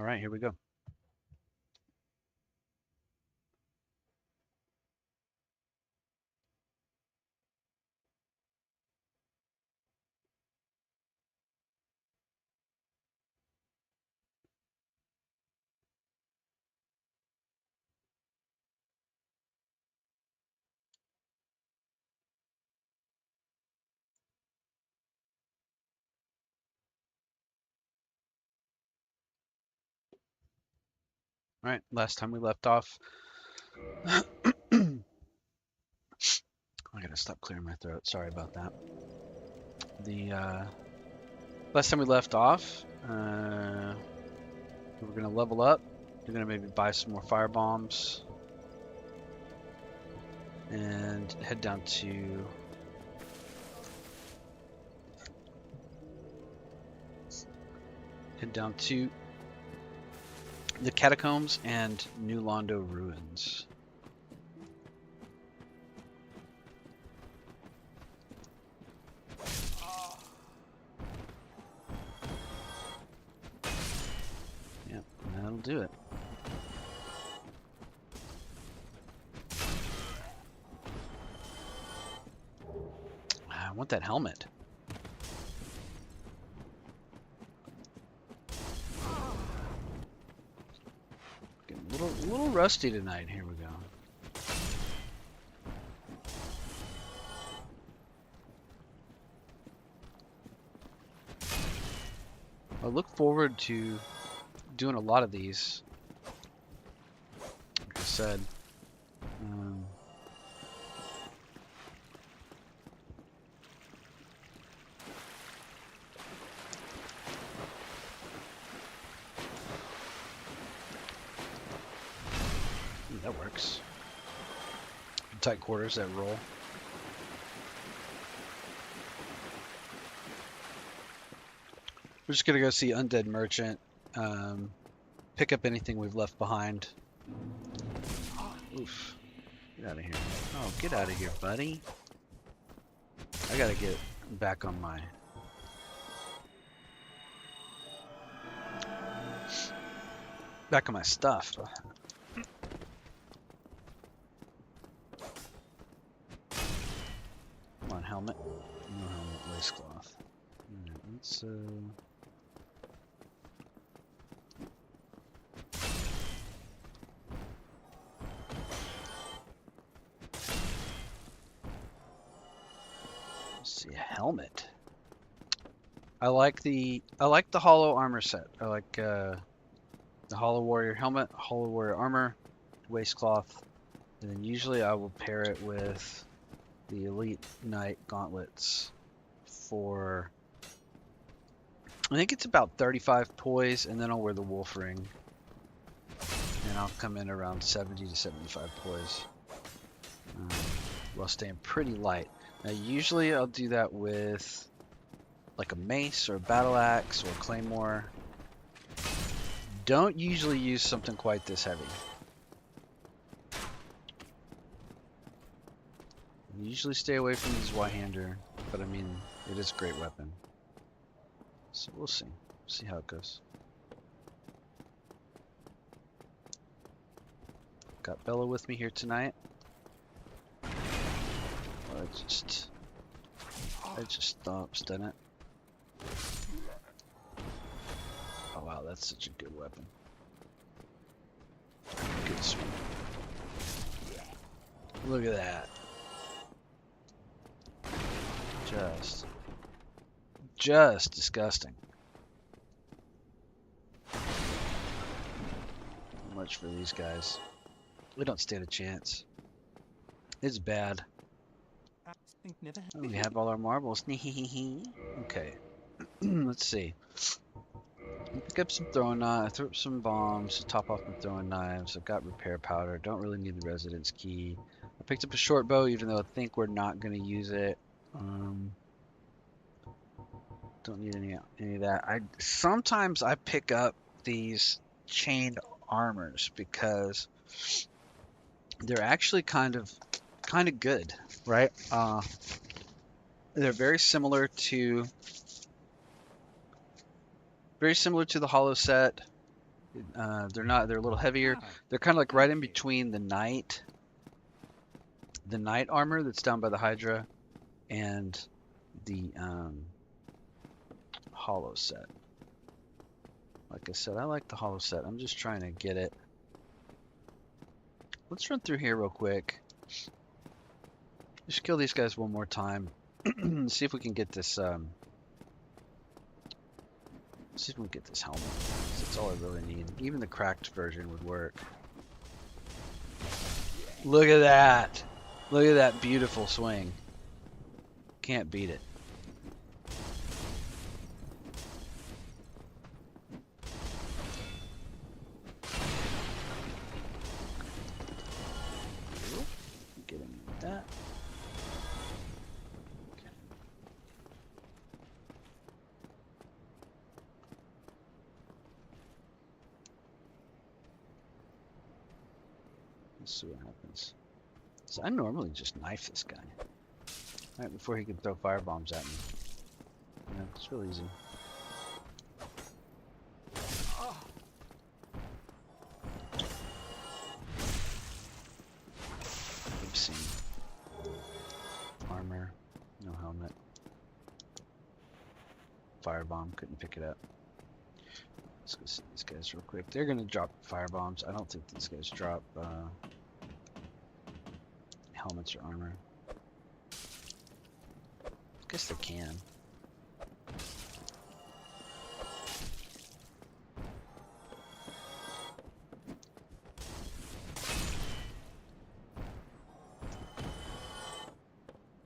All right, here we go. All right, last time we left off, I gotta stop clearing my throat. Sorry about that. The last time we left off, we were gonna level up. We're gonna maybe buy some more fire bombs and head down to the Catacombs and New Londo ruins. Yep, that'll do it. I want that helmet. Getting a little rusty tonight. Here we go. I look forward to doing a lot of these. Like I said, that works. Tight quarters, that roll. We're just gonna go see Undead Merchant, pick up anything we've left behind. Oof. Get out of here. Oh, get out of here, buddy. I gotta get back on my... stuff. Come on, helmet. No helmet, waistcloth. Alright, let's see, a helmet. I like the hollow armor set. I like the hollow warrior helmet, hollow warrior armor, waistcloth, and then usually I will pair it with the elite knight gauntlets for, I think it's about 35 poise, and then I'll wear the wolf ring, and I'll come in around 70 to 75 poise, while staying pretty light. Now usually I'll do that with like a mace or a battle axe or a claymore. Don't usually use something quite this heavy. Usually stay away from these Y-hander, but I mean, it is a great weapon. So we'll see. See how it goes. Got Bella with me here tonight. Well, it just stops, doesn't it? Oh wow, that's such a good weapon. Good swing. Look at that. Just disgusting. Much for these guys. We don't stand a chance. It's bad. Oh, we have all our marbles. Okay. Let's see. Pick up some throwing knives, throw up some bombs to top off my throwing knives. I've got repair powder. Don't really need the residence key. I picked up a short bow, even though I think we're not going to use it. Don't need any of that. Sometimes I pick up these chained armors because they're actually kind of good, right? They're very similar to the hollow set. They're not. They're a little heavier. They're kind of like right in between the knight armor that's down by the Hydra, and the hollow set. Like I said, I like the hollow set. I'm just trying to get it. Let's run through here real quick. Just kill these guys one more time. See if we can get this. See if we can get this helmet. That's all I really need. Even the cracked version would work. Look at that! Look at that beautiful swing. Can't beat it. Get him with that. Okay. Let's see what happens. So I normally just knife this guy right before he can throw firebombs at me. You know, it's real easy. Oopsie. Armor, no helmet. Firebomb, couldn't pick it up. Let's go see these guys real quick. They're gonna drop firebombs. I don't think these guys drop helmets or armor. I guess they can.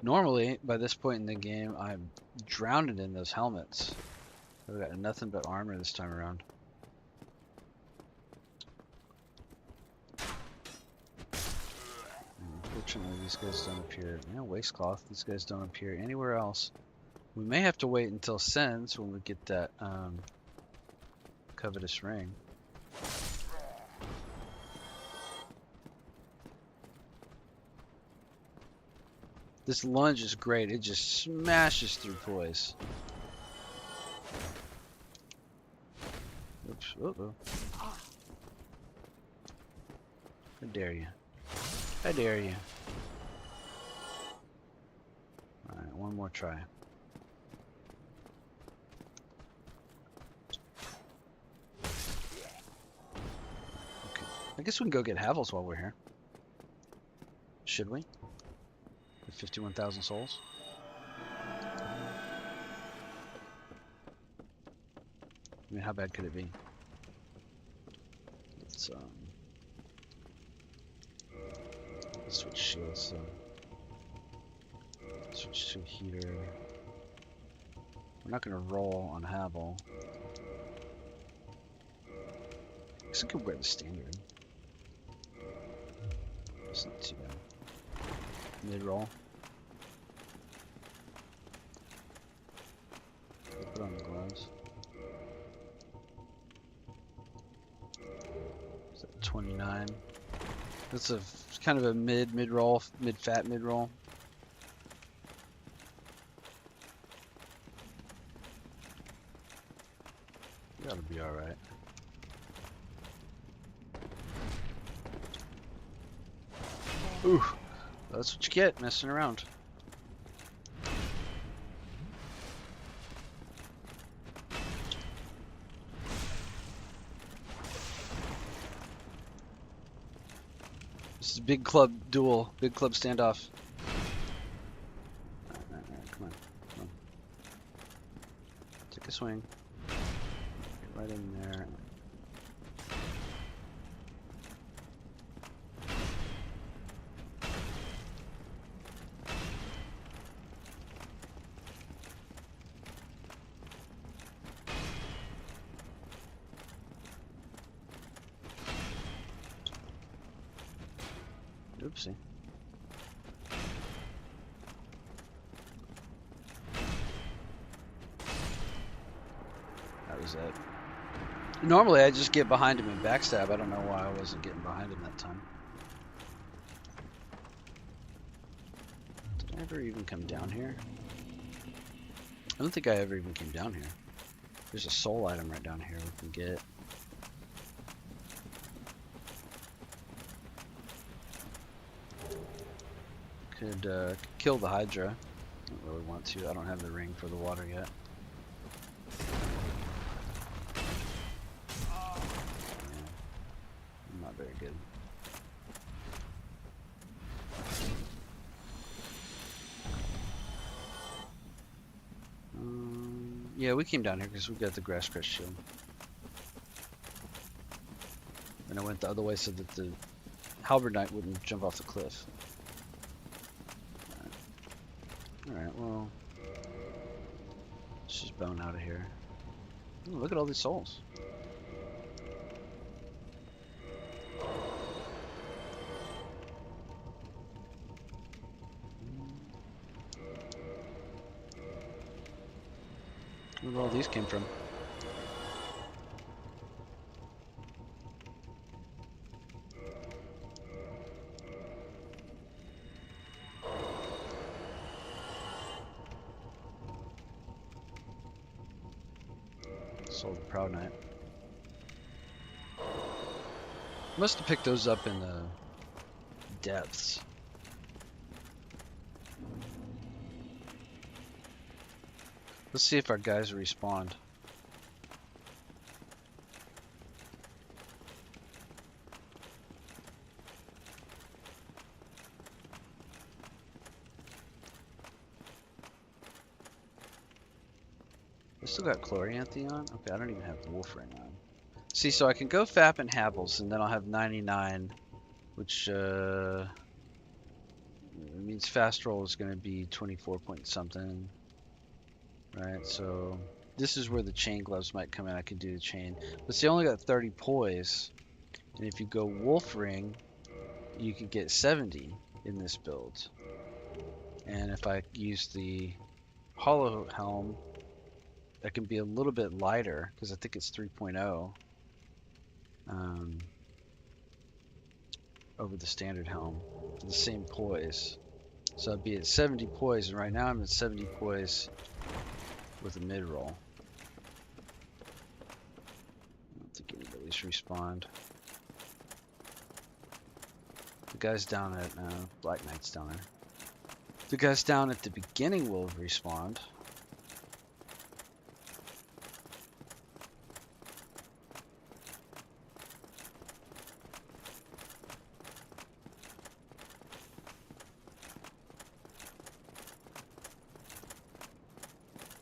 Normally, by this point in the game, I'm drowned in those helmets. I've got nothing but armor this time around. Unfortunately, these guys don't appear. You know, waistcloth. These guys don't appear anywhere else. We may have to wait until Sens when we get that covetous ring. This lunge is great. It just smashes through toys. Oops. Uh-oh. How dare you? How dare you? Alright, one more try. Okay. I guess we can go get Havels while we're here. Should we? With 51,000 souls? I mean, how bad could it be? Let's switch shields, so switch to heater. We're not gonna roll on Havel. I guess I could wear the standard. It's not too bad. Mid roll. Put on the gloves. Is that 29? That's a kind of a mid roll, mid roll. That'll be all right. Ooh, that's what you get messing around. This is big club duel, big club standoff. Alright, come on. Take a swing. Get right in there. Oopsie. That was it. Normally I just get behind him and backstab. I don't know why I wasn't getting behind him that time. Did I ever even come down here? I don't think I ever even came down here. There's a soul item right down here we can get. Could kill the Hydra. Don't really want to. I don't have the ring for the water yet. Yeah, not very good. Yeah, we came down here because we got the grass crest shield. And I went the other way so that the halberd knight wouldn't jump off the cliff. Alright, well, let's just bone out of here. Ooh, look at all these souls. Look where all these came from. Sold the Proud Knight. Must have picked those up in the depths. Let's see if our guys respawned. I still got Chloranthe on? Okay, I don't even have Wolf Ring on. See, so I can go Fap and Habbles, and then I'll have 99, which means fast roll is going to be 24 point something. Right, so this is where the chain gloves might come in. I could do the chain. But see, I only got 30 poise. And if you go Wolf Ring, you could get 70 in this build. And if I use the Hollow Helm, that can be a little bit lighter, because I think it's 3.0 over the standard helm for the same poise. So I'd be at 70 poise, and right now I'm at 70 poise with a mid-roll. I don't think anybody's respawned. The guys down at Black Knight's down there. The guys down at the beginning will have respawned.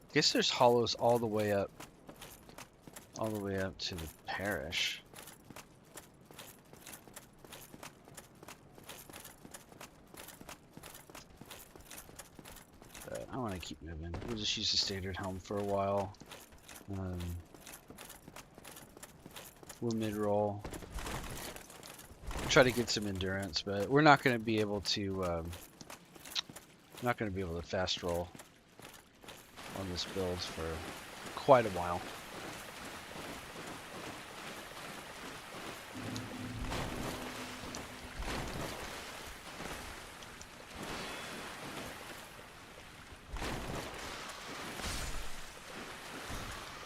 I guess there's hollows all the way up to the parish. But I want to keep moving. We'll just use the standard helm for a while. We'll mid-roll. Try to get some endurance, but we're not going to be able to. Fast roll on this build for quite a while.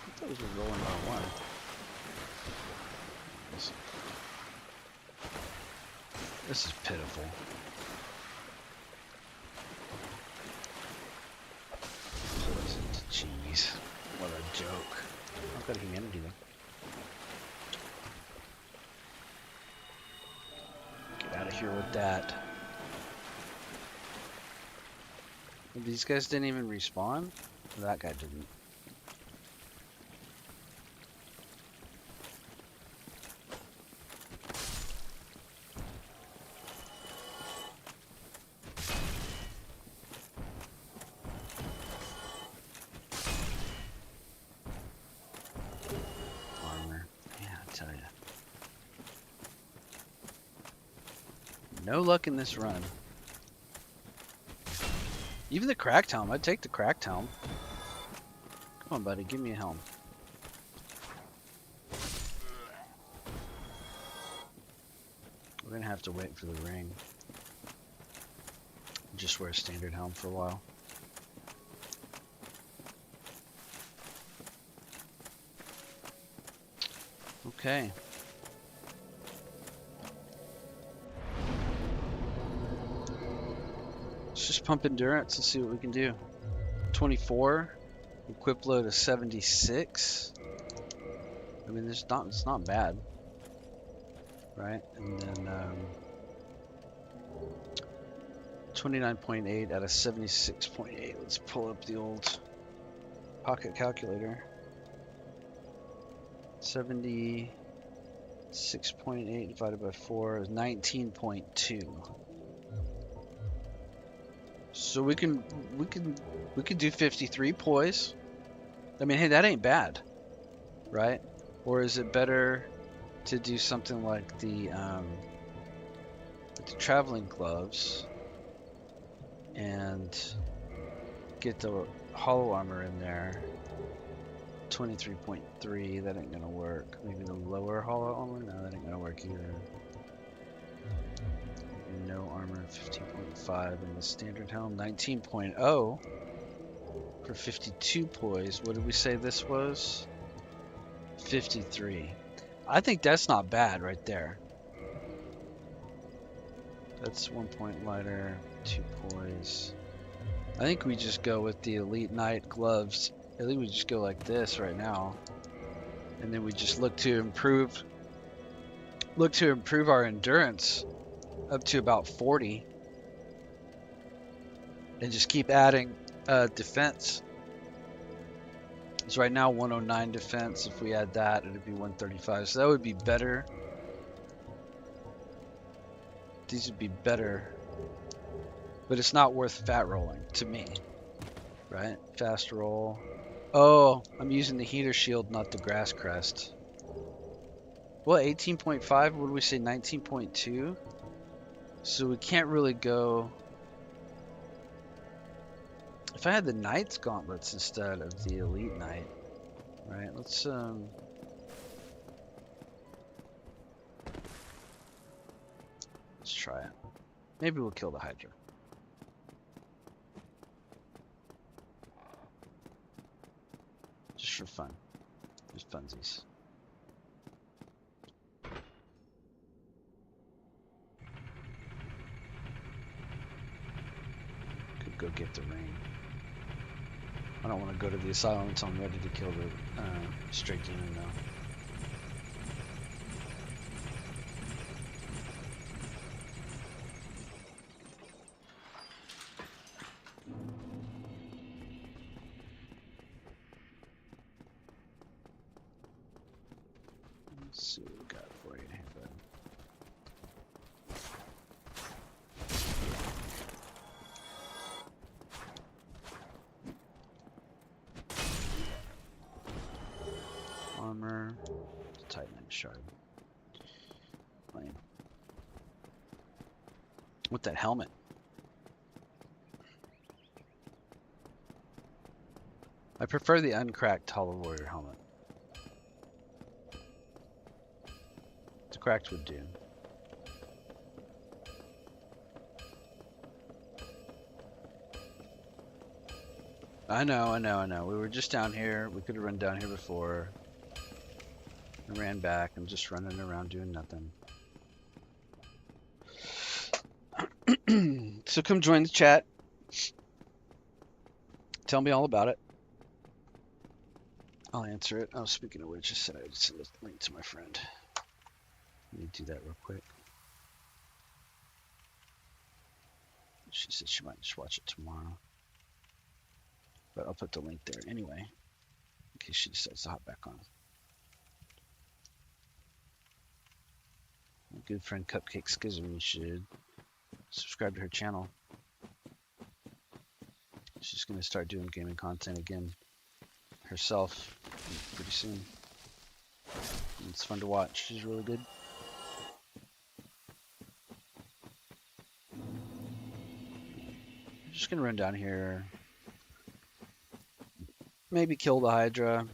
I thought it was rolling on one. This is pitiful. Jeez, what a joke. I've got a humanity though. Get out of here with that. These guys didn't even respawn? That guy didn't. No luck in this run. Even the cracked helm. I'd take the cracked helm. Come on, buddy. Give me a helm. We're going to have to wait for the ring. Just wear a standard helm for a while. Okay. pump endurance. Let's see what we can do. 24. Equip load of 76. I mean, it's not bad, right? And then 29.8 out of 76.8. Let's pull up the old pocket calculator. 76.8 divided by 4 is 19.2. So we can do 53 poise. I mean, hey, that ain't bad, right? Or is it better to do something like the traveling gloves and get the hollow armor in there? 23.3, that ain't gonna work. Maybe the lower hollow armor? No, that ain't gonna work either. No armor, 15.5, and the standard helm, 19.0 for 52 poise. What did we say this was? 53. I think that's not bad right there. That's 1 point lighter, 2 poise. I think we just go with the Elite Knight gloves. I think we just go like this right now, and then we just look to improve our endurance up to about 40, and just keep adding defense. It's right now 109 defense. If we add that, it'd be 135. So that would be better. These would be better, but it's not worth fat rolling to me, right? Fast roll. Oh, I'm using the heater shield, not the grass crest. Well, 18.5, what did we say, 19.2? So we can't really go... If I had the Knight's gauntlets instead of the Elite Knight, right? Let's try it. Maybe we'll kill the Hydra. Just for fun. Just funsies. Could go get the ring. I don't want to go to the asylum until I'm ready to kill the straight demon though. Let's see what we got for you here, bud. Armor, Titan shard. Lame. With that helmet. I prefer the uncracked Hollow Warrior helmet. The cracked would do. I know. We were just down here. We could have run down here before. I ran back. I'm just running around doing nothing. So come join the chat. Tell me all about it. I'll answer it. Oh, speaking of which, I said I would send a link to my friend. Let me do that real quick. She said she might just watch it tomorrow. But I'll put the link there anyway, in case she decides to hop back on. My good friend Cupcake Schism, you should subscribe to her channel. She's going to start doing gaming content again herself pretty soon. And it's fun to watch. She's really good. I'm just going to run down here. Maybe kill the Hydra.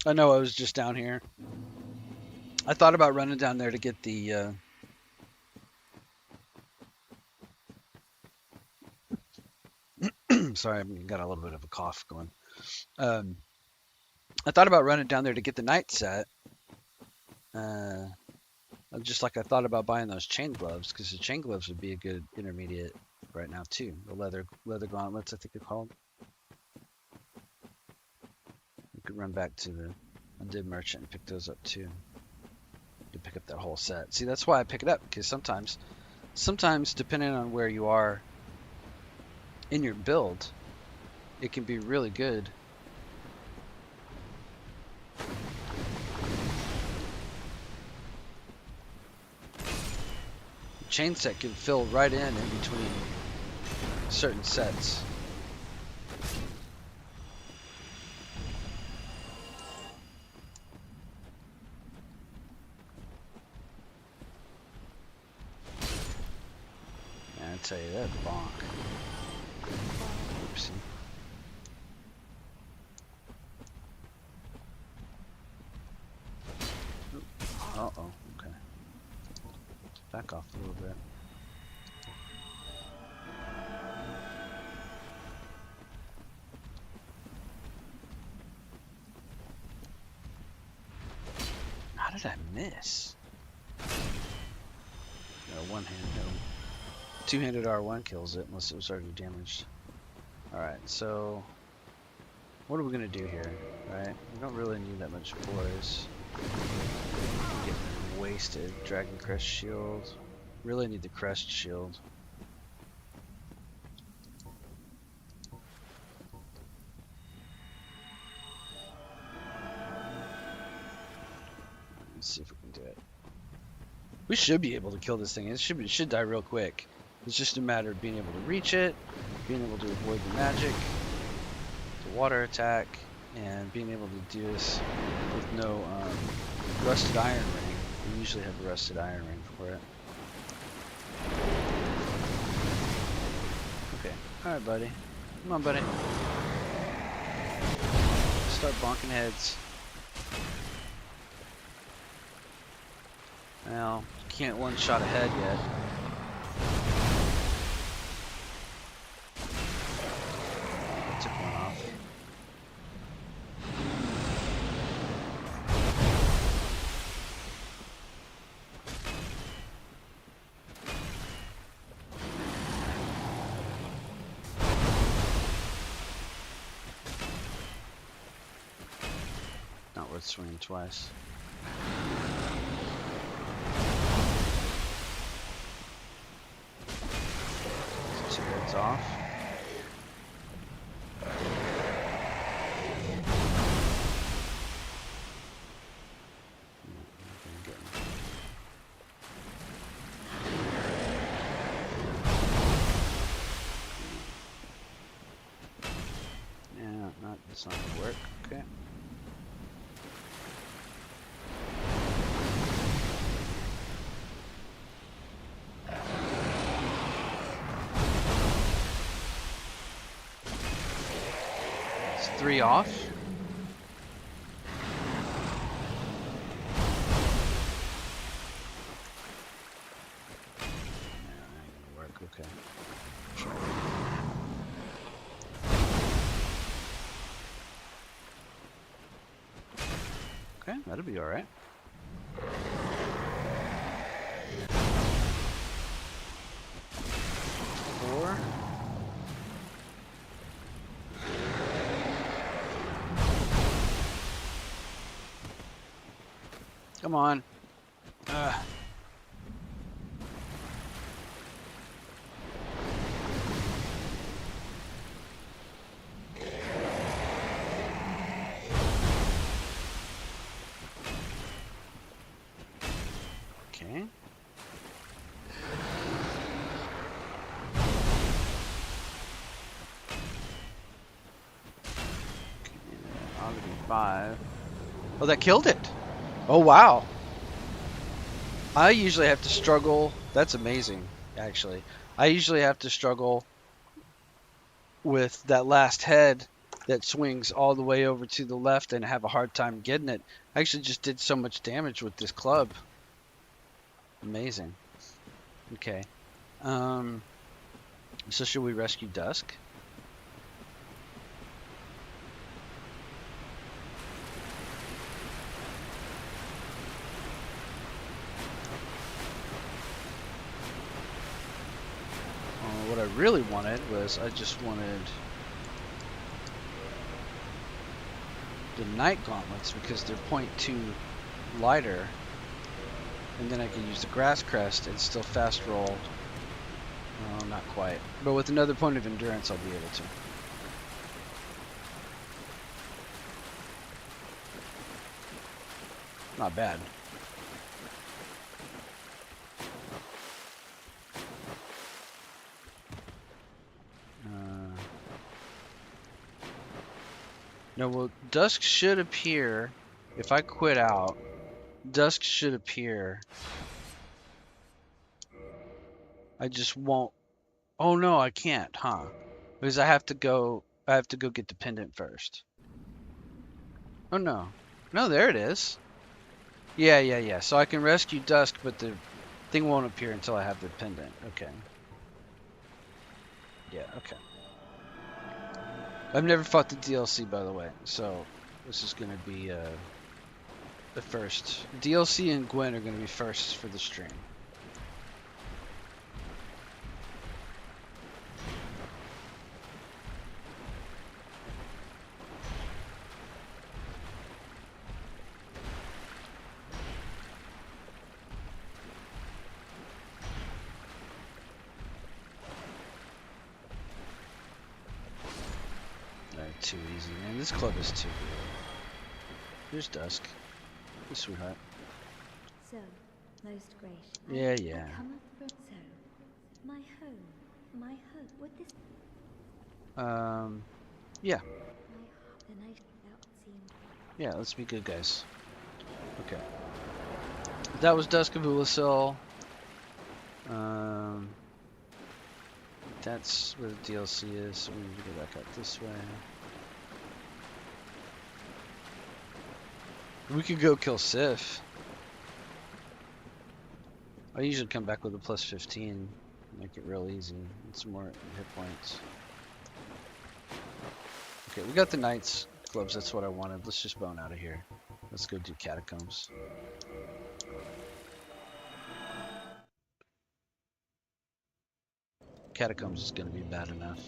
I know I was just down here. I thought about running down there to get the sorry, I've got a little bit of a cough going. I thought about running down there to get the night set, Just like I thought about buying those chain gloves, because the chain gloves would be a good intermediate right now too. The leather gauntlets, I think they're called. You could run back to the Undid Merchant and pick those up too. To pick up that whole set. See, that's why I pick it up, because sometimes depending on where you are in your build, it can be really good. The chain set can fill right in between certain sets. Man, I tell you that bonk. Oopsie. Uh-oh, okay. Back off a little bit. How did I miss? No, one hand, no. Two-handed R1 kills it unless it was already damaged. Alright, so what are we gonna do here, right? We don't really need that much boys. Getting wasted. Dragon Crest shield. Really need the crest shield. Let's see if we can do it. We should be able to kill this thing. It should die real quick. It's just a matter of being able to reach it, being able to avoid the magic, the water attack, and being able to do this with no rusted iron ring. We usually have a rusted iron ring for it. Okay. Alright, buddy. Come on, buddy. Start bonking heads. Well, can't one-shot ahead yet. Took one off. Not worth swinging twice. Two heads off. It's not gonna work. Okay. It's 3 off. Yeah, that ain't gonna work. Okay. Try it. Okay, that'll be all right. Four. Come on. Okay. I'll give you 5. Oh, that killed it. Oh, wow. I usually have to struggle. That's amazing, actually. I usually have to struggle with that last head that swings all the way over to the left and have a hard time getting it. I actually just did so much damage with this club. Amazing. Okay. So should we rescue Dusk? I really wanted was I just wanted the night gauntlets because they're 0.2 lighter, and then I can use the grass crest and still fast roll. Oh, not quite, but with another point of endurance I'll be able to. Not bad. No, well, dusk should appear. If I quit out, dusk should appear. I just won't. Oh no, I can't, huh? Because I have to go get the pendant first. Oh no. No, there it is. Yeah. So I can rescue dusk, but the thing won't appear until I have the pendant. Okay. Yeah, okay. I've never fought the DLC, by the way, so this is gonna be the first. DLC and Gwen are gonna be first for the stream. Too easy, man. This club is too good. Here's Dusk. Hey, sweetheart. So, most gracious. Yeah. So, my home. Would this? Yeah. The night that seemed. Yeah, let's be good guys. Okay. That was Dusk of Ulasil. That's where the DLC is, so we need to go back out this way. We could go kill Sif. I usually come back with a plus 15, make it real easy. Get some more hit points. Okay, we got the Knights gloves, that's what I wanted. Let's just bone out of here. Let's go do Catacombs. Catacombs is going to be bad enough.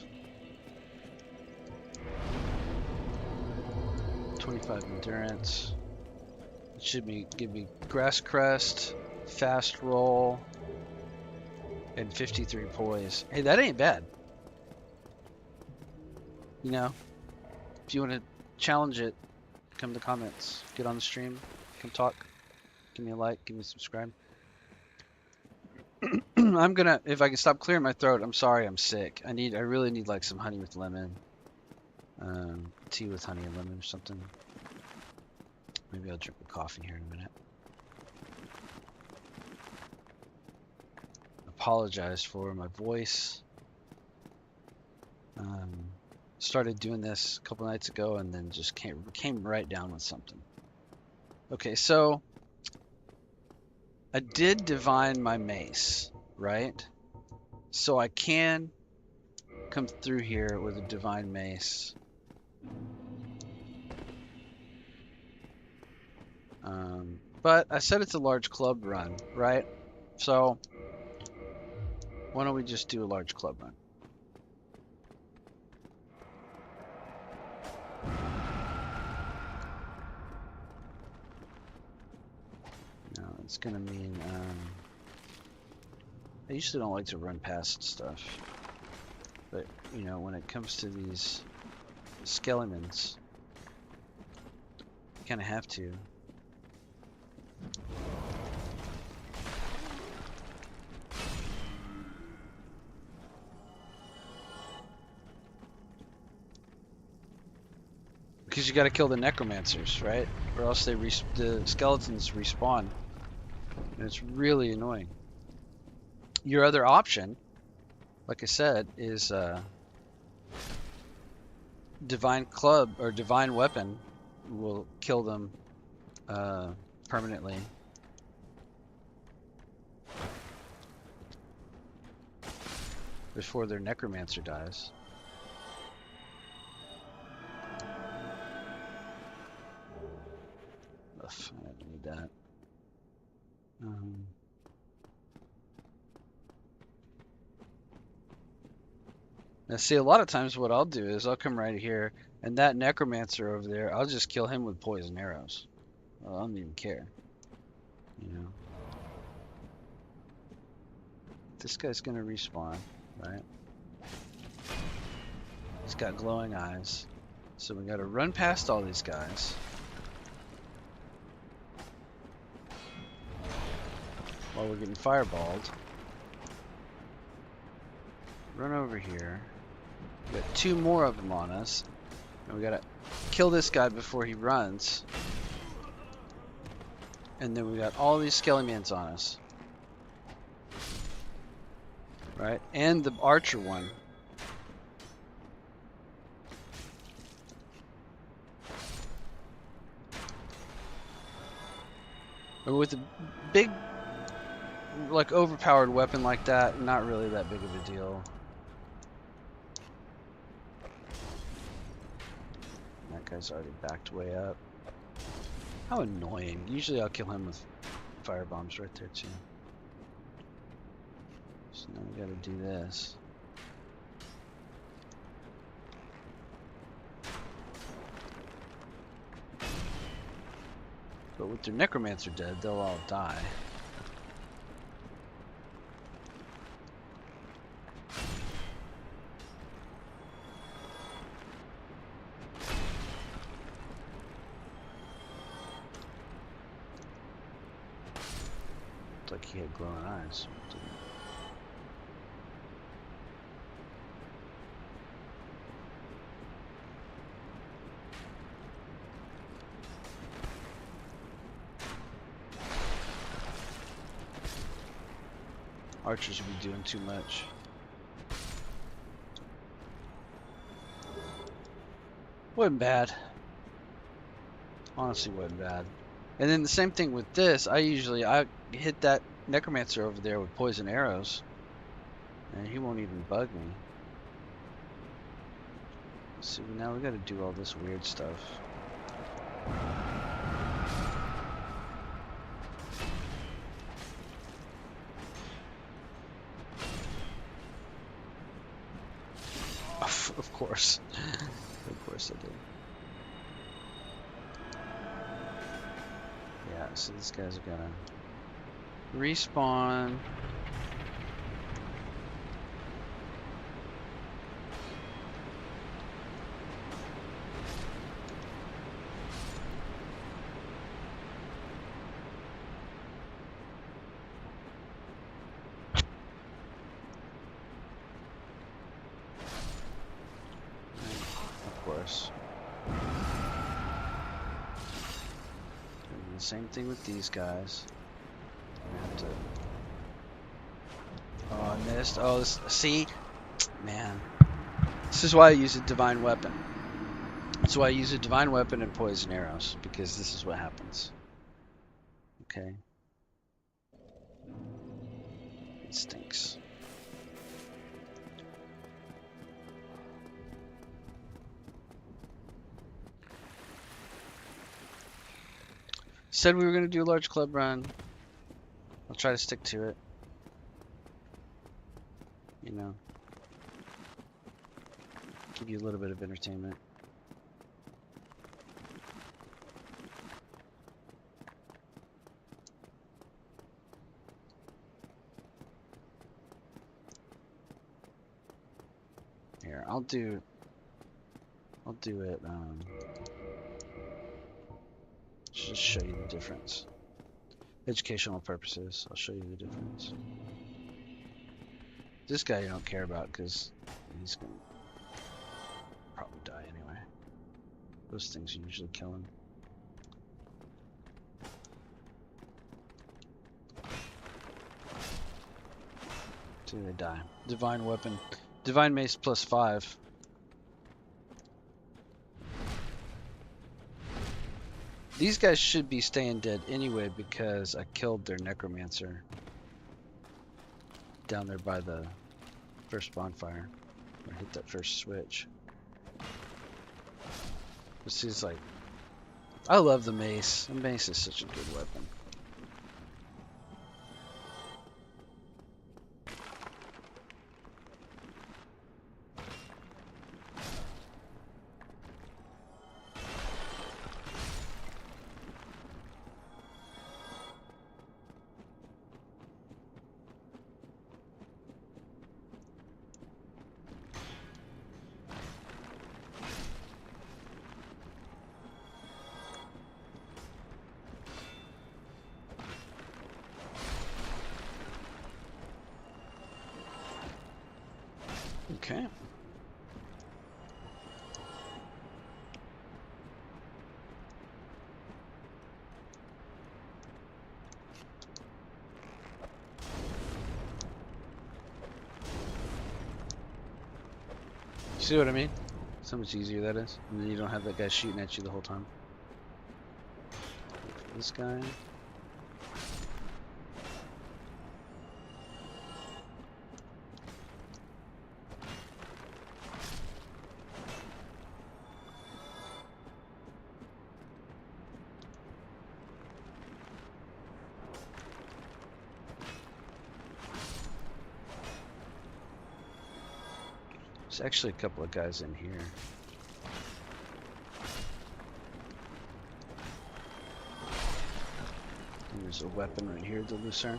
25 endurance. It should give me grass crest, fast roll, and 53 poise. Hey, that ain't bad. You know, if you want to challenge it, come to the comments, get on the stream, come talk, give me a like, give me a subscribe. I'm gonna, if I can stop clearing my throat, I'm sorry, I'm sick. I really need like some honey with lemon, tea with honey and lemon or something. Maybe I'll drink a coffee here in a minute. Apologize for my voice. Started doing this a couple nights ago and then just came right down with something. Okay, so I did divine my mace, right? So I can come through here with a divine mace. But I said it's a large club run, right? So why don't we just do a large club run? No, it's gonna mean I usually don't like to run past stuff, but you know, when it comes to these skeletons, you kind of have to. Because you got to kill the necromancers, right? Or else the skeletons respawn, and it's really annoying. Your other option, like I said, is divine club or divine weapon will kill them permanently. Before their necromancer dies. Ugh, I don't need that. Now, see, a lot of times what I'll do is I'll come right here, and that necromancer over there, I'll just kill him with poison arrows. I don't even care. You know. This guy's gonna respawn, right? He's got glowing eyes. So we gotta run past all these guys. While we're getting fireballed. Run over here. We got 2 more of them on us. And we gotta kill this guy before he runs. And then we got all these skeletons on us. Right? And the archer one. And with a big, like, overpowered weapon like that, not really that big of a deal. That guy's already backed way up. How annoying. Usually I'll kill him with fire bombs right there too. So now we gotta do this. But with their necromancer dead, they'll all die. Looked like he had glowing eyes. Archers would be doing too much. Wasn't bad. Honestly, wasn't bad. And then the same thing with this. I hit that necromancer over there with poison arrows, and he won't even bug me. See, now we got to do all this weird stuff. Of course. Of course I did. Yeah, so these guys are gonna respawn. Same thing with these guys. Oh, I missed. Oh, see? Man. This is why I use a divine weapon. That's why I use a divine weapon and poison arrows, because this is what happens. Okay. It stinks. Said we were going to do a large club run. I'll try to stick to it. You know. Give you a little bit of entertainment. Here, I'll do it, just show you the difference. Educational purposes, I'll show you the difference. This guy you don't care about because he's gonna probably die anyway. Those things usually kill him. Do they die? Divine weapon. Divine mace +5. These guys should be staying dead anyway because I killed their necromancer down there by the first bonfire. I hit that first switch. This is like, I love the mace. The mace is such a good weapon. Okay. See what I mean? So much easier that is. And then you don't have that guy shooting at you the whole time. This guy. There's actually a couple of guys in here. And there's a weapon right here, the lucerne.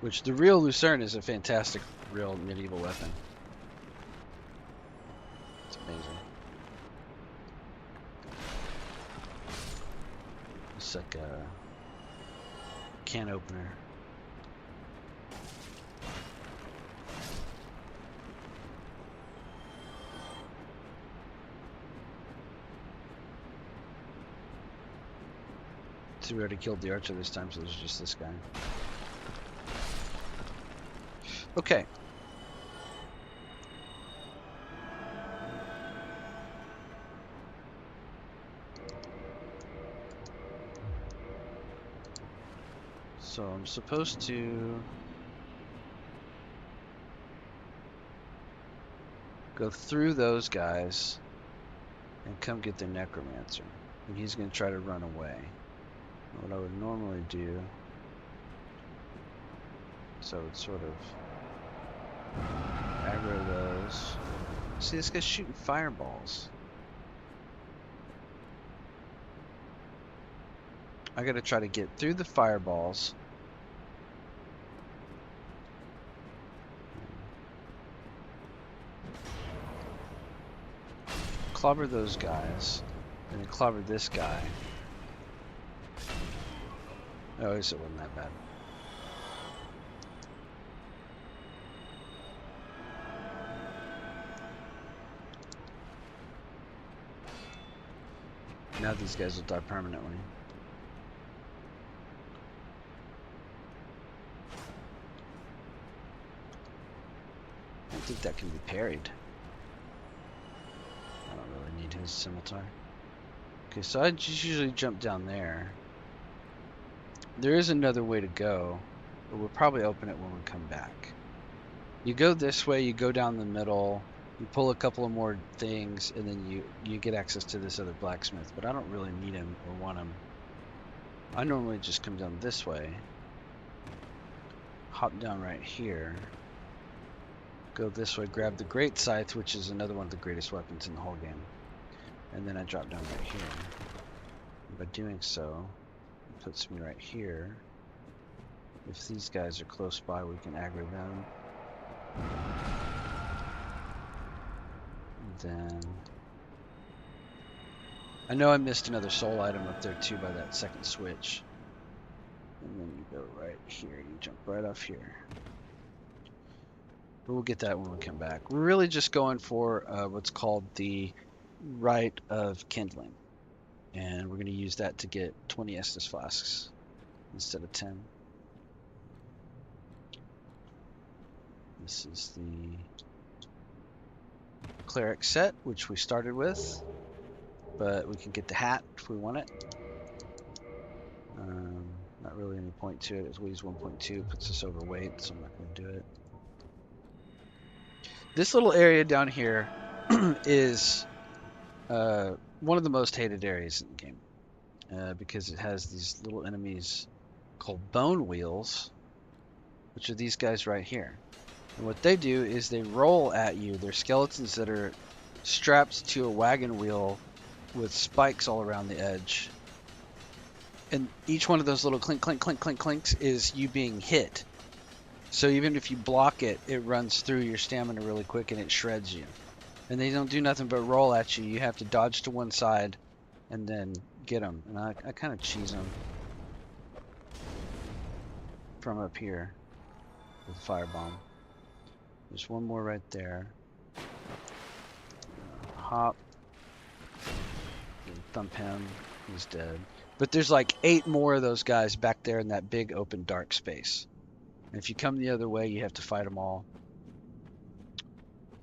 Which the real lucerne is a fantastic real medieval weapon. It's amazing. It's like a can opener. So we already killed the archer this time, so there's just this guy. Okay. So I'm supposed to go through those guys and come get the necromancer. And he's going to try to run away. What I would normally do, so I would sort of aggro those. See, this guy's shooting fireballs. I gotta try to get through the fireballs. Clobber those guys, and then clobber this guy. Oh, I guess it wasn't that bad. Now these guys will die permanently. I don't think that can be parried. I don't really need his scimitar. Okay, so I just usually jump down there. There is another way to go, but we'll probably open it when we come back. You go this way, you go down the middle, you pull a couple of more things, and then you get access to this other blacksmith, but I don't really need him or want him. I normally just come down this way, hop down right here, go this way, grab the great scythe, which is another one of the greatest weapons in the whole game, and then I drop down right here. And by doing so, it puts me right here. If these guys are close by, we can aggro them. Then I know I missed another soul item up there too by that second switch. And then you go right here, you jump right off here. But we'll get that when we come back. We're really just going for what's called the Rite of Kindling. And we're going to use that to get 20 Estus flasks instead of 10. This is the cleric set, which we started with, but we can get the hat if we want it. Not really any point to it. It weighs 1.2, puts us overweight, so I'm not going to do it. This little area down here is one of the most hated areas in the game because it has these little enemies called bone wheels, which are these guys right here. And what they do is they roll at you. They're skeletons that are strapped to a wagon wheel with spikes all around the edge. And each one of those little clink, clink, clink, clink, clinks is you being hit. So even if you block it, it runs through your stamina really quick and it shreds you. And they don't do nothing but roll at you. You have to dodge to one side and then get them. And I kind of cheese them. from up here with a firebomb. There's one more right there. Hop. Thump him. He's dead. But there's like 8 more of those guys back there in that big open dark space. And if you come the other way, you have to fight them all.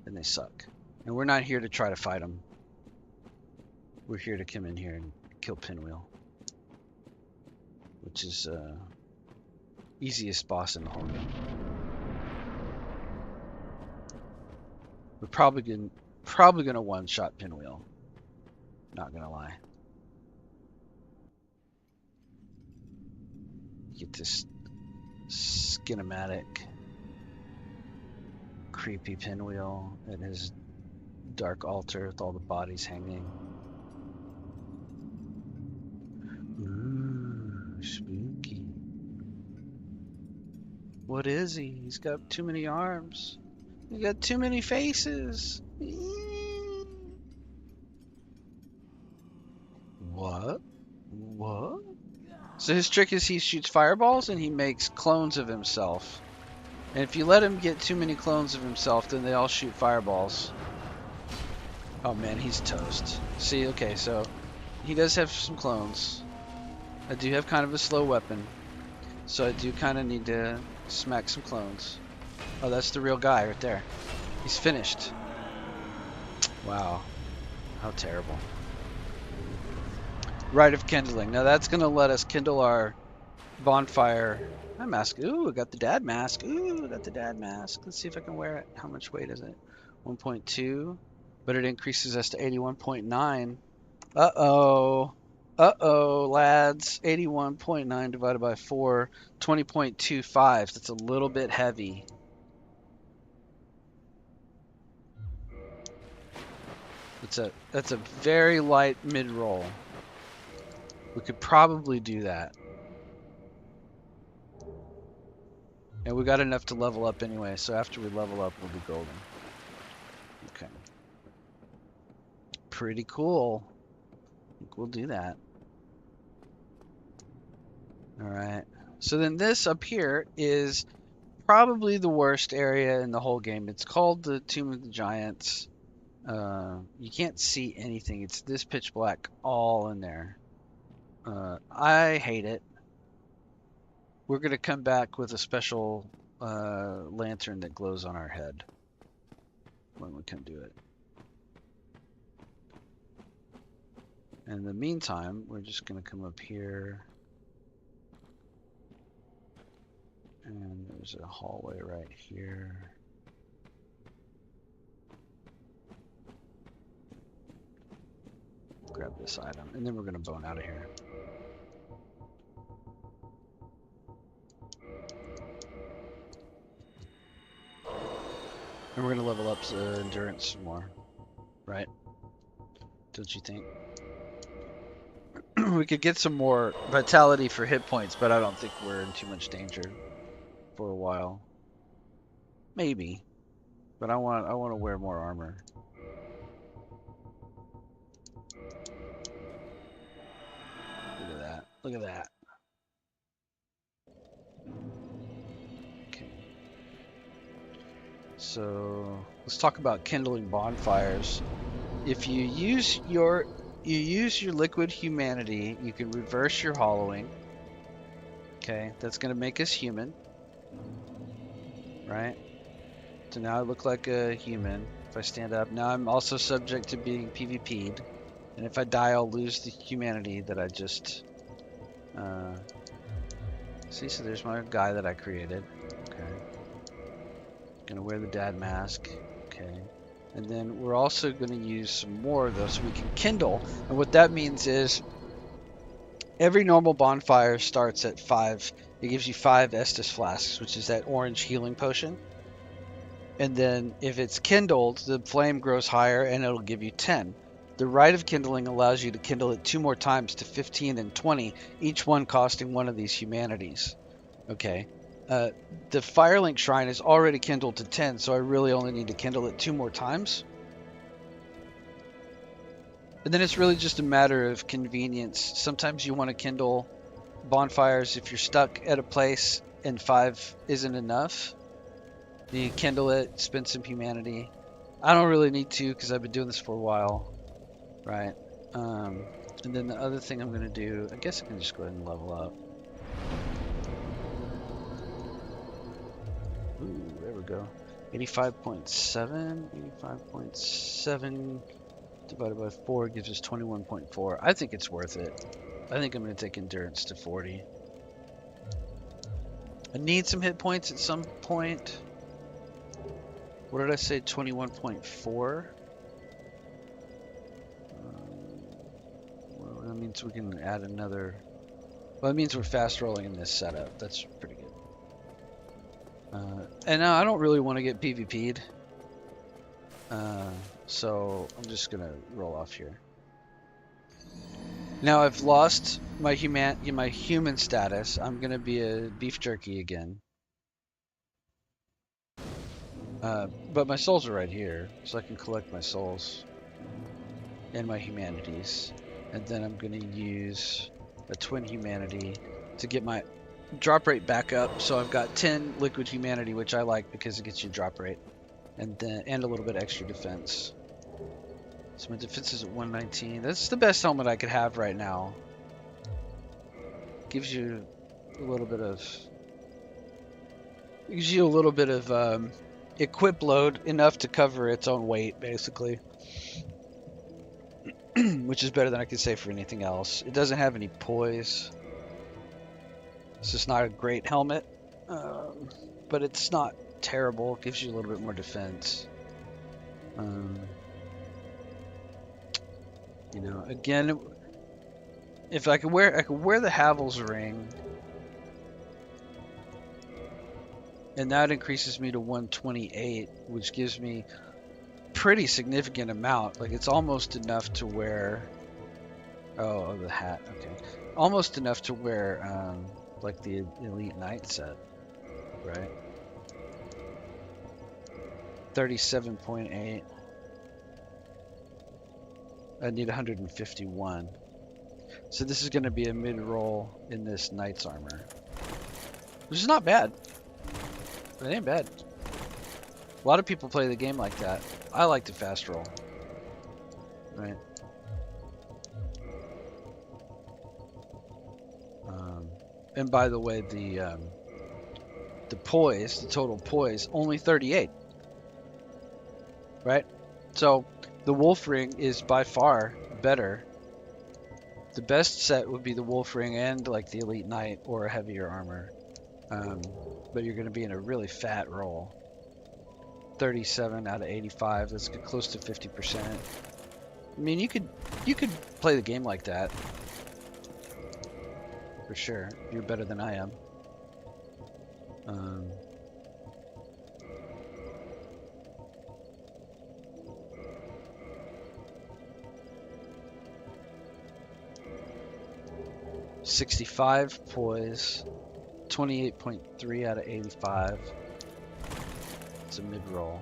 And they suck. And we're not here to try to fight them. We're here to come in here and kill Pinwheel. Which is easiest boss in the whole game. We're probably gonna one-shot Pinwheel. Not gonna lie. Get this skinematic, creepy Pinwheel at his dark altar with all the bodies hanging. Ooh, spooky. What is he? He's got too many arms. He's got too many faces. What? What? So his trick is he shoots fireballs and he makes clones of himself. And if you let him get too many clones of himself, then they all shoot fireballs. Oh man, he's toast. See, okay, so he does have some clones. I do have kind of a slow weapon. So I do kind of need to smack some clones. Oh, that's the real guy right there. He's finished. Wow. How terrible. Rite of Kindling. Now that's going to let us kindle our bonfire. My mask. Ooh, I got the dad mask. Ooh, I got the dad mask. Let's see if I can wear it. How much weight is it? 1.2. But it increases us to 81.9. Uh-oh. Uh-oh, lads. 81.9 divided by 4. 20.25. That's a little bit heavy. That's a very light mid-roll. We could probably do that. And we got enough to level up anyway, so after we level up, we'll be golden. Okay. Pretty cool. I think we'll do that. Alright. So then this up here is probably the worst area in the whole game. It's called the Tomb of the Giants. You can't see anything. It's this pitch black all in there. I hate it. We're going to come back with a special lantern that glows on our head when we can do it. In the meantime, we're just going to come up here. And there's a hallway right here. Grab this item, and then we're going to bone out of here. And we're going to level up the endurance some more, right? Don't you think? We could get some more vitality for hit points, but I don't think we're in too much danger for a while. Maybe, but I want to wear more armor. Look at that. Look at that. Okay. So let's talk about kindling bonfires. If you use your liquid humanity, you can reverse your hollowing. Okay, that's going to make us human. Right? So now I look like a human. If I stand up, now I'm also subject to being PvP'd. And if I die, I'll lose the humanity that I just... See, so there's my guy that I created. Okay. Gonna wear the dad mask. Okay. And then we're also going to use some more of those so we can kindle. And what that means is every normal bonfire starts at 5. It gives you 5 Estus flasks, which is that orange healing potion. And then if it's kindled, the flame grows higher and it'll give you 10. The Rite of Kindling allows you to kindle it 2 more times to 15 and 20, each one costing one of these humanities. Okay. The Firelink Shrine is already kindled to 10, so I really only need to kindle it 2 more times. And then it's really just a matter of convenience. Sometimes you want to kindle bonfires if you're stuck at a place and 5 isn't enough. You kindle it, spend some humanity. I don't really need to because I've been doing this for a while, right? And then the other thing I'm gonna do, I guess I can just go ahead and level up. Ooh, there we go. 85.7, 85.7 divided by 4 gives us 21.4. I think it's worth it. I think I'm gonna take endurance to 40. I need some hit points at some point. What did I say? 21.4? Well, that means we can add another. Well, that means we're fast rolling in this setup. That's pretty good. And now I don't really want to get PvP'd. So I'm just going to roll off here. Now I've lost my human status. I'm going to be a beef jerky again. But my souls are right here, so I can collect my souls and my humanities. And then I'm going to use a twin humanity to get my drop rate back up. So I've got 10 liquid humanity, which I like because it gets you drop rate, and a little bit extra defense. So my defense is at 119. That's the best helmet I could have right now. Gives you a little bit of equip load, enough to cover its own weight, basically. Which is better than I could say for anything else. It doesn't have any poise. It's just not a great helmet, but it's not terrible. It gives you a little bit more defense. You know, again, if I could wear the Havel's ring, and that increases me to 128, which gives me pretty significant amount. Like, it's almost enough to wear. Oh, the hat. Okay, almost enough to wear like the Elite Knight set, right? 37.8. I need 151. So this is going to be a mid-roll in this Knight's armor, which is not bad. It ain't bad. A lot of people play the game like that. I like to fast roll, right? And by the way, the poise, the total poise, only 38, right? So the wolf ring is by far better. The best set would be the wolf ring and like the Elite Knight or a heavier armor. But you're going to be in a really fat roll. 37 out of 85. Let's get close to 50%. I mean, you could play the game like that for sure. You're better than I am. 65 poise, 28.3 out of 85. It's a mid-roll.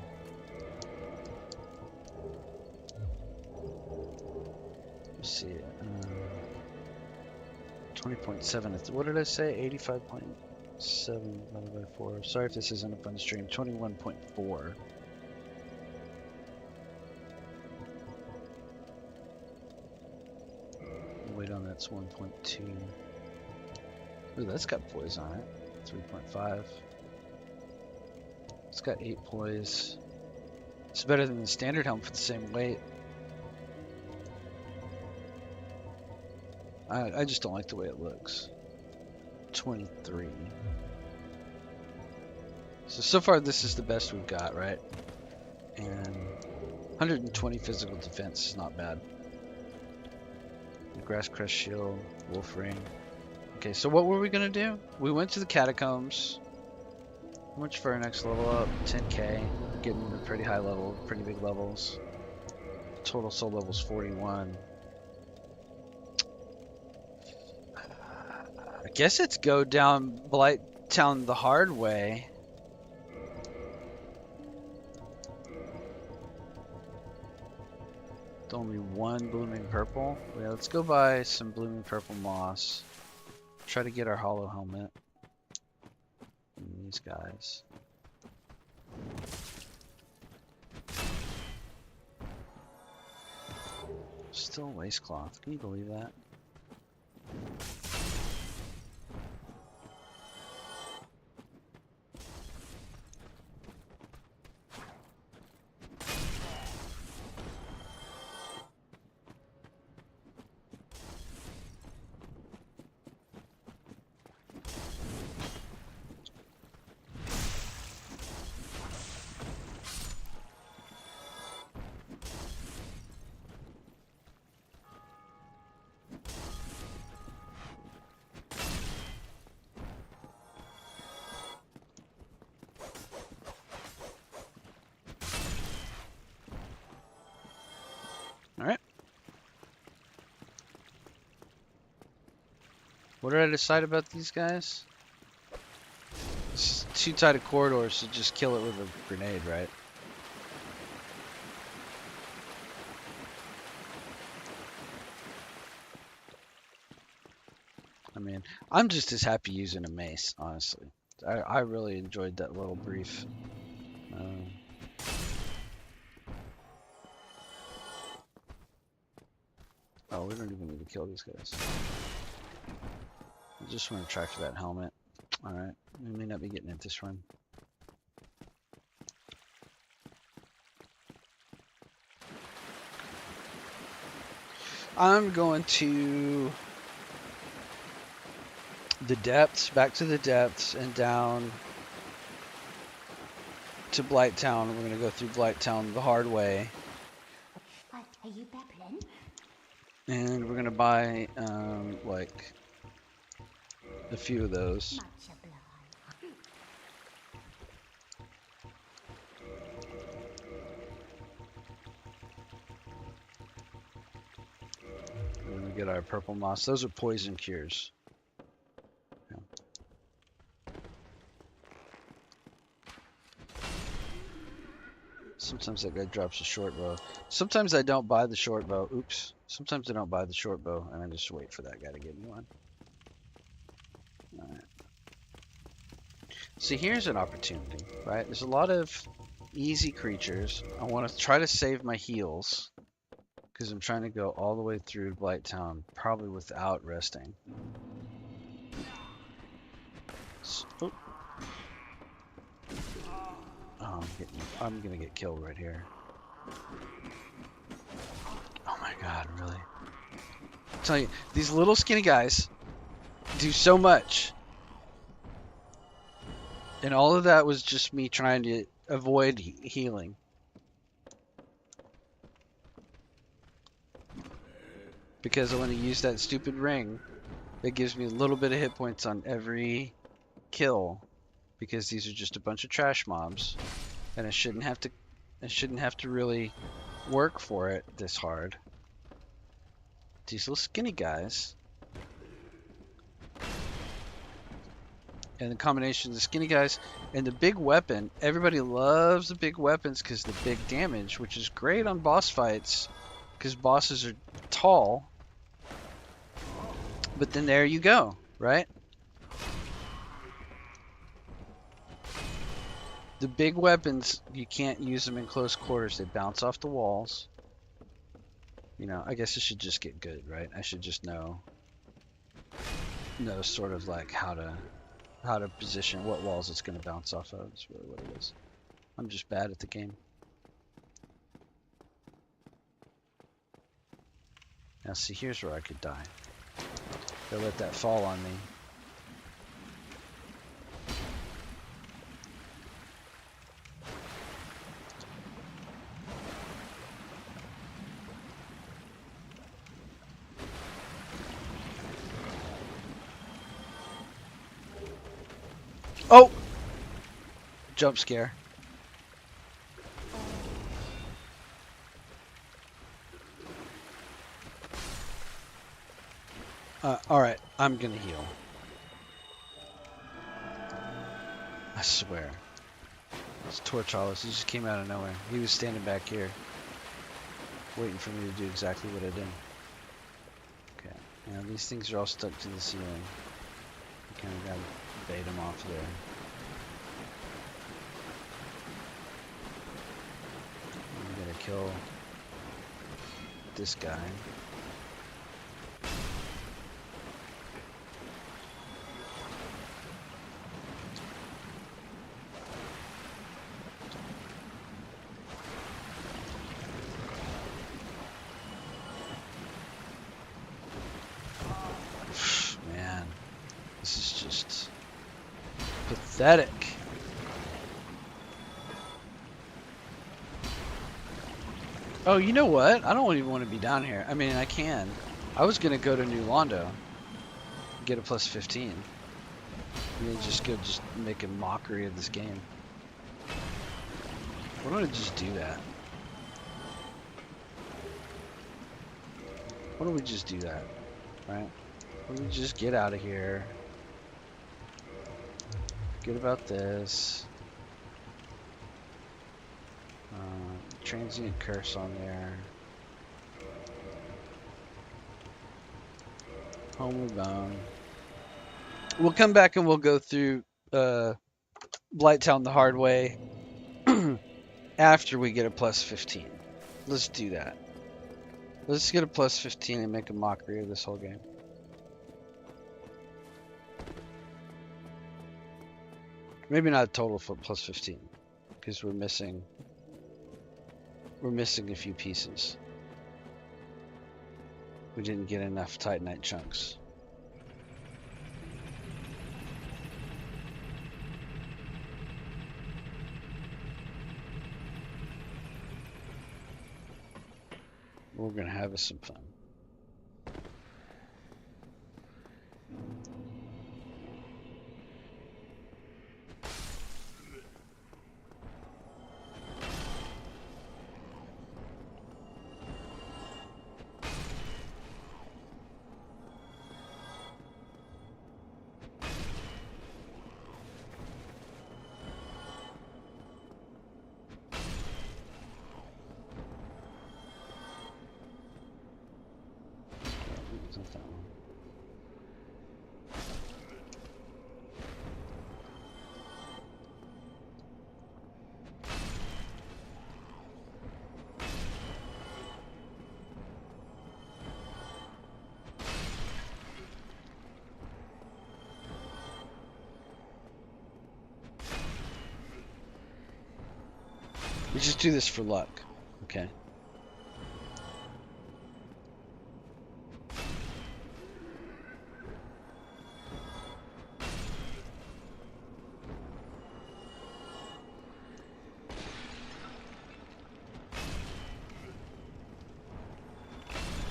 Let's see. 20.7. What did I say? 85.7 divided by 4. Sorry if this isn't up on the stream. 21.4. Wait on that's 1.2. Ooh, that's got poise on it. 3.5. It's got 8 poise. It's better than the standard helmet for the same weight. I just don't like the way it looks. 23. So far this is the best we've got, right? And 120 physical defense is not bad. The Grass Crest Shield, Wolf Ring. Okay, so what were we gonna do? We went to the Catacombs. How much for our next level up? 10k. Getting to pretty high level, pretty big levels. Total soul levels 41. I guess it's go down Blight Town the hard way. With only one blooming purple. Yeah, let's go buy some blooming purple moss. Try to get our hollow helmet. these guys. Still waistcloth. Can you believe that? Alright. What did I decide about these guys? This is too tight a corridor, so just kill it with a grenade, right? I mean, I'm just as happy using a mace, honestly. I really enjoyed that little brief. Oh, we don't even need to kill these guys. I just want to try for that helmet. Alright, we may not be getting it this run. I'm going to the depths, back to the depths, and down to Blighttown. We're going to go through Blighttown the hard way. Are you babbling? And we're going to buy, like, a few of those. Much obliged. And we get our purple moss. Those are poison cures. Yeah. Sometimes that guy drops a short bow. Sometimes I don't buy the short bow. Oops. Sometimes I don't buy the short bow, and I just wait for that guy to give me one. Alright. See, here's an opportunity, right? There's a lot of easy creatures. I want to try to save my heals, because I'm trying to go all the way through Blighttown, probably without resting. Oh, I'm gonna get killed right here. Oh my god, really? I'm telling you, these little skinny guys do so much. And all of that was just me trying to avoid healing. Because I want to use that stupid ring that gives me a little bit of hit points on every kill. Because these are just a bunch of trash mobs. And I shouldn't have to really work for it this hard. These little skinny guys. And the combination of the skinny guys and the big weapon. Everybody loves the big weapons because the big damage, which is great on boss fights because bosses are tall. But then there you go, right? The big weapons, you can't use them in close quarters. They bounce off the walls. You know, I guess I should just get good, right? I should just know sort of like how to position what walls it's going to bounce off of. Is really what it is. I'm just bad at the game. Now see, here's where I could die. They'll let that fall on me. Oh! Jump scare. Alright, I'm gonna heal. I swear. It's Torch Hollis. He just came out of nowhere. He was standing back here, waiting for me to do exactly what I did. Okay, now these things are all stuck to the ceiling. You kind of gotta bait them off there. kill this guy. Man, this is just pathetic. Oh, you know what? I don't even want to be down here. I mean, I can. I was gonna go to New Londo, get a plus 15, and then just make a mockery of this game. Why don't I just do that? Why don't we just do that, right? Why don't we just get out of here? Forget about this. Transient curse on there. Home Bone. We'll come back and we'll go through Blighttown the hard way after we get a plus 15. Let's do that. Let's get a plus 15 and make a mockery of this whole game. Maybe not a total plus 15, because we're missing a few pieces. We didn't get enough Titanite chunks. We're gonna have us some fun. Not that one. We just do this for luck, okay?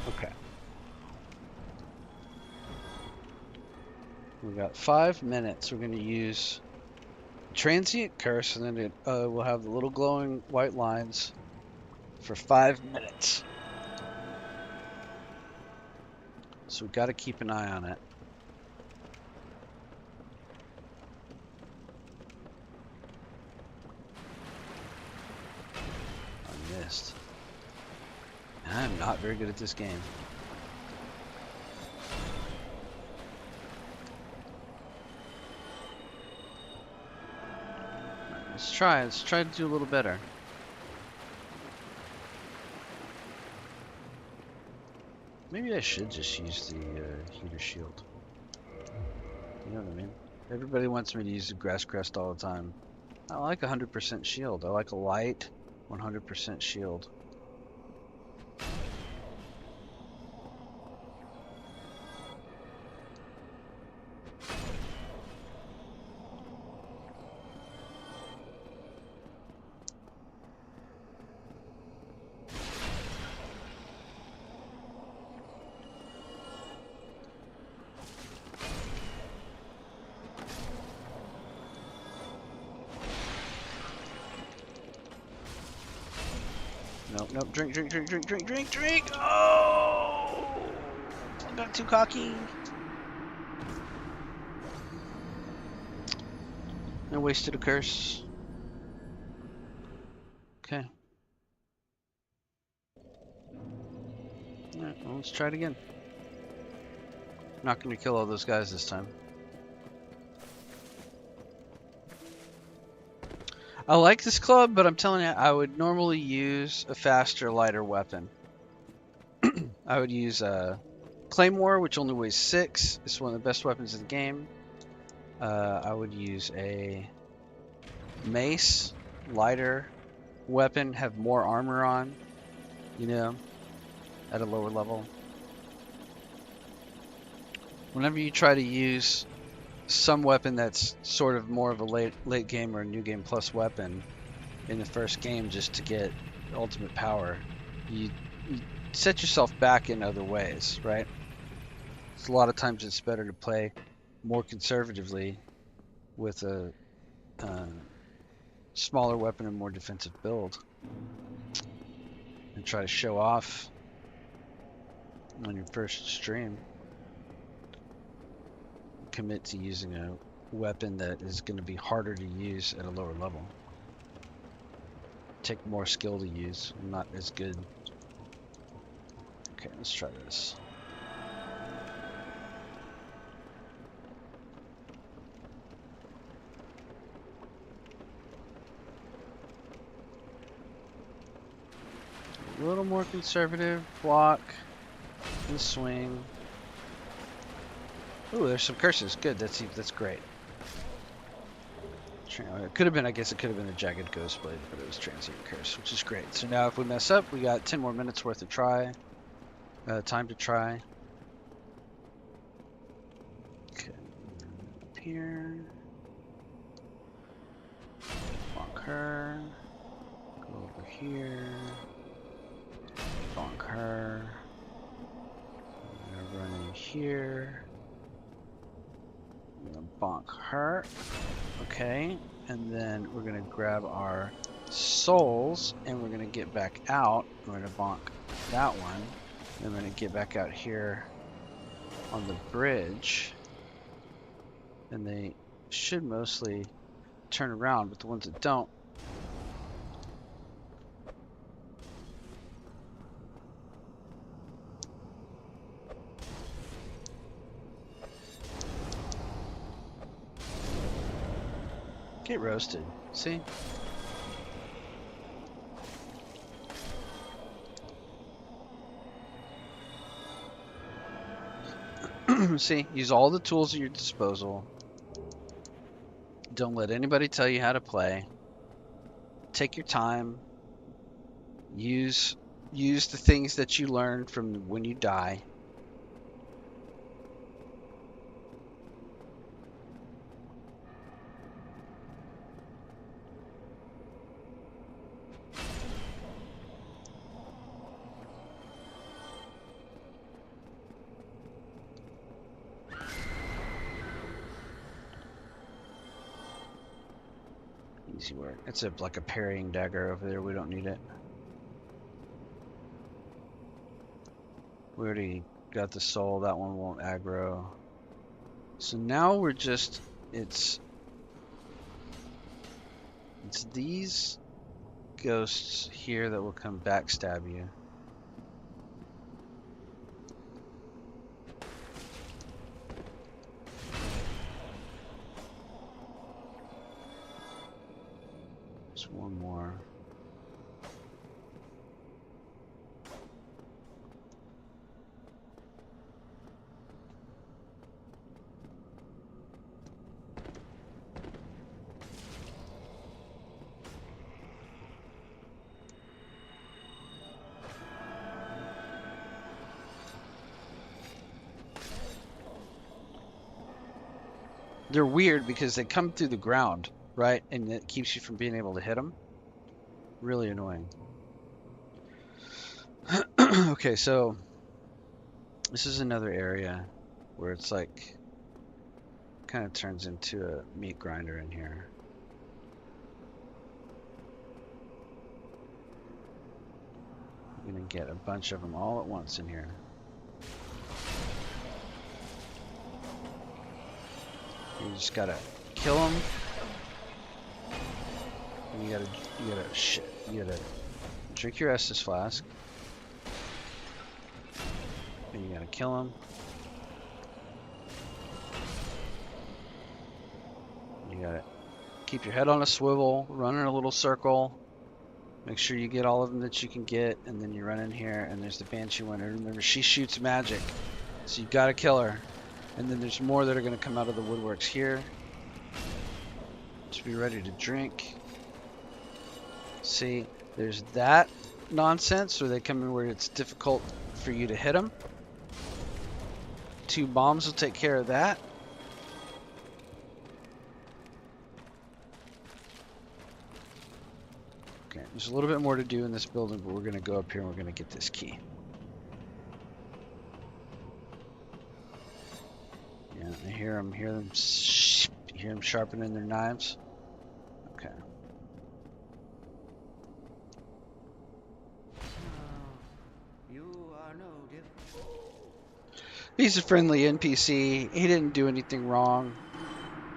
Okay. We got 5 minutes. We're going to use transient curse, and then we'll have the little glowing white lines for 5 minutes. So we've got to keep an eye on it. I missed. I'm not very good at this game. Let's try to do a little better. Maybe I should just use the heater shield. You know what I mean? Everybody wants me to use the grass crest all the time. I like 100% shield. I like a light 100% shield. Nope, drink. Oh! I got too cocky. I wasted a curse. Okay. Alright, well, let's try it again. Not gonna kill all those guys this time. I like this club, but I'm telling you, I would normally use a faster, lighter weapon. I would use a Claymore, which only weighs 6. It's one of the best weapons in the game. I would use a mace, lighter weapon, have more armor on, you know, at a lower level. Whenever you try to use some weapon that's sort of more of a late game or a new game plus weapon in the first game just to get ultimate power, you set yourself back in other ways, right? So a lot of times it's better to play more conservatively with a smaller weapon and more defensive build and try to show off on your first stream. Commit to using a weapon that is going to be harder to use at a lower level. Take more skill to use. I'm not as good. Okay, let's try this. A little more conservative. Block and swing. Ooh, there's some curses. Good. That's great. It could have been, I guess it could have been a Jagged Ghost Blade, but it was Transient Curse, which is great. So now if we mess up, we got 10 more minutes worth of time to try. Okay, up here. Bonk her. Go over here. Bonk her. I'm gonna run in here. I'm gonna bonk her. Okay, and then we're gonna grab our souls and we're gonna get back out. We're gonna bonk that one. Then we're gonna get back out here on the bridge. And they should mostly turn around, but the ones that don't. Get roasted. See? See, use all the tools at your disposal. Don't let anybody tell you how to play. Take your time. Use the things that you learned from when you die. Easy work. It's like a parrying dagger over there. We don't need it. We already got the soul. That one won't aggro. So now we're just... It's these ghosts here that will come backstab you. Just one more. They're weird because they come through the ground, right? And it keeps you from being able to hit them. Really annoying. Okay, so this is another area where it's like kind of turns into a meat grinder in here. I'm gonna get a bunch of them all at once in here. You just gotta kill them. And you gotta drink your Estus flask. And you gotta kill them. You gotta Keep your head on a swivel, run in a little circle. Make sure you get all of them that you can get, and then you run in here, and there's the Banshee winner. Remember, she shoots magic, so you gotta kill her. And then there's more that are gonna come out of the woodworks here. Just be ready to drink. See, there's that nonsense where they come in where it's difficult for you to hit them. 2 bombs will take care of that. Okay, there's a little bit more to do in this building, but we're going to go up here and we're going to get this key. Yeah, I hear them sharpening their knives. Okay. He's a friendly NPC. He didn't do anything wrong,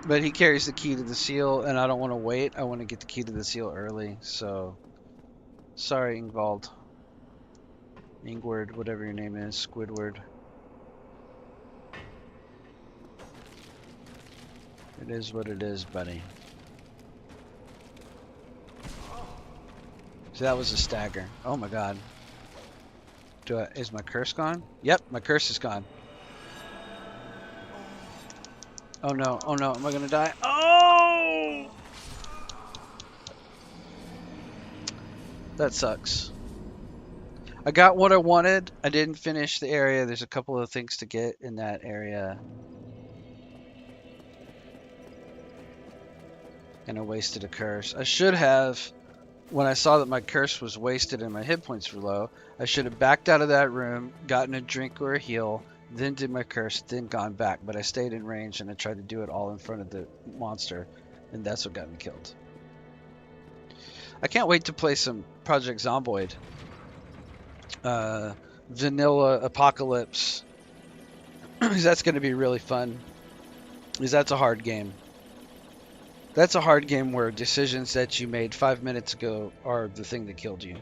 but he carries the key to the seal, and I don't want to wait. I want to get the key to the seal early, so sorry, Ingvald. Ingward, whatever your name is, Squidward. It is what it is, buddy. So that was a stagger. Oh my god. Is my curse gone? Yep, my curse is gone. Oh no, am I gonna die? Oh! That sucks. I got what I wanted. I didn't finish the area. There's a couple of things to get in that area. And I wasted a curse. I should have, when I saw that my curse was wasted and my hit points were low, I should have backed out of that room, gotten a drink or a heal, then did my curse, then gone back. But I stayed in range and I tried to do it all in front of the monster, and that's what got me killed. I can't wait to play some Project Zomboid. Vanilla Apocalypse. That's going to be really fun. Because that's a hard game. That's a hard game where decisions that you made 5 minutes ago are the thing that killed you.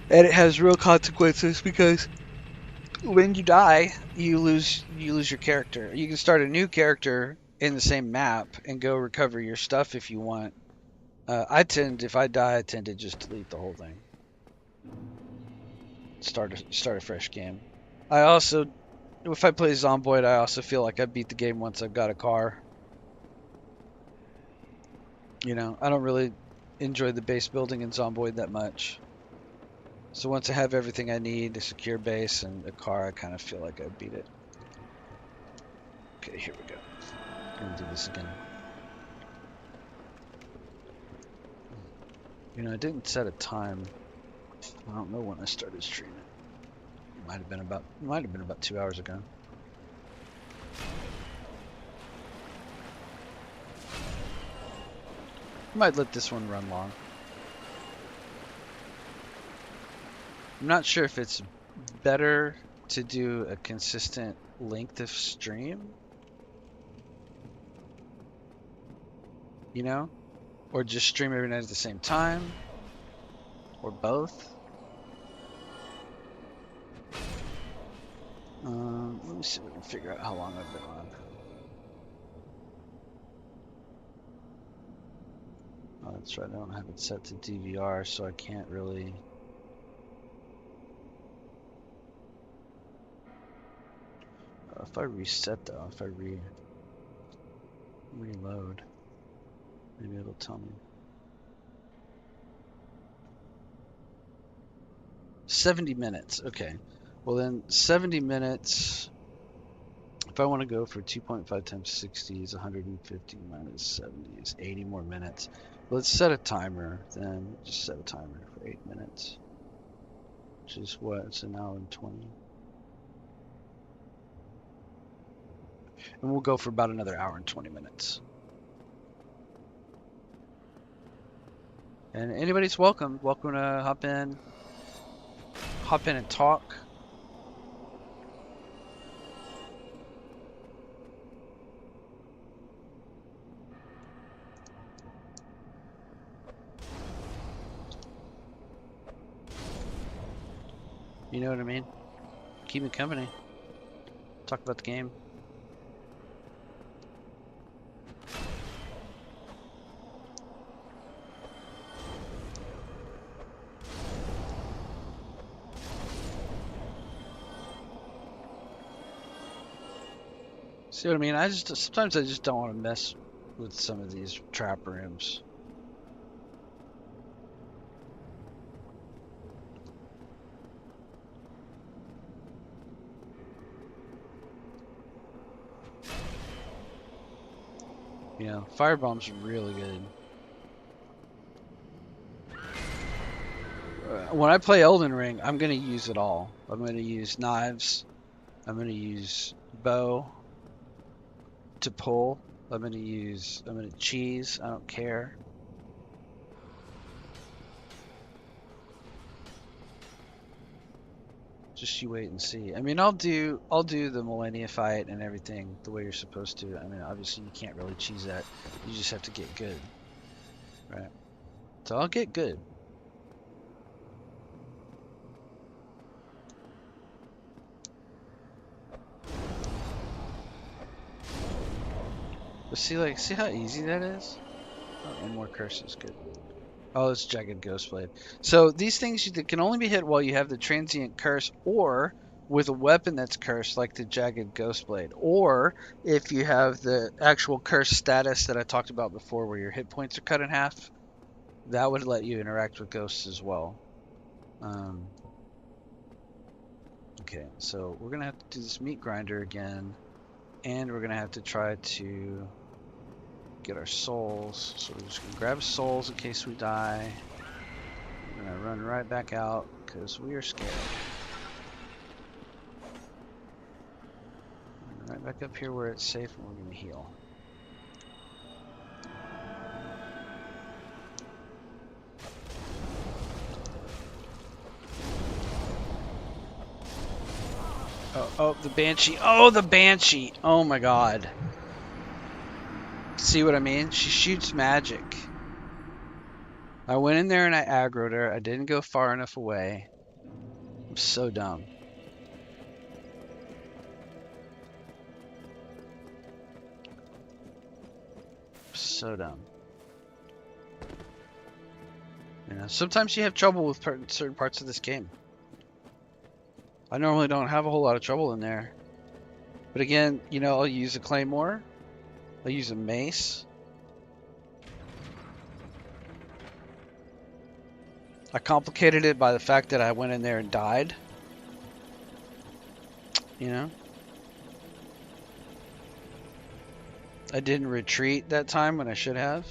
And it has real consequences because when you die, you lose your character. You can start a new character in the same map and go recover your stuff if you want. If I die, I tend to just delete the whole thing. Start a fresh game. I also, if I play Zomboid, I also feel like I beat the game once I've got a car. You know, I don't really enjoy the base building in Zomboid that much. So once I have everything I need, a secure base and a car, I kind of feel like I beat it. Okay, here we go. I'm gonna do this again. You know, I didn't set a time. I don't know when I started streaming. It might have been about 2 hours ago. I might let this one run long. I'm not sure if it's better to do a consistent length of stream, you know, or just stream every night at the same time, or both. Let me see if I can figure out how long I've been on. Oh, that's right, I don't have it set to DVR, so I can't really... If I reset though, if I reload, maybe it'll tell me. 70 minutes, okay. Well then, 70 minutes, if I want to go for 2.5 times 60 is 150 minus 70 is 80 more minutes. Let's set a timer then, just set a timer for 8 minutes. Which is what, it's an hour and 20. And we'll go for about another hour and 20 minutes. And anybody's welcome. Welcome to hop in and talk. You know what I mean? Keep me company. Talk about the game. See what I mean? I just sometimes I just don't want to mess with some of these trap rooms. You know, firebomb's really good. When I play Elden Ring, I'm gonna use it all. I'm gonna use knives. I'm gonna use bow to pull. I'm gonna cheese. I don't care. Just you wait and see. I mean, I'll do the Millennia fight and everything the way you're supposed to. I mean, obviously you can't really cheese that. You just have to get good, right? So I'll get good. But see how easy that is? Oh, and more curses, good. Oh, it's Jagged Ghostblade. So these things can only be hit while you have the transient curse, or with a weapon that's cursed, like the Jagged Ghostblade, or if you have the actual curse status that I talked about before, where your hit points are cut in half. That would let you interact with ghosts as well. Okay, so we're gonna have to do this meat grinder again, and we're gonna have to try to get our souls. So we're just gonna grab souls in case we die. We're gonna run right back out because we are scared. Right back up here where it's safe, and we're gonna heal. Oh, the Banshee. Oh, the Banshee. Oh my god. See what I mean? She shoots magic. I went in there and I aggroed her. I didn't go far enough away. I'm so dumb. So dumb. You know, sometimes you have trouble with certain parts of this game. I normally don't have a whole lot of trouble in there. But again, you know, I'll use a claymore. I'll use a mace. I complicated it by the fact that I went in there and died. You know? I didn't retreat that time when I should have.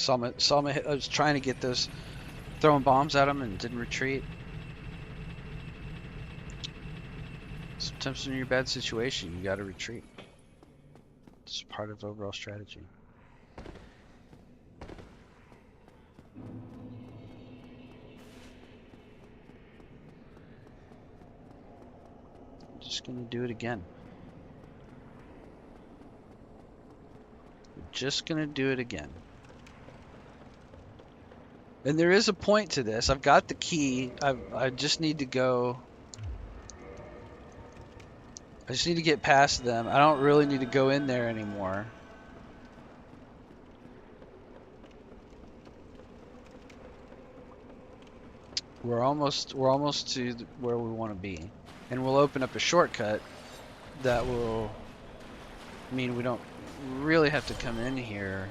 I was trying to get those, throwing bombs at them and didn't retreat. Sometimes when you're in a bad situation, you gotta retreat. It's part of overall strategy. I'm just gonna do it again. Just gonna do it again. And there is a point to this. I've got the key. I just need to go. I just need to get past them. I don't really need to go in there anymore. We're almost to where we want to be. And we'll open up a shortcut that will mean we don't really have to come in here.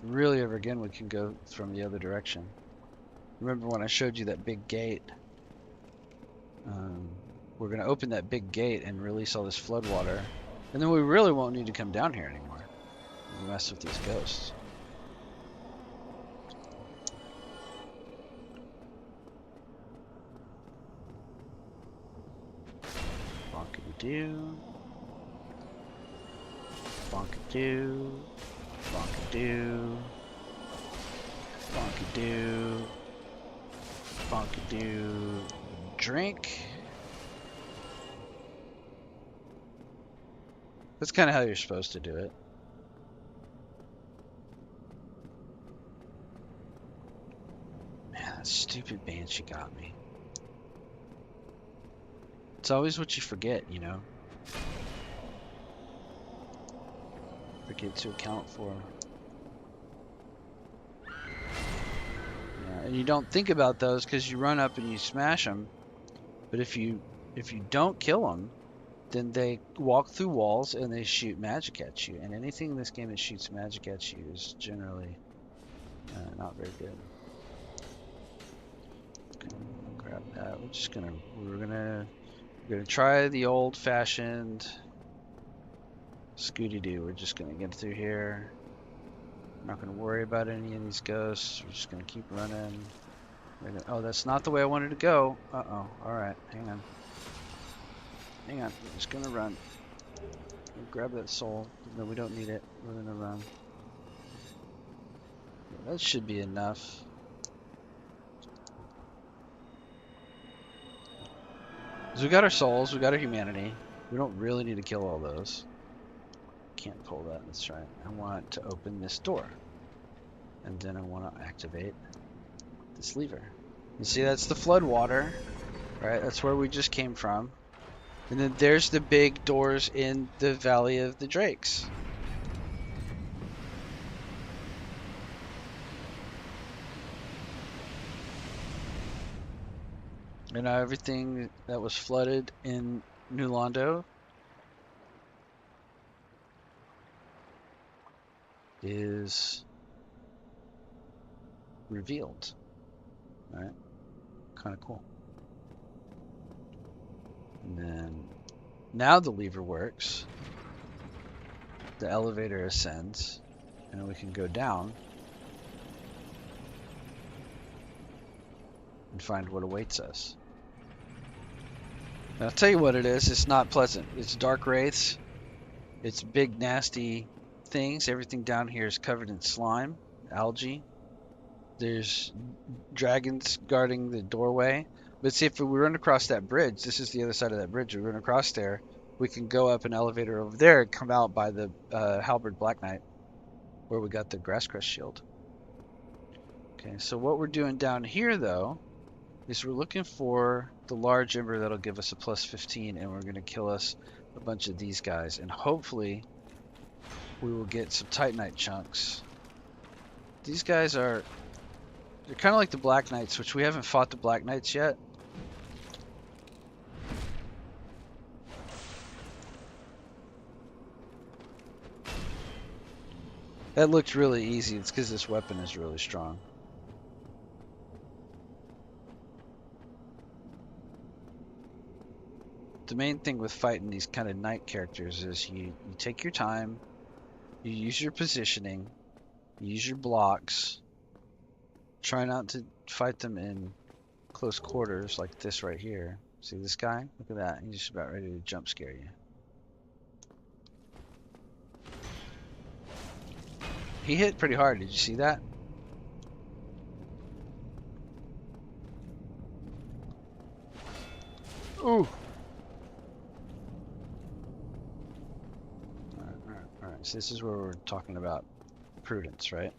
Really ever again, we can go from the other direction. Remember when I showed you that big gate? We're going to open that big gate and release all this flood water. And then we really won't need to come down here anymore. We mess with these ghosts. Bonkadoo. Bonkadoo. Bonkadoo. Bonkadoo. Bonkadoo. Drink. That's kind of how you're supposed to do it. Man, that stupid Banshee got me. It's always what you forget, you know? Forget to account for. Yeah, and you don't think about those because you run up and you smash them. But if you don't kill them, then they walk through walls and they shoot magic at you. And anything in this game that shoots magic at you is generally not very good. Okay, I'll grab that. We're gonna try the old-fashioned Scooty-Doo. We're just gonna get through here. I'm not gonna worry about any of these ghosts. We're just gonna keep running. Oh, that's not the way I wanted to go. Uh-oh. Alright, hang on. Hang on, we're just gonna run. We'll grab that soul. No, we don't need it. We're gonna run. Yeah, that should be enough. So we got our souls, we got our humanity. We don't really need to kill all those. Can't pull that, that's right. I want to open this door. And then I want to activate this lever. You see, that's the flood water, right? That's where we just came from. And then there's the big doors in the Valley of the Drakes. And now everything that was flooded in New Londo is revealed. All right, kind of cool. And then now the lever works. The elevator ascends, and we can go down and find what awaits us. And I'll tell you what it is. It's not pleasant. It's dark wraiths. It's big, nasty things. Everything down here is covered in slime, algae. There's dragons guarding the doorway. But see, if we run across that bridge, this is the other side of that bridge. We run across there, we can go up an elevator over there and come out by the Halberd Black Knight, where we got the Grass Crest shield. Okay, so what we're doing down here, though, is we're looking for the large ember that'll give us a plus 15, and we're going to kill us a bunch of these guys, and hopefully we will get some Titanite chunks. These guys they're kind of like the Black Knights, which we haven't fought the Black Knights yet. That looked really easy. It's because this weapon is really strong. The main thing with fighting these kind of knight characters is you take your time, you use your positioning, you use your blocks, try not to fight them in close quarters like this right here. See this guy? Look at that. He's just about ready to jump scare you. He hit pretty hard. Did you see that? Ooh. Alright. So this is where we're talking about prudence, right?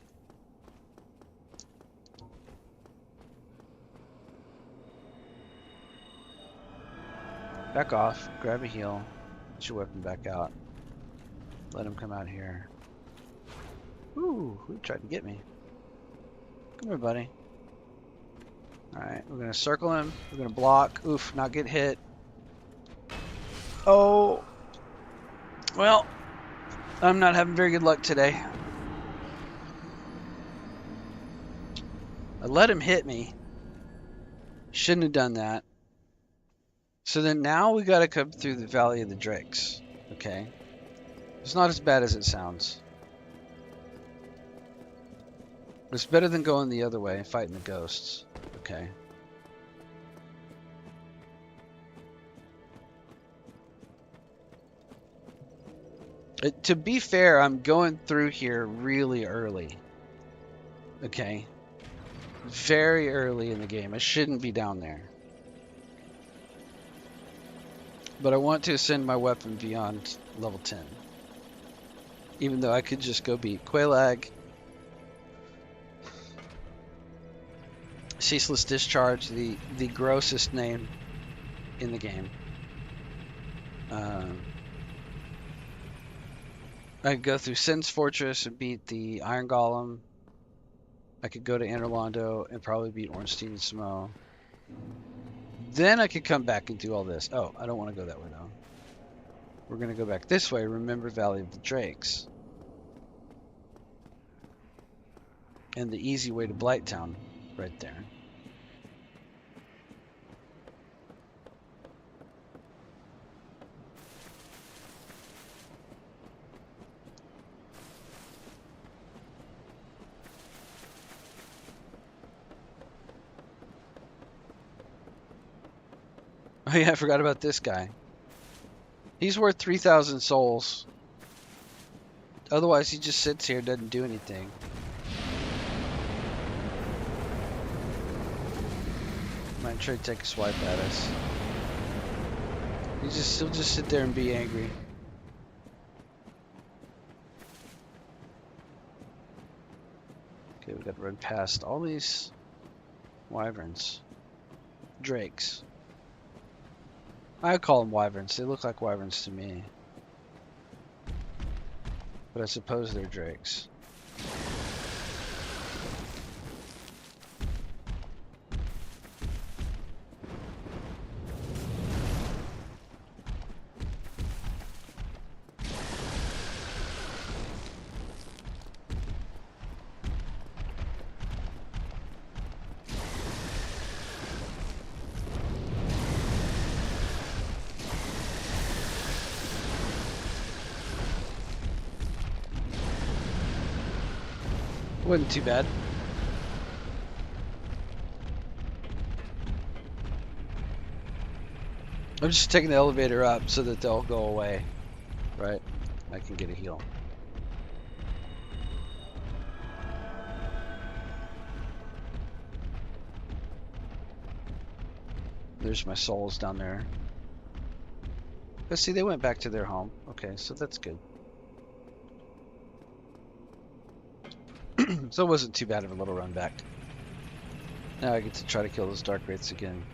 Back off. Grab a heal. Get your weapon back out. Let him come out here. Ooh, who tried to get me? Come here, buddy. Alright, we're gonna circle him. We're gonna block. Oof, not get hit. Oh. Well, I'm not having very good luck today. I let him hit me. Shouldn't have done that. So then now we gotta come through the Valley of the Drakes. Okay. It's not as bad as it sounds. It's better than going the other way and fighting the ghosts. Okay. To be fair, I'm going through here really early. Okay. Very early in the game. I shouldn't be down there. But I want to ascend my weapon beyond level 10. Even though I could just go beat Quelaag. Ceaseless Discharge, the grossest name in the game. I could go through Sin's Fortress and beat the Iron Golem. I could go to Inner Londo and probably beat Ornstein and Smo. Then I could come back and do all this. Oh, I don't want to go that way though. We're going to go back this way. Remember Valley of the Drakes. And the easy way to Blighttown right there. Oh yeah, I forgot about this guy. He's worth 3,000 souls. Otherwise, he just sits here, doesn't do anything. Might try to take a swipe at us. He'll just sit there and be angry. Okay, we got to run past all these wyverns, drakes. I call them wyverns. They look like wyverns to me. But I suppose they're drakes. Wasn't too bad. I'm just taking the elevator up so that they'll go away, right? I can get a heal. There's my souls down there. Let's see, they went back to their home. Okay, so that's good. So it wasn't too bad of a little run back. Now I get to try to kill those dark wraiths again.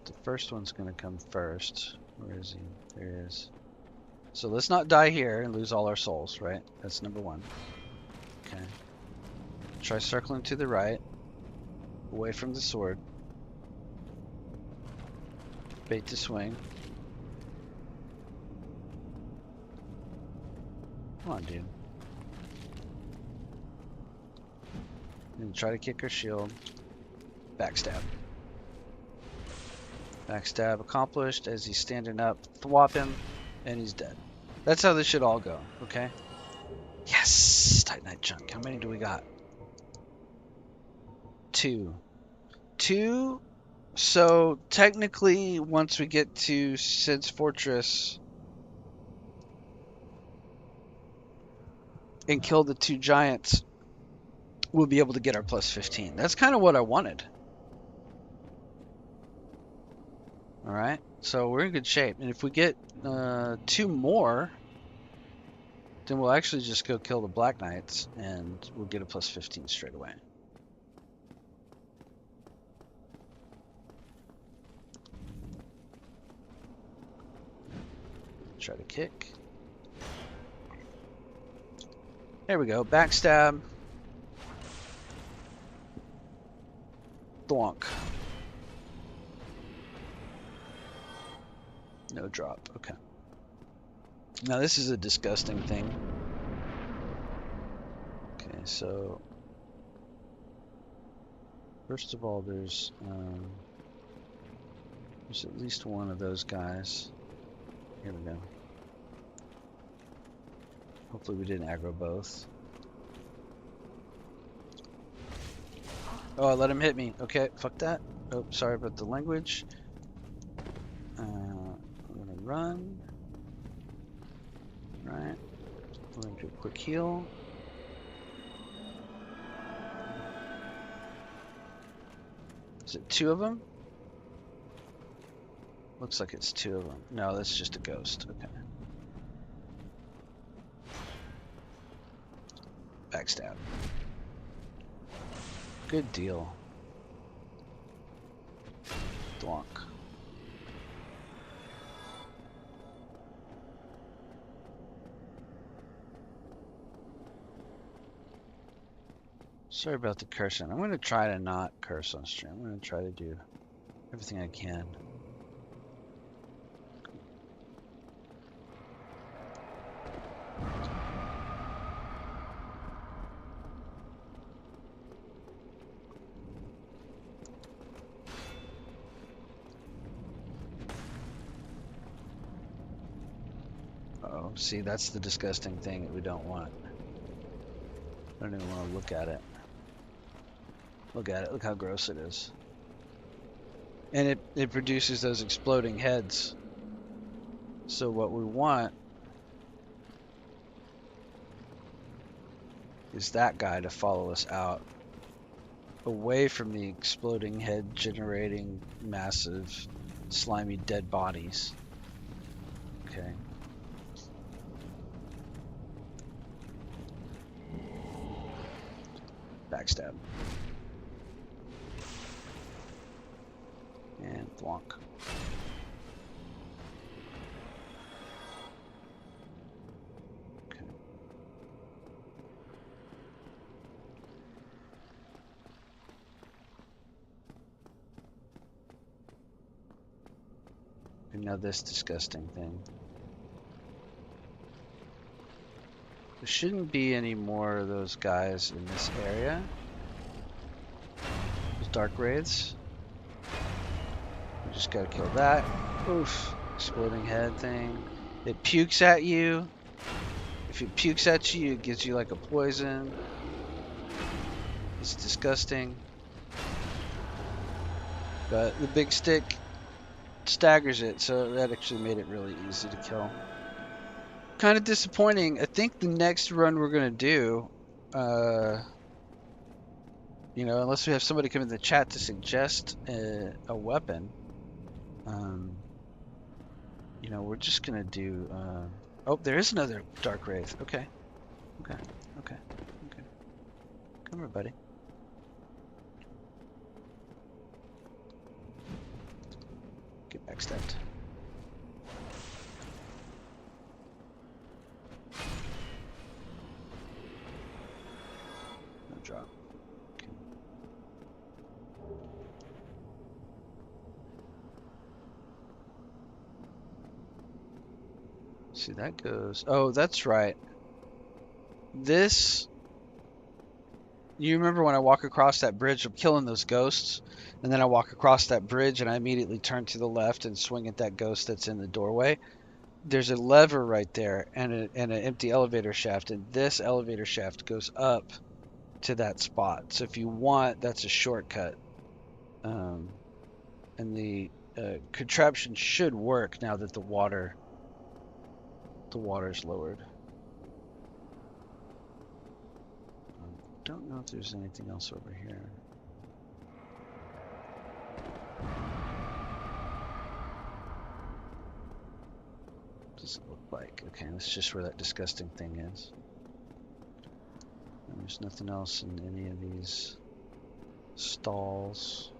The first one's going to come first. Where is he? There he is. So let's not die here and lose all our souls, right? That's number one. Okay. Try circling to the right. Away from the sword. Bait to swing. Come on, dude. And try to kick her shield. Backstab. Backstab accomplished as he's standing up. Thwop him, and he's dead. That's how this should all go, okay? Yes! Titanite chunk. How many do we got? 2. 2. So, technically, once we get to Sid's Fortress and kill the 2 giants, we'll be able to get our plus 15. That's kind of what I wanted. Alright, so we're in good shape. And if we get 2 more, then we'll actually just go kill the Black Knights and we'll get a plus 15 straight away. Try to kick. There we go. Backstab. Bonk. No drop. Okay. Now this is a disgusting thing. Okay, so first of all, there's at least one of those guys. Here we go. Hopefully we didn't aggro both. Oh, I let him hit me. Okay, fuck that. Oh, sorry about the language. I'm gonna run. Right. We're gonna do a quick heal. Is it 2 of them? Looks like it's 2 of them. No, that's just a ghost. Okay. Backstab. Good deal. Bonk. Sorry about the cursing. I'm going to try to not curse on stream. I'm going to try to do everything I can. Uh-oh, see, that's the disgusting thing that we don't want. I don't even want to look at it. Look at it. Look how gross it is. And it produces those exploding heads. So what we want is that guy to follow us out away from the exploding head generating massive slimy dead bodies. Okay. Backstab. And Bonk. Okay. And now this disgusting thing. There shouldn't be any more of those guys in this area. Those dark wraiths. We just gotta kill that. Oof. Exploding head thing. It pukes at you. If it pukes at you, it gives you like a poison. It's disgusting. But the big stick staggers it, so that actually made it really easy to kill. Kind of disappointing. I think the next run we're gonna do, you know, unless we have somebody come in the chat to suggest a weapon, you know, we're just gonna do. Oh, there is another dark wraith. Okay, okay, okay, okay. Come here, buddy. Get backstabbed. No drop. Okay. See, that goes. Oh, that's right. This. You remember when I walk across that bridge, I'm killing those ghosts, and then I walk across that bridge and I immediately turn to the left and swing at that ghost that's in the doorway. There's a lever right there and an empty elevator shaft, and this elevator shaft goes up to that spot. So if you want, that's a shortcut. And the contraption should work now that the water's lowered. Don't know if there's anything else over here. What does it look like? Okay, that's just where that disgusting thing is. And there's nothing else in any of these stalls.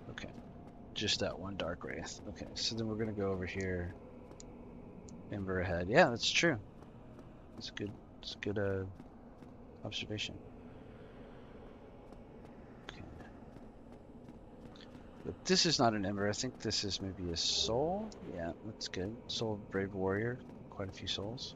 Okay, just that one dark wraith. Okay, so then we're gonna go over here. Ember ahead. Yeah, that's true. That's good. It's a good observation. Okay. But this is not an ember. I think this is maybe a soul. Yeah, that's good. Soul of Brave Warrior. Quite a few souls.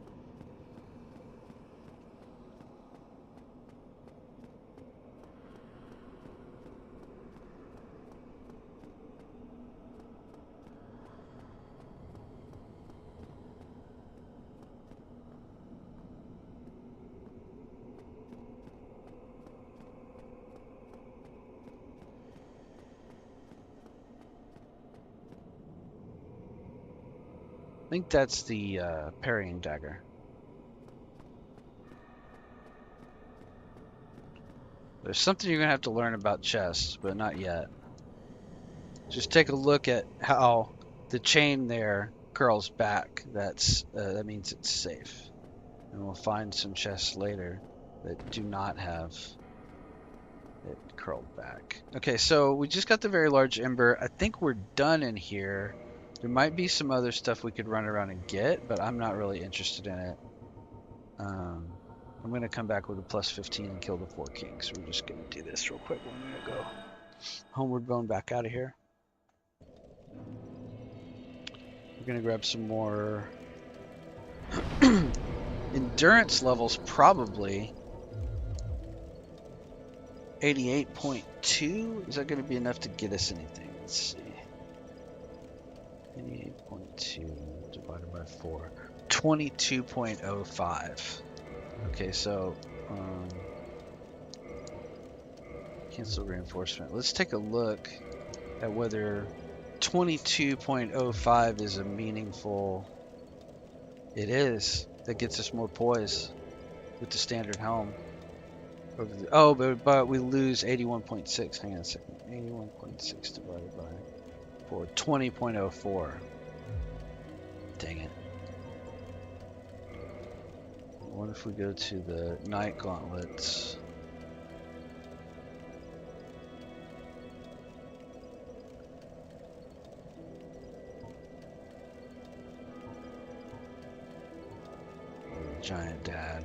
I think that's the parrying dagger. There's something you're gonna have to learn about chests, but not yet. Just take a look at how the chain there curls back. That means it's safe. And we'll find some chests later that do not have it curled back. Okay, so we just got the very large ember. I think we're done in here. There might be some other stuff we could run around and get, but I'm not really interested in it. I'm going to come back with a plus 15 and kill the fourkings. We're just going to do this real quick. I'm going to go homeward bound back out of here. We're going to grab some more endurance levels, probably 88.2. Is that going to be enough to get us anything? Let's see. 88.2 divided by 4. 22.05. Okay, so cancel reinforcement. Let's take a look at whether 22.05 is a meaningful. It is. That gets us more poise with the standard helm. Oh, but we lose 81.6. Hang on a second. 81.6 divided by 4. 20.04. Dang it. What if we go to the night gauntlets? Giant dad.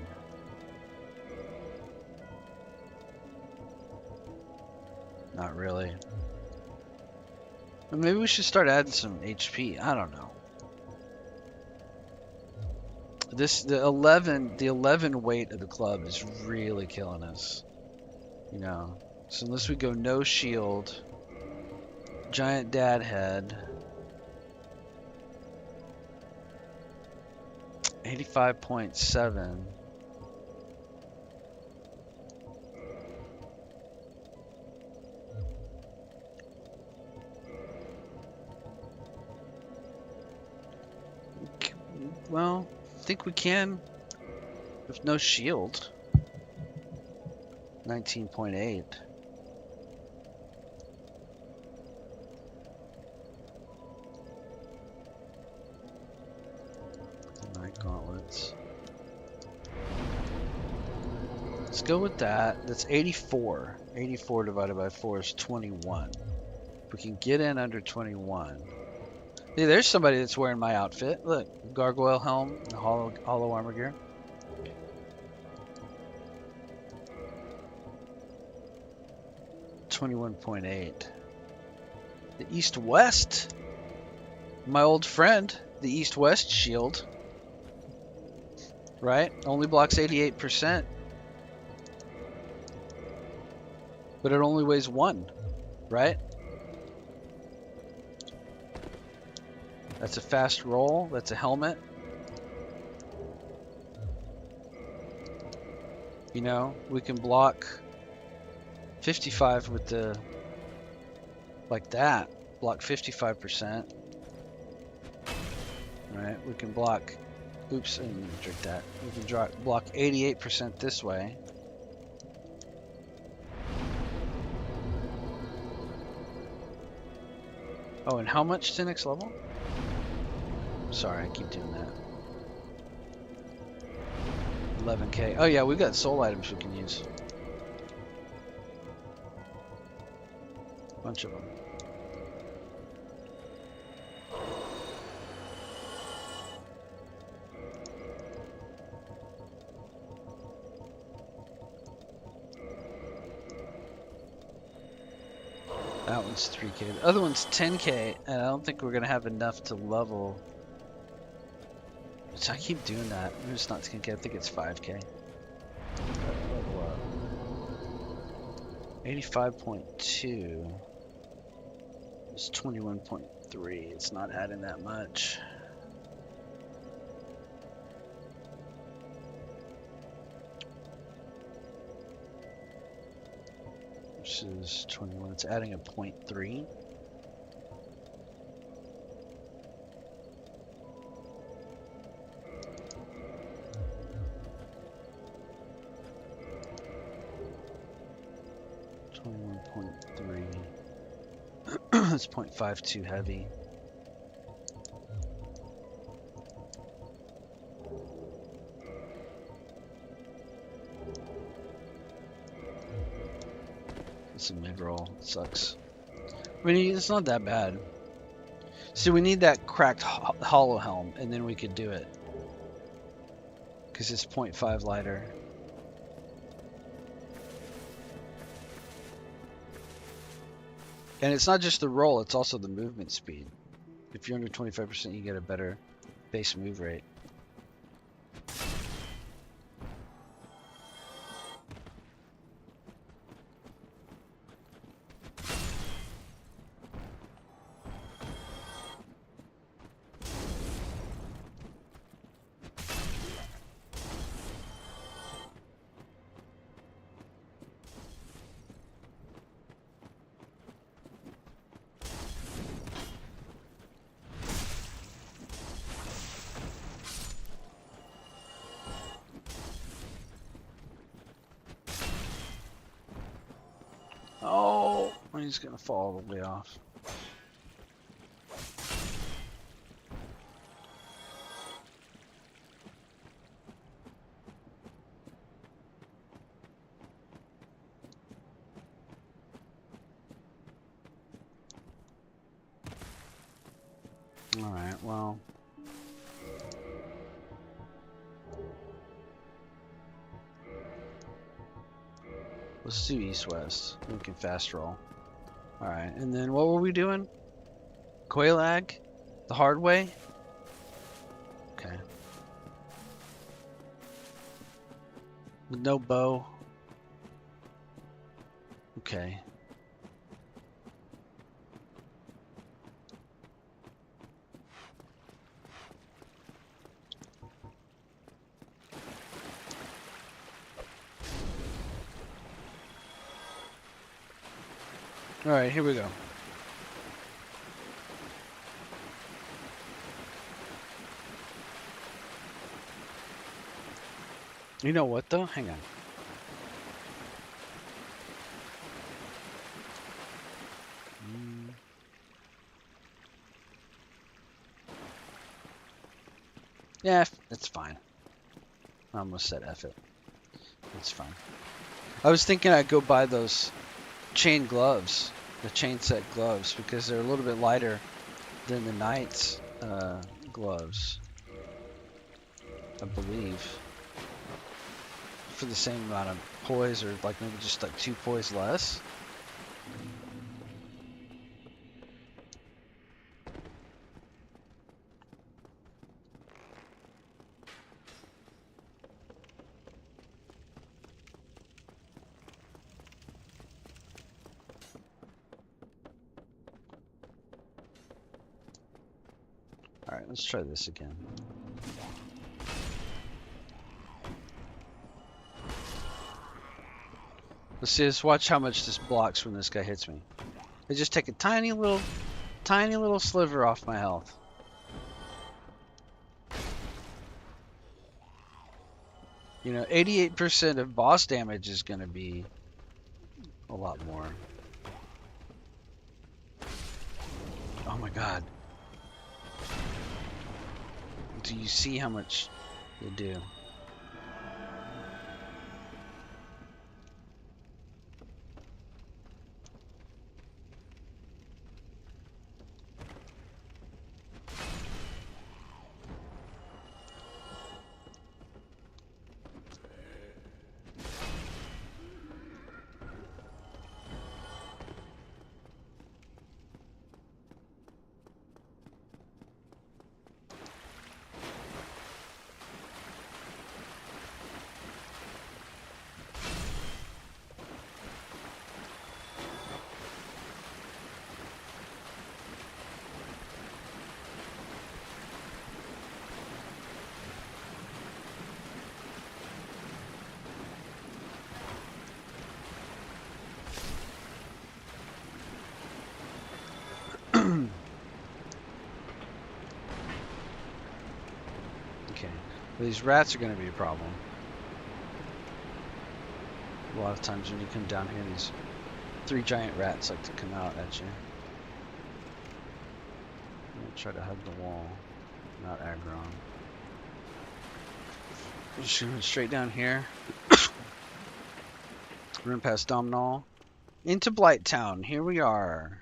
Not really. But maybe we should start adding some HP. I don't know. The 11 weight of the club is really killing us. You know. So unless we go no shield, giant dad head, 85.7. Well, I think we can with no shield. 19.8. Night gauntlets. Let's go with that. That's 84. 84 divided by 4 is 21. If we can get in under 21. Hey, there's somebody that's wearing my outfit. Look, gargoyle helm and hollow armor gear. $21.8. The east-west. My old friend, the east-west shield. Right? Only blocks 88%. But it only weighs 1. Right? That's a fast roll. That's a helmet. You know, we can block 55 with the, like that. Block 55%. Right? We can block, oops, I didn't drink that. We can block 88% this way. Oh, and how much to next level? Sorry, I keep doing that. 11k. Oh yeah, we've got soul items we can use. Bunch of them. That one's 3k. The other one's 10k, and I don't think we're gonna have enough to level. So I keep doing that. I'm just not 10k. I think it's 5k. Level up. 85.2. It's 21.3. It's not adding that much. Versus 21. It's adding a 0.3. It's 0.52 heavy. It's a mid-roll. It sucks. I mean, it's not that bad. See, we need that cracked hollow helm, and then we could do it. because it's 0.5 lighter. And it's not just the roll, it's also the movement speed. If you're under 25%, you get a better base move rate. Oh, he's gonna fall all the way off. Alright, well. Let's do east-west. We can fast roll. Alright, and then what were we doing? Quailag? The hard way? Okay. With no bow. Okay. Alright, here we go. You know what though? Hang on. Yeah, it's fine. I almost said F it. It's fine. I was thinking I'd go buy those chain gloves, the chain set gloves, because they're a little bit lighter than the knight's gloves, I believe, for the same amount of poise, or like maybe just like 2 poise less. Alright, let's try this again. Let's watch how much this blocks when this guy hits me. They just take a tiny little sliver off my health. You know, 88% of boss damage is going to be a lot more. Oh my god. Do you see how much they do? Okay, well, these rats are going to be a problem. A lot of times when you come down here, these 3 giant rats like to come out at you. I'm going to try to hug the wall, not aggro 'em. Just going straight down here. Run past Domhnall. Into Blight Town. Here we are.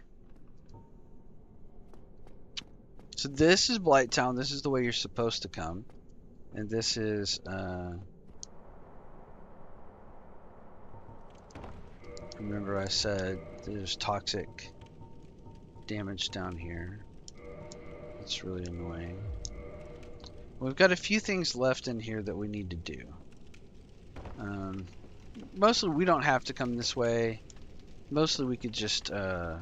So this is Blight Town. This is the way you're supposed to come. And this is, remember I said there's toxic damage down here. It's really annoying. We've got a few things left in here that we need to do. Mostly we don't have to come this way. Mostly we could just, how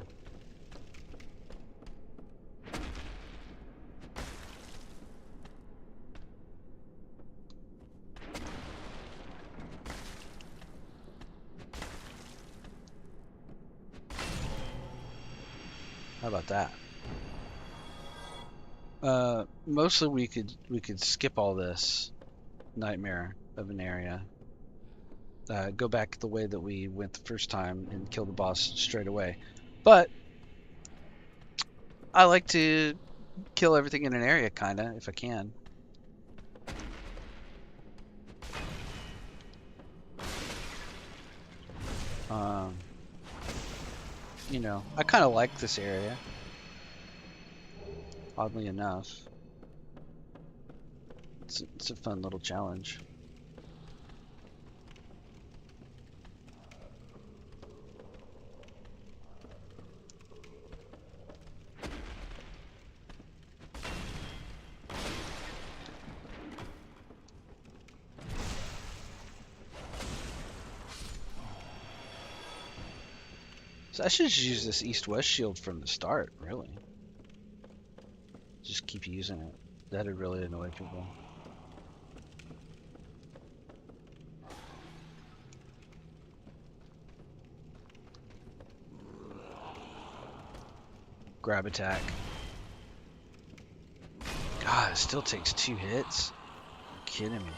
about that? Mostly we could skip all this nightmare of an area. Go back the way that we went the first time and kill the boss straight away. But I like to kill everything in an area, kinda, if I can. You know, I kind of like this area. Oddly enough, it's a fun little challenge. So I should just use this east-west shield from the start, really. Just keep using it. That'd really annoy people. Grab attack. God, it still takes 2 hits? You're kidding me.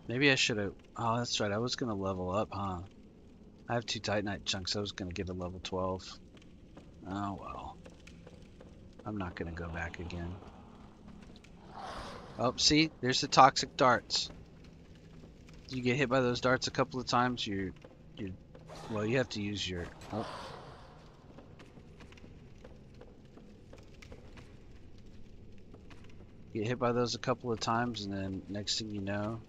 Maybe I should have... Oh, that's right. I was going to level up, huh? I have 2 Titanite chunks. I was going to get a level 12. Oh, well. I'm not going to go back again. Oh, see? There's the toxic darts. You get hit by those darts a couple of times, well, you have to use your... Oh. Get hit by those a couple of times, and then next thing you know...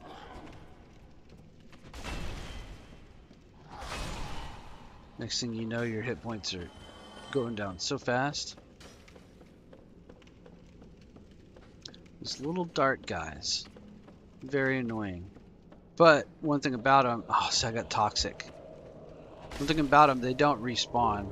Next thing you know, your hit points are going down so fast. These little dart guys. Very annoying. But one thing about them... Oh, so I got toxic. One thing about them, they don't respawn.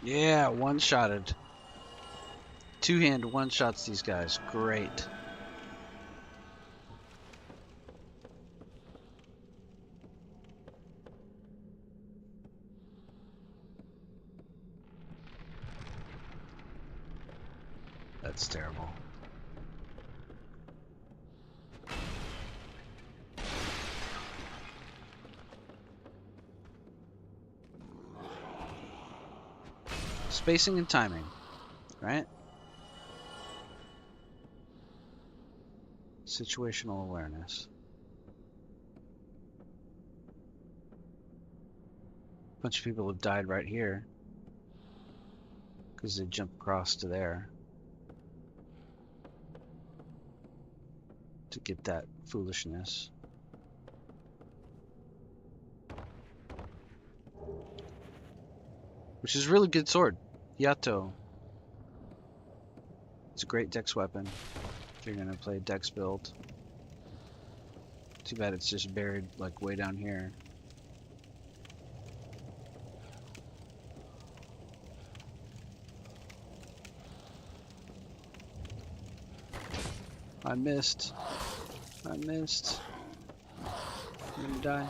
Yeah, one-shotted. Two-hand one-shots these guys. Great. That's terrible. Spacing and timing, right? Situational awareness. A bunch of people have died right here because they jumped across to there to get that foolishness. Which is a really good sword. Yato. It's a great dex weapon if you're gonna play a dex build. Too bad it's just buried like way down here. I missed. I missed. I'm gonna die.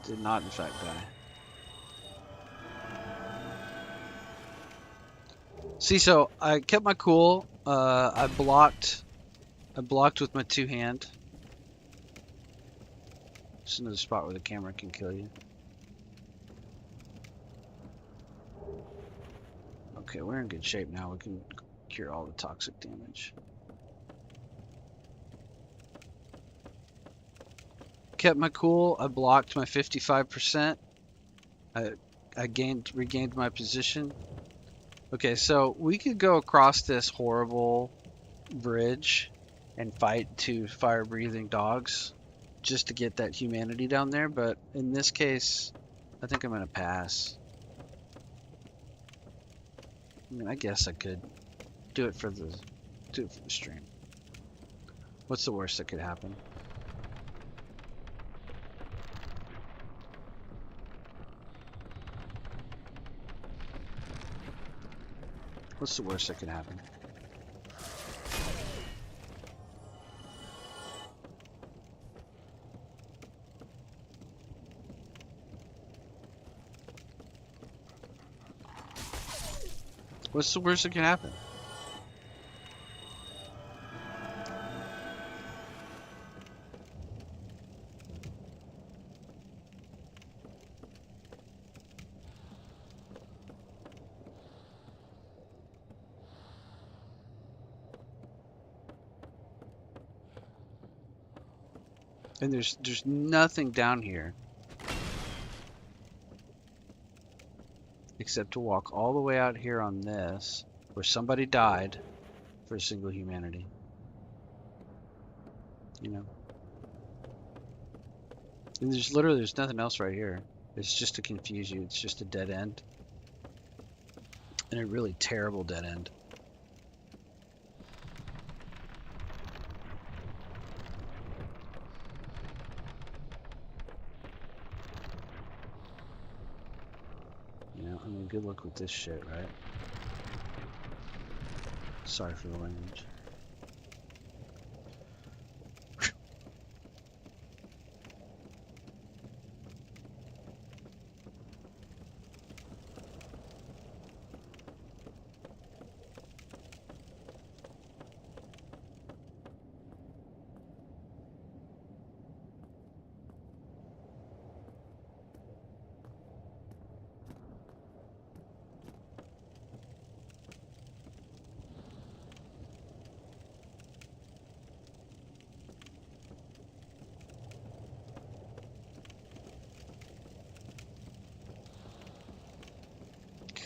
Did not in fact die. See, so I kept my cool. I blocked with my 2-hand. Just another spot where the camera can kill you. Okay, we're in good shape now. We can cure all the toxic damage. kept my cool. I blocked my 55%. I regained my position. Okay, so we could go across this horrible bridge and fight 2 fire-breathing dogs just to get that humanity down there, but in this case, I think I'm gonna pass. I mean, I guess I could do it for the stream. What's the worst that could happen? What's the worst that could happen? What's the worst that can happen? And there's nothing down here except to walk all the way out here on this where somebody died for a single humanity. You know? And there's nothing else right here. It's just to confuse you. It's just a dead end. And a really terrible dead end. You know, I mean, good luck with this shit, right? Sorry for the language.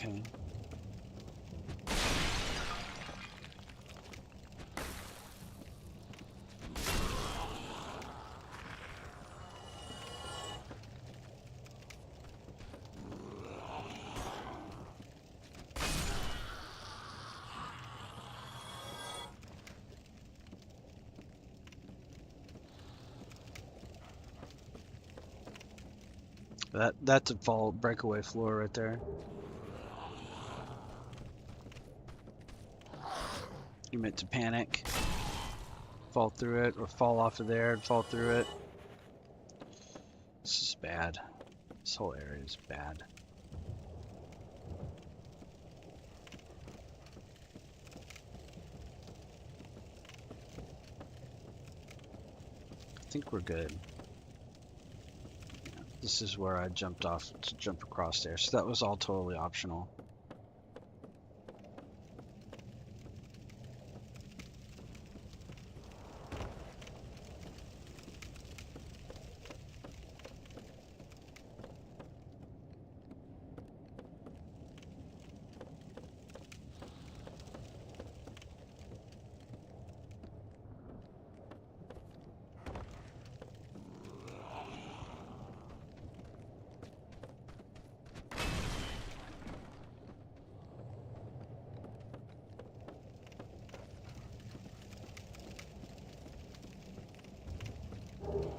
Okay. That's a breakaway floor right there. You meant to panic, fall through it, or fall off of there and fall through it. This is bad. This whole area is bad. I think we're good. This is where I jumped off to jump across there, so that was all totally optional.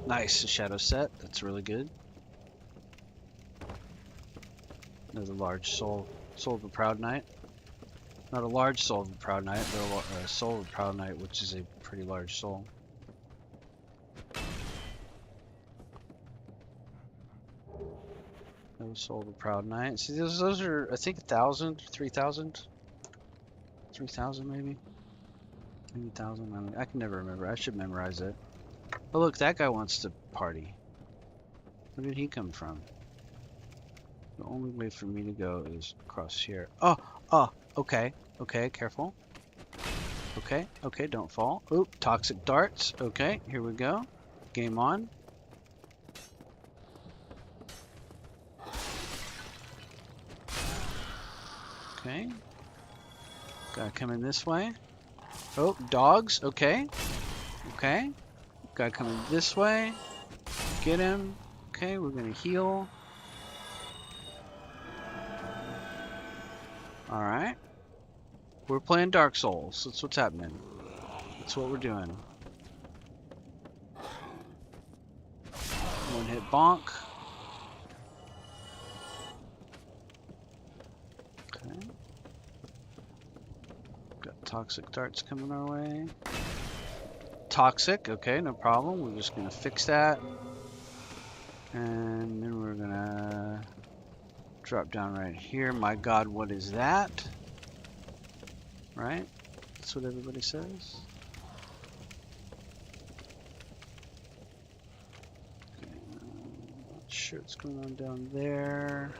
Nice, a shadow set. That's really good. Another large soul of a proud knight. Not a large soul of a proud knight, but a soul of a proud knight, which is a pretty large soul. No soul of a proud knight. See, those are, I think, 1,000, 3,000, 3,000 maybe, maybe 1,000. I mean, I can never remember. I should memorize it. Oh look, that guy wants to party. Where did he come from? The only way for me to go is across here. Oh, okay, careful. Okay, don't fall. Oop, toxic darts. Okay, here we go. Game on. Okay. Gotta come in this way. Oh, dogs. Okay. Okay. Gotta come in this way. Get him. Okay, we're gonna heal. Alright. We're playing Dark Souls. That's what's happening. That's what we're doing. One hit bonk. Okay. Got toxic darts coming our way. Toxic, okay, no problem. We're just gonna fix that. And then we're gonna drop down right here. My god, what is that? Right? That's what everybody says. Okay, not sure what's going on down there.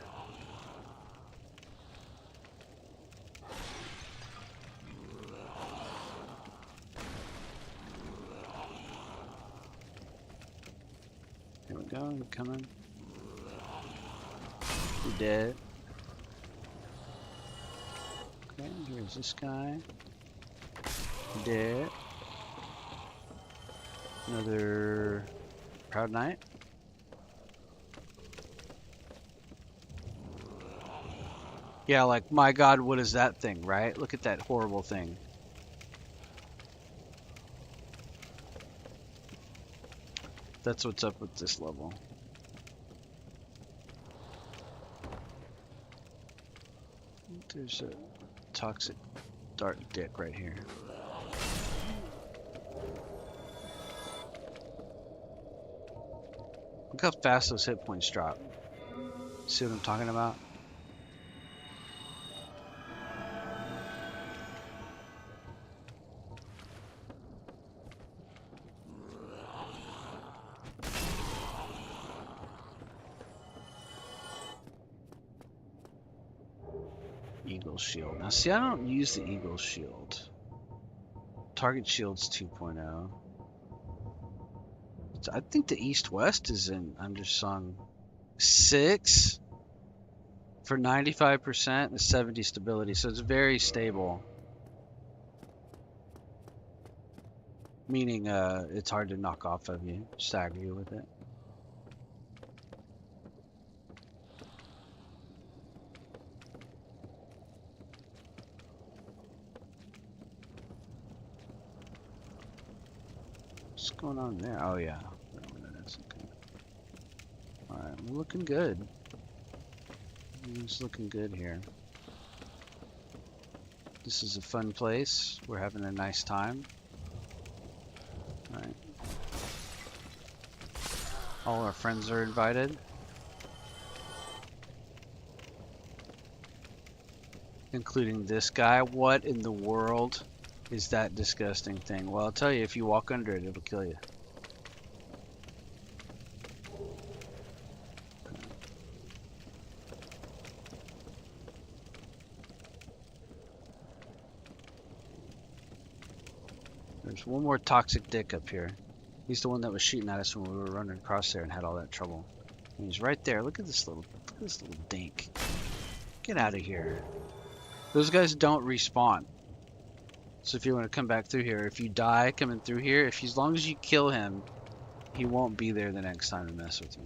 Here we go, I'm coming. You're dead. Okay, here's this guy. Dead. Another Proud Knight. Yeah, like, my god, what is that thing, right? Look at that horrible thing. That's what's up with this level. There's a toxic dart dick right here. Look how fast those hit points drop. See what I'm talking about? Eagle shield. Now see, I don't use the eagle shield. Target shield's 2.0. I think the east-west is in undersung 6 for 95% and 70 stability, so it's very stable. Meaning it's hard to knock off of you, stagger you with it. What's going on there? Oh yeah. That's okay. Alright, we're looking good. It's looking good here. This is a fun place. We're having a nice time. Alright. All our friends are invited. Including this guy. What in the world is that disgusting thing? Well, I'll tell you, if you walk under it, it'll kill you. There's one more toxic dick up here. He's the one that was shooting at us when we were running across there and had all that trouble. And he's right there. Look at this little dink. Get out of here. Those guys don't respawn. So if you want to come back through here, if you die coming through here, as long as you kill him, he won't be there the next time to mess with you.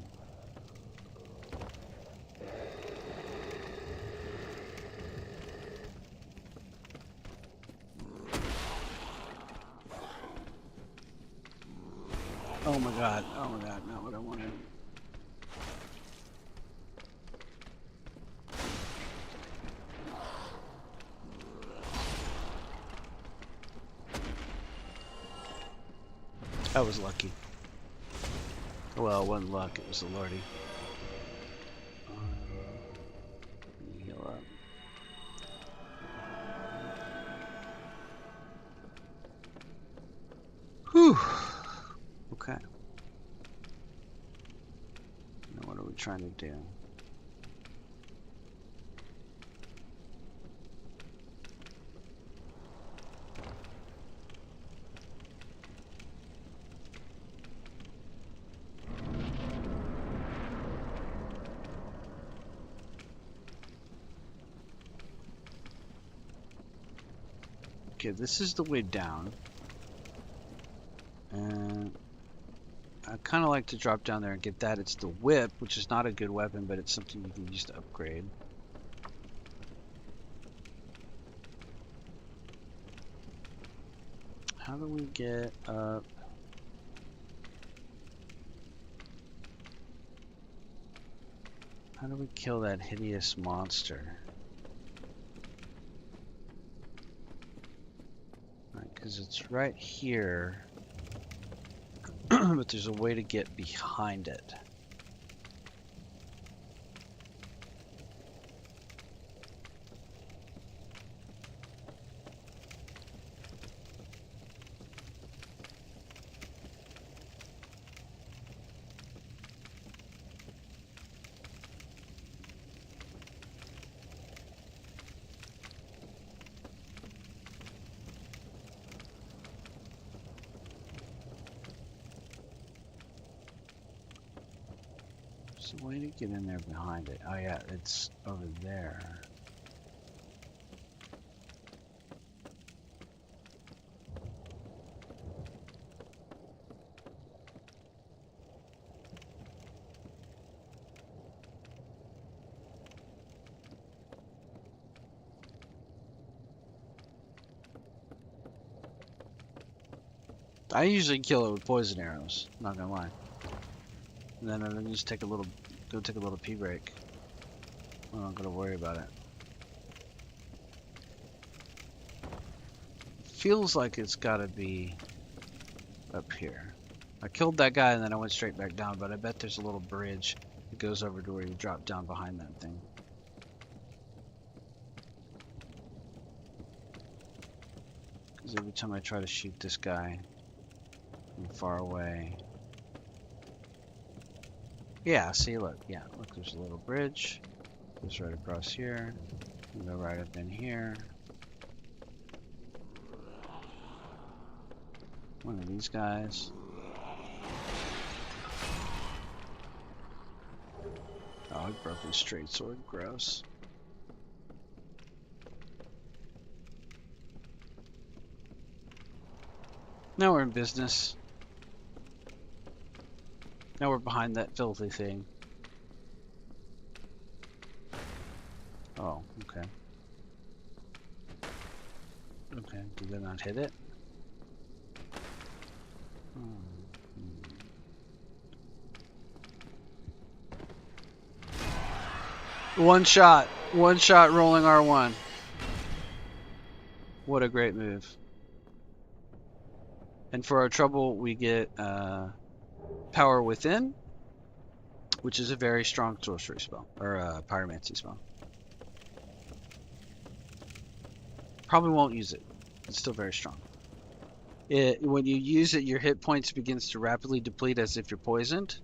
Oh my god, not what I wanted. I was lucky. Well, it wasn't luck, it was the Lordy. Heal up. Whew. Okay. Now what are we trying to do? Okay, this is the way down. And I kind of like to drop down there and get that. It's the whip, which is not a good weapon, but it's something you can use to upgrade. How do we get up? How do we kill that hideous monster? Because it's right here, but there's a way to get behind it. There's a way to get in there behind it. Oh yeah, it's over there. I usually kill it with poison arrows, not gonna lie. And then I just take a little, go take a little pee break. I'm not gonna worry about it. Feels like it's gotta be up here. I killed that guy and then I went straight back down, but I bet there's a little bridge that goes over to where you drop down behind that thing. Because every time I try to shoot this guy from far away. Yeah, see, look, yeah, look, there's a little bridge. Goes right across here. You go right up in here. One of these guys. Oh, I broke his straight sword. Gross. Now we're in business. Now we're behind that filthy thing. Oh, okay. Okay, did they not hit it? One shot rolling R1. What a great move. And for our trouble, we get Power Within, which is a very strong sorcery spell, or pyromancy spell. Probably won't use it. It's still very strong. When you use it, your hit points begins to rapidly deplete as if you're poisoned,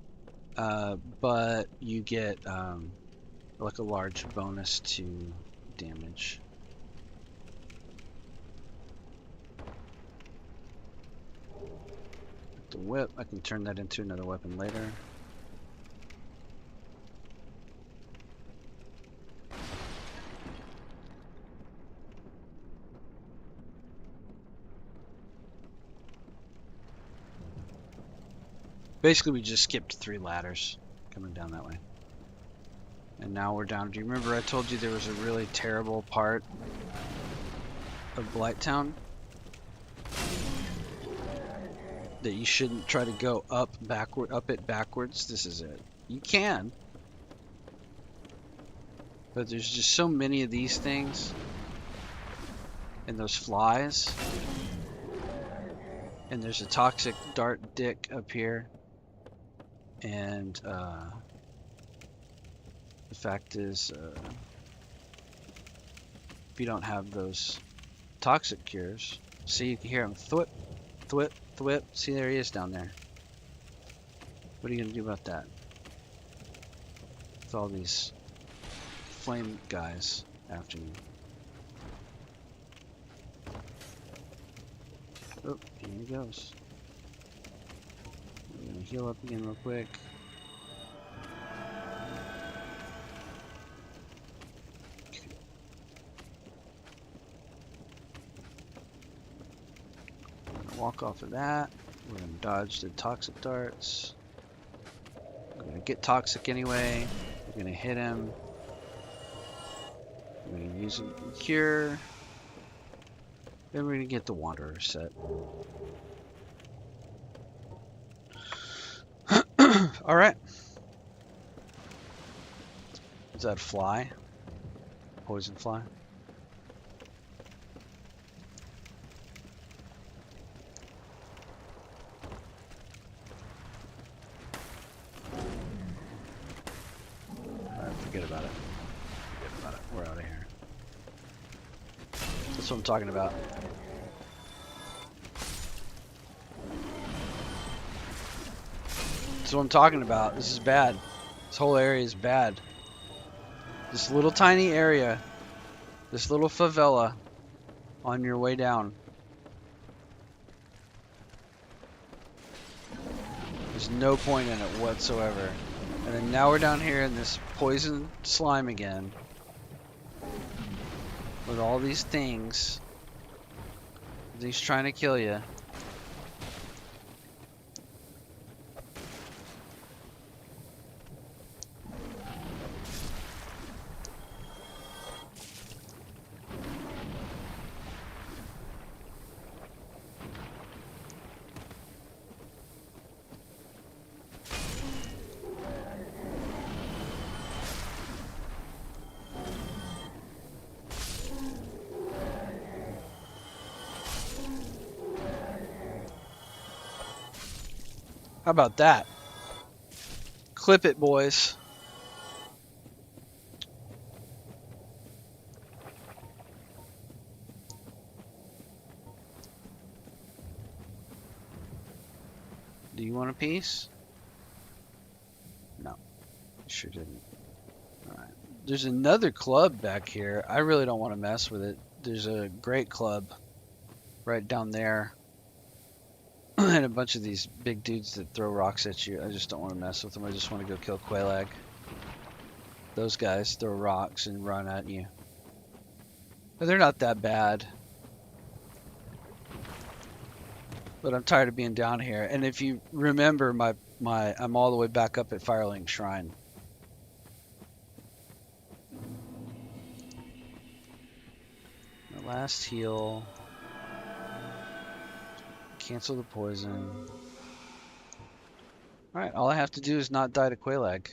but you get like a large bonus to damage. The whip, I can turn that into another weapon later. Basically, we just skipped 3 ladders coming down that way. And now we're down. Do you remember I told you there was a really terrible part of Blighttown? That you shouldn't try to go up it backwards. This is it. You can. But there's just so many of these things. And those flies. And there's a toxic dart dick up here. And the fact is, if you don't have those toxic cures, see, you can hear them thwip, thwip, thwip. See, there he is down there. What are you gonna do about that? With all these flame guys after you. Oh, here he goes. We're gonna heal up again real quick. walk off of that. We're gonna dodge the toxic darts. We're gonna get toxic anyway. We're gonna hit him. We're gonna use a cure. Then we're gonna get the Wanderer set. Alright. Is that a fly? Poison fly? Alright, forget about it. Forget about it. We're out of here. That's what I'm talking about. That's what I'm talking about. This is bad. This whole area is bad. This little tiny area, this little favela on your way down. There's no point in it whatsoever. And then now we're down here in this poison slime again. With all these things. He's trying to kill you. How about that? Clip it, boys. Do you want a piece? No, sure didn't. Alright. There's another club back here. I really don't want to mess with it. There's a great club right down there. And a bunch of these big dudes that throw rocks at you. I just don't want to mess with them. I just want to go kill Quelaag. Those guys throw rocks and run at you. But they're not that bad. But I'm tired of being down here. And if you remember, I'm all the way back up at Firelink Shrine. The last heal. Cancel the poison. Alright, all I have to do is not die to Quelaag.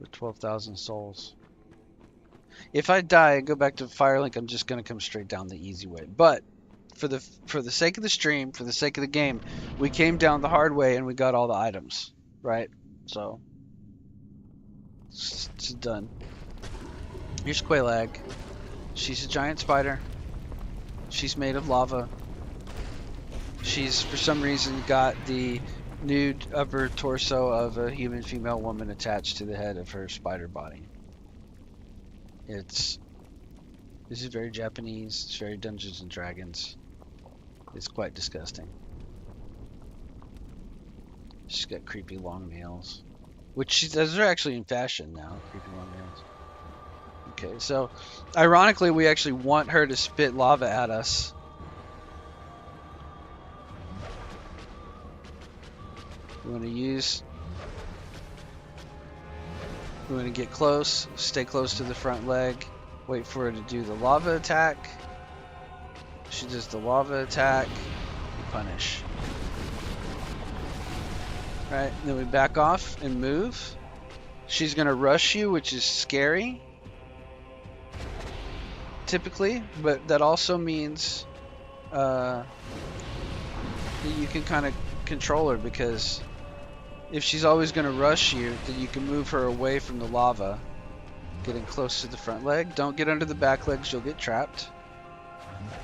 With 12,000 souls. If I die and go back to Firelink, I'm just going to come straight down the easy way. But for the sake of the stream, for the sake of the game, we came down the hard way and we got all the items. Right? So, it's done. Here's Quelaag. She's a giant spider. She's made of lava. She's, for some reason, got the nude upper torso of a human female woman attached to the head of her spider body. This is very Japanese. It's very Dungeons and Dragons. It's quite disgusting. She's got creepy long nails. Those are actually in fashion now, creepy long nails. Okay, so ironically, we actually want her to spit lava at us. We want to get close, stay close to the front leg, wait for her to do the lava attack. She does the lava attack, we punish. Right, then we back off and move. She's gonna rush you, which is scary. Typically, but that also means that you can kind of control her, because if she's always going to rush you, then you can move her away from the lava, getting close to the front leg. Don't get under the back legs, you'll get trapped.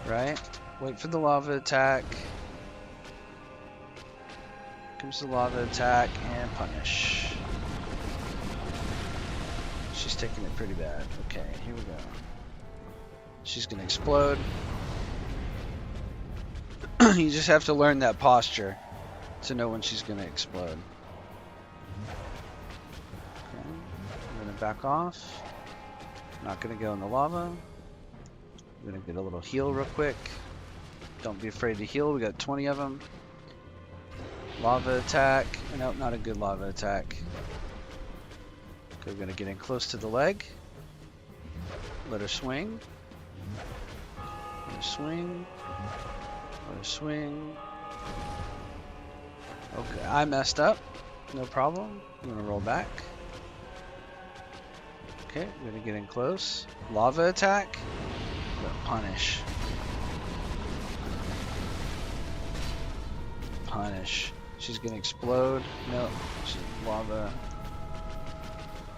Right? Wait for the lava attack. Comes the lava attack and punish. She's taking it pretty bad. Okay, here we go. She's going to explode. You just have to learn that posture to know when she's going to explode. Okay. I'm going to back off. Not gonna go in the lava. I'm gonna get a little heal real quick. Don't be afraid to heal. We got 20 of them. Lava attack. Nope, not a good lava attack. Okay, we're gonna get in close to the leg. Let her swing. Let her swing. Let her swing. Okay, I messed up. No problem. I'm gonna roll back. Okay, we're gonna get in close. Lava attack. Punish. Punish. She's gonna explode. No, she's lava.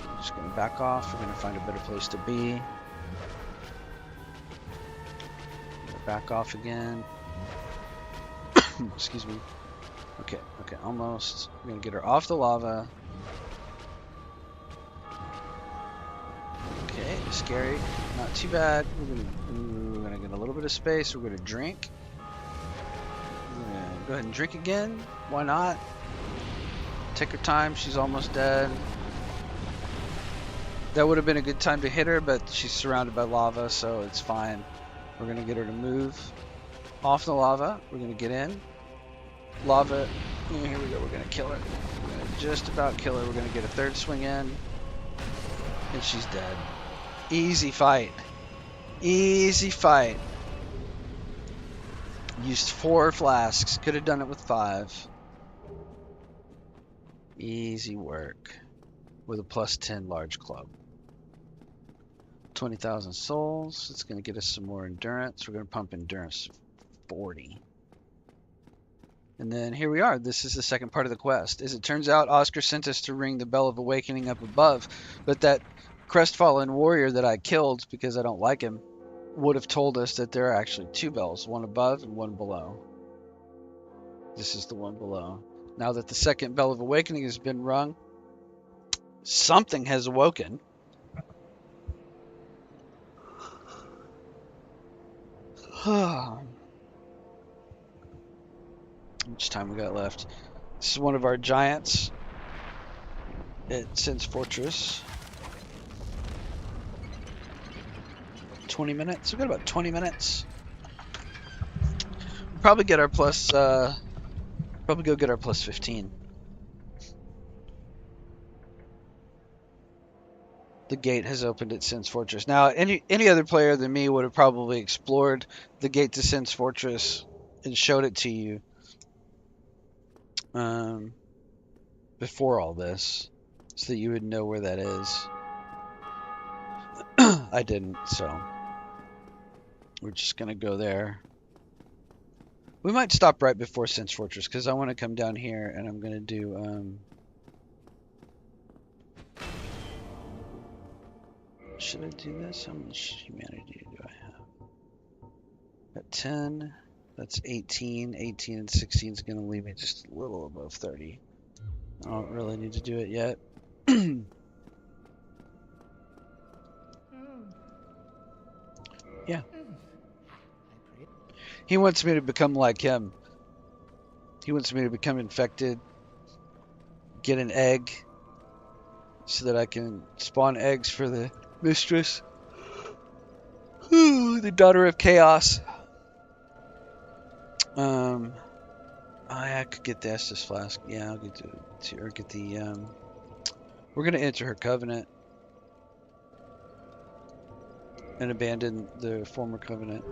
I'm just gonna back off. We're gonna find a better place to be. Back off again. Excuse me. Okay, okay, almost. We're gonna get her off the lava. Okay, scary. Not too bad. We're gonna get a little bit of space. We're gonna drink. We're gonna go ahead and drink again. Why not? Take her time. She's almost dead. That would have been a good time to hit her, but she's surrounded by lava, so it's fine. We're gonna get her to move off the lava. We're gonna get in. Lava. Yeah, here we go. We're gonna kill her. We're gonna just about kill her. We're gonna get a third swing in, and she's dead. Easy fight. Easy fight. Used 4 flasks. Could have done it with 5. Easy work. With a +10 large club. 20,000 souls. It's going to get us some more endurance. We're going to pump endurance 40. And then here we are. This is the second part of the quest. As it turns out, Oscar sent us to ring the Bell of Awakening up above, but that crestfallen warrior that I killed because I don't like him would have told us that there are actually 2 bells, one above and one below. This is the one below. Now that the second Bell of Awakening has been rung, something has awoken. How much time we got left? This is one of our giants at Sin's Fortress. 20 minutes. We've got about 20 minutes. We'll probably get our plus. Probably go get our plus 15. The gate has opened at Sin's Fortress. Now, any other player than me would have probably explored the gate to Sin's Fortress and showed it to you before all this, so that you would know where that is. I didn't, so we're just gonna go there. We might stop right before Sin's Fortress because I want to come down here and I'm gonna do. Should I do this? How much humanity do I have? Got 10. That's 18. 18 and 16 is going to leave me just a little above 30. I don't really need to do it yet. Yeah. He wants me to become like him. He wants me to become infected, get an egg, so that I can spawn eggs for the mistress. The daughter of chaos. I could get the Estus flask. Yeah, I'll get the we're gonna enter her covenant and abandon the former covenant.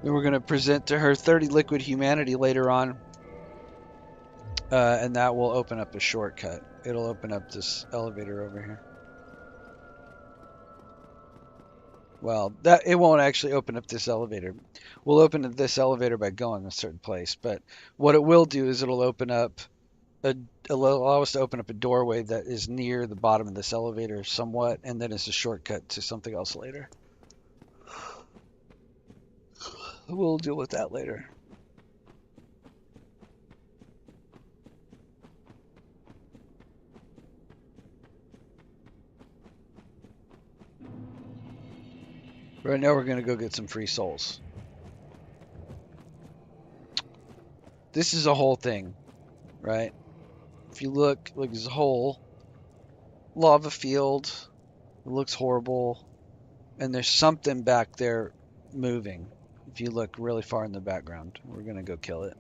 Then we're gonna present to her 30 liquid humanity later on, and that will open up a shortcut. It'll open up this elevator over here. Well, it won't actually open up this elevator. We'll open up this elevator by going a certain place, but what it will do is it'll open up allow us to open up a doorway that is near the bottom of this elevator somewhat, and then it's a shortcut to something else later. We'll deal with that later. Right now we're going to go get some free souls. This is a whole thing, right? If you look, there's a whole lava field, It looks horrible. And there's something back there moving. If you look really far in the background, we're going to go kill it.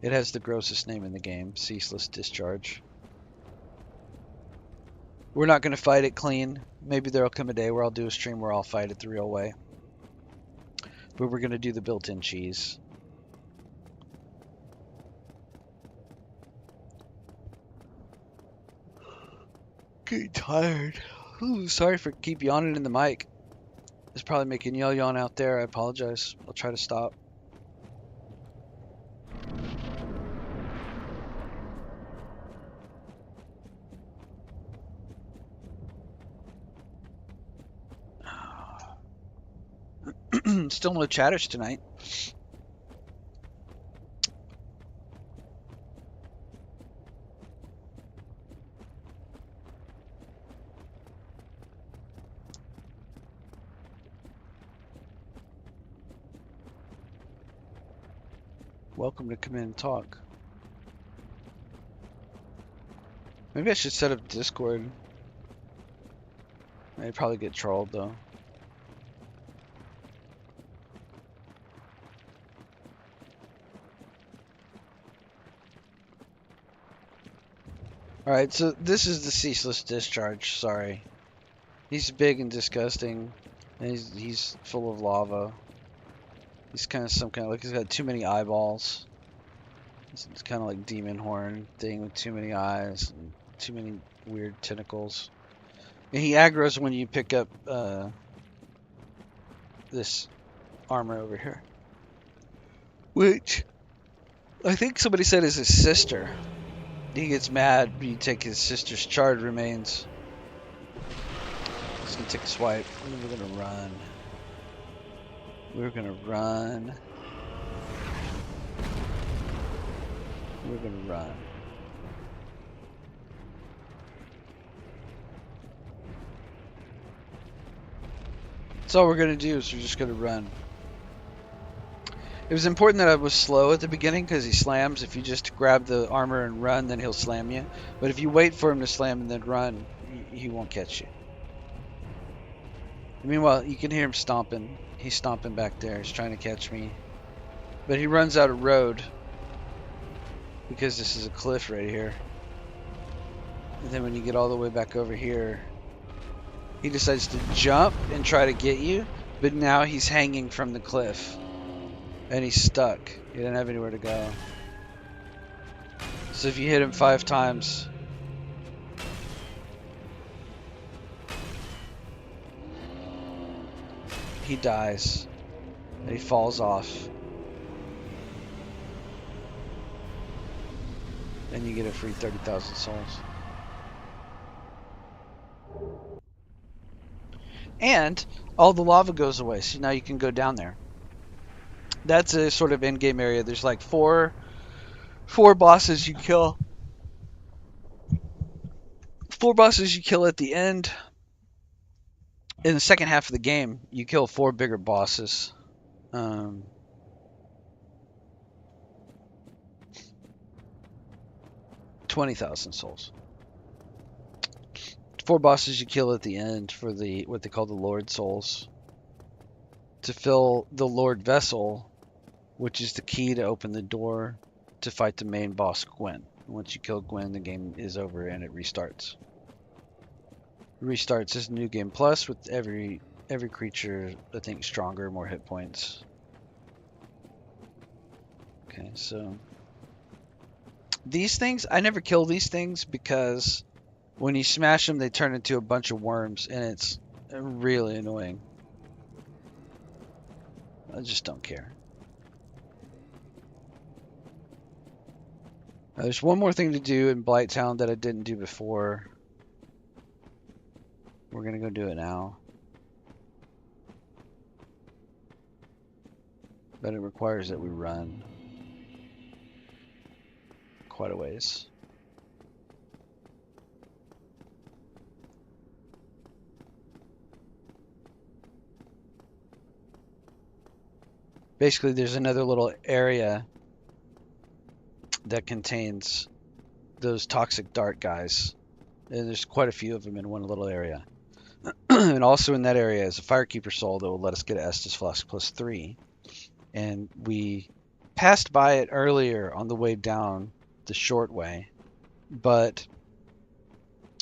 It has the grossest name in the game, Ceaseless Discharge. We're not going to fight it clean. Maybe there'll come a day where I'll do a stream where I'll fight it the real way. But we're going to do the built-in cheese. Getting tired. Ooh, sorry for keep yawning in the mic. It's probably making y'all yawn out there. I apologize. I'll try to stop. Still no chatters tonight. Welcome to come in and talk. Maybe I should set up Discord. I'd probably get trolled though. Alright, so this is the Ceaseless Discharge, sorry. He's big and disgusting, and he's full of lava. He's kind of some kind of, like he's got too many eyeballs. It's kind of like demon horn thing with too many eyes and too many weird tentacles. And he aggroes when you pick up this armor over here. Which, I think somebody said is his sister. He gets mad when you take his sister's charred remains. He's gonna take a swipe, and we're gonna run. We're gonna run. We're gonna run. That's all we're gonna do is we're just gonna run. It was important that I was slow at the beginning because he slams. If you just grab the armor and run, then he'll slam you. But if you wait for him to slam and then run, he won't catch you. Meanwhile, you can hear him stomping. He's stomping back there. He's trying to catch me. But he runs out of road because this is a cliff right here. And then when you get all the way back over here, he decides to jump and try to get you. But now he's hanging from the cliff. And he's stuck. He didn't have anywhere to go. So if you hit him 5 times, he dies. And he falls off. And you get a free 30,000 souls. And all the lava goes away, so now you can go down there. That's a sort of end-game area. There's like four bosses you kill. 4 bosses you kill at the end. In the second half of the game, you kill 4 bigger bosses. 20,000 souls. 4 bosses you kill at the end for the what they call the Lord souls. To fill the Lord vessel, which is the key to open the door to fight the main boss, Gwen. Once you kill Gwen, the game is over and it restarts. It restarts as New Game Plus with every creature, I think, stronger, more hit points. Okay, so these things, I never kill these things because when you smash them, they turn into a bunch of worms, and it's really annoying. I just don't care. There's one more thing to do in Blighttown that I didn't do before. We're gonna go do it now. But it requires that we run quite a ways. Basically, there's another little area that contains those toxic dart guys. And there's quite a few of them in one little area. And also in that area is a Firekeeper soul that will let us get an Estus Flask +3. And we passed by it earlier on the way down the short way, but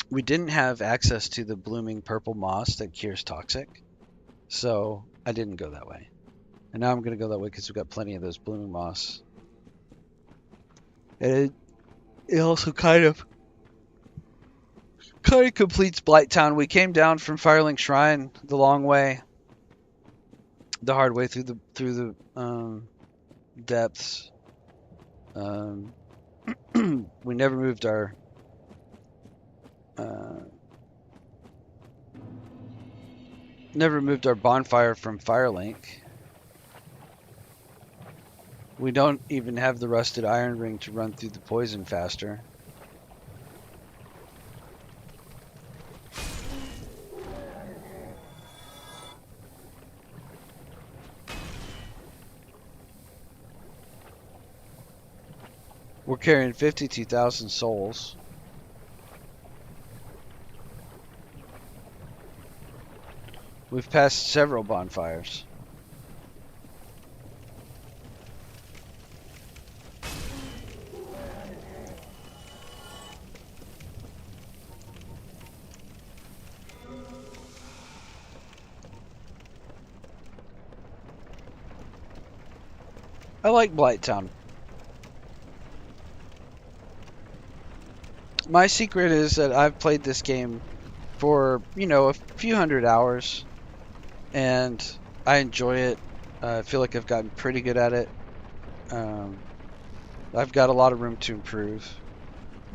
we didn't have access to the blooming purple moss that cures toxic, so I didn't go that way. And now I'm going to go that way because we've got plenty of those blooming moss. And it also kind of completes Blighttown. We came down from Firelink Shrine the long way, the hard way through the depths. We never moved our bonfire from Firelink. We don't even have the rusted iron ring to run through the poison faster. We're carrying 52,000 souls. We've passed several bonfires. I like Blighttown. My secret is that I've played this game for, a few hundred hours, and I enjoy it. I feel like I've gotten pretty good at it. I've got a lot of room to improve.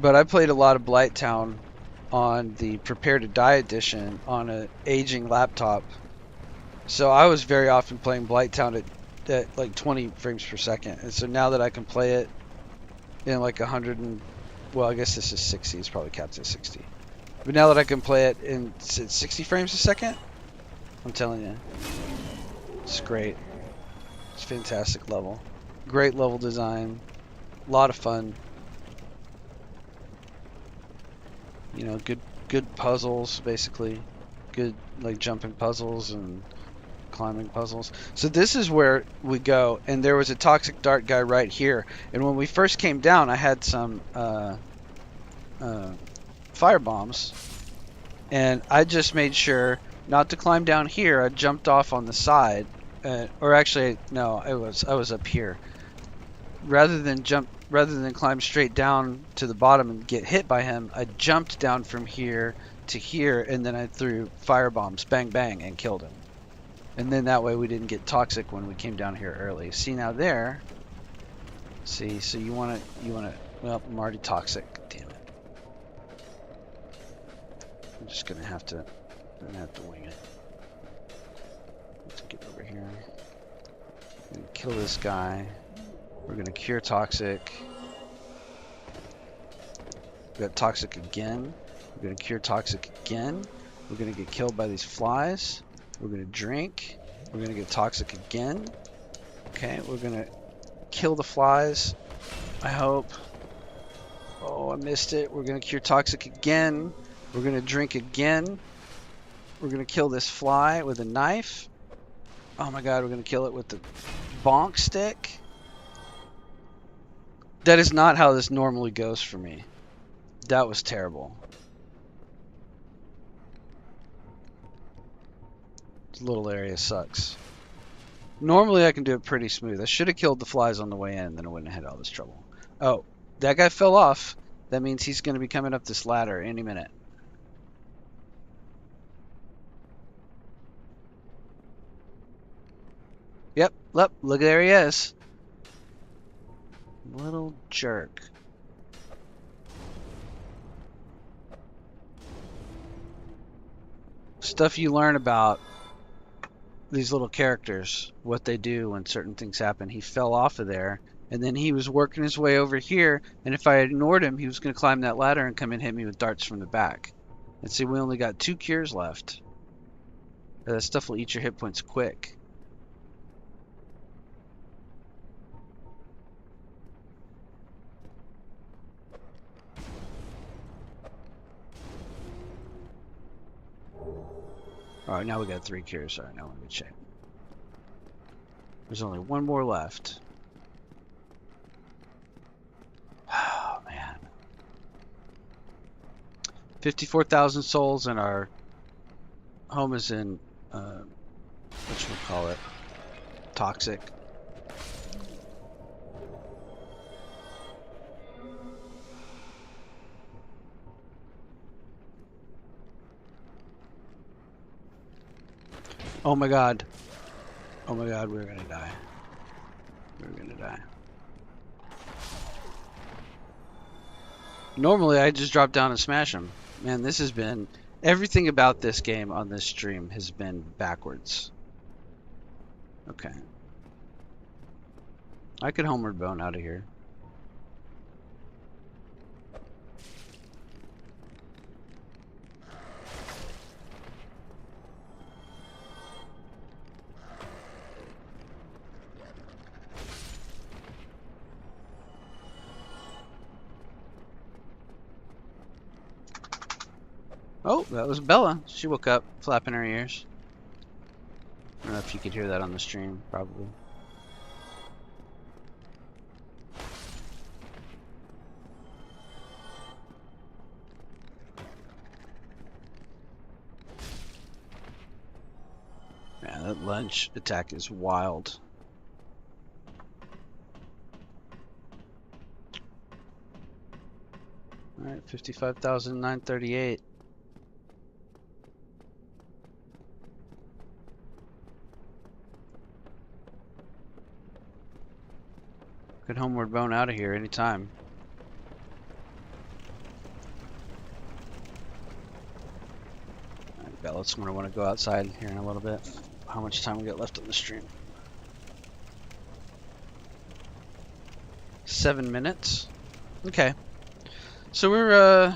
But I played a lot of Blighttown on the Prepare to Die edition on an aging laptop. So I was very often playing Blighttown at like 20 frames per second. And so now that I can play it in like 100 and, well, I guess this is 60. It's probably capped at 60. But now that I can play it in 60 frames a second, I'm telling you, it's great. It's a fantastic level. Great level design. A lot of fun. Good puzzles, basically. Good, like, jumping puzzles and climbing puzzles. So this is where we go, and there was a toxic dart guy right here. And when we first came down, I had some fire bombs, and I just made sure not to climb down here. I jumped off on the side, or actually, no, I was up here. Rather than climb straight down to the bottom and get hit by him, I jumped down from here to here, and then I threw fire bombs, bang bang, and killed him. And then that way we didn't get toxic when we came down here early. See, now there. See, so you want to, well, I'm already toxic. Damn it. I'm just gonna have to wing it. Let's get over here. I'm gonna kill this guy. We're gonna cure toxic. We got toxic again. We're gonna cure toxic again. We're gonna get killed by these flies. We're gonna drink. We're gonna get toxic again. Okay, we're gonna kill the flies, I hope. Oh, I missed it. We're gonna cure toxic again. We're gonna drink again. We're gonna kill this fly with a knife. Oh my god, we're gonna kill it with the bonk stick. That is not how this normally goes for me. That was terrible. This little area sucks. Normally I can do it pretty smooth. I should have killed the flies on the way in, then I wouldn't have had all this trouble. Oh, that guy fell off. That means he's going to be coming up this ladder any minute. Yep, look, there he is. Little jerk. Stuff you learn about these little characters, what they do when certain things happen. He fell off of there, and then he was working his way over here, and if I ignored him, he was going to climb that ladder and come and hit me with darts from the back. And see, we only got 2 cures left. That stuff will eat your hit points quick. All right, now we got 3 cures. All right, now we're in good shape. There's only 1 more left. Oh, man. 54,000 souls, and our home is in, whatchamacallit, toxic. Oh my god. Oh my god, we're gonna die. We're gonna die. Normally, I just drop down and smash them. Man, this has been... Everything about this game on this stream has been backwards. Okay. I could homeward bone out of here. Oh, that was Bella. She woke up, flapping her ears. I don't know if you could hear that on the stream, probably. Yeah, that lunge attack is wild. Alright, 55,938. Could homeward bone out of here anytime. Alright, Bella's gonna want to go outside here in a little bit. How much time we got left on the stream? 7 minutes. Okay. So we're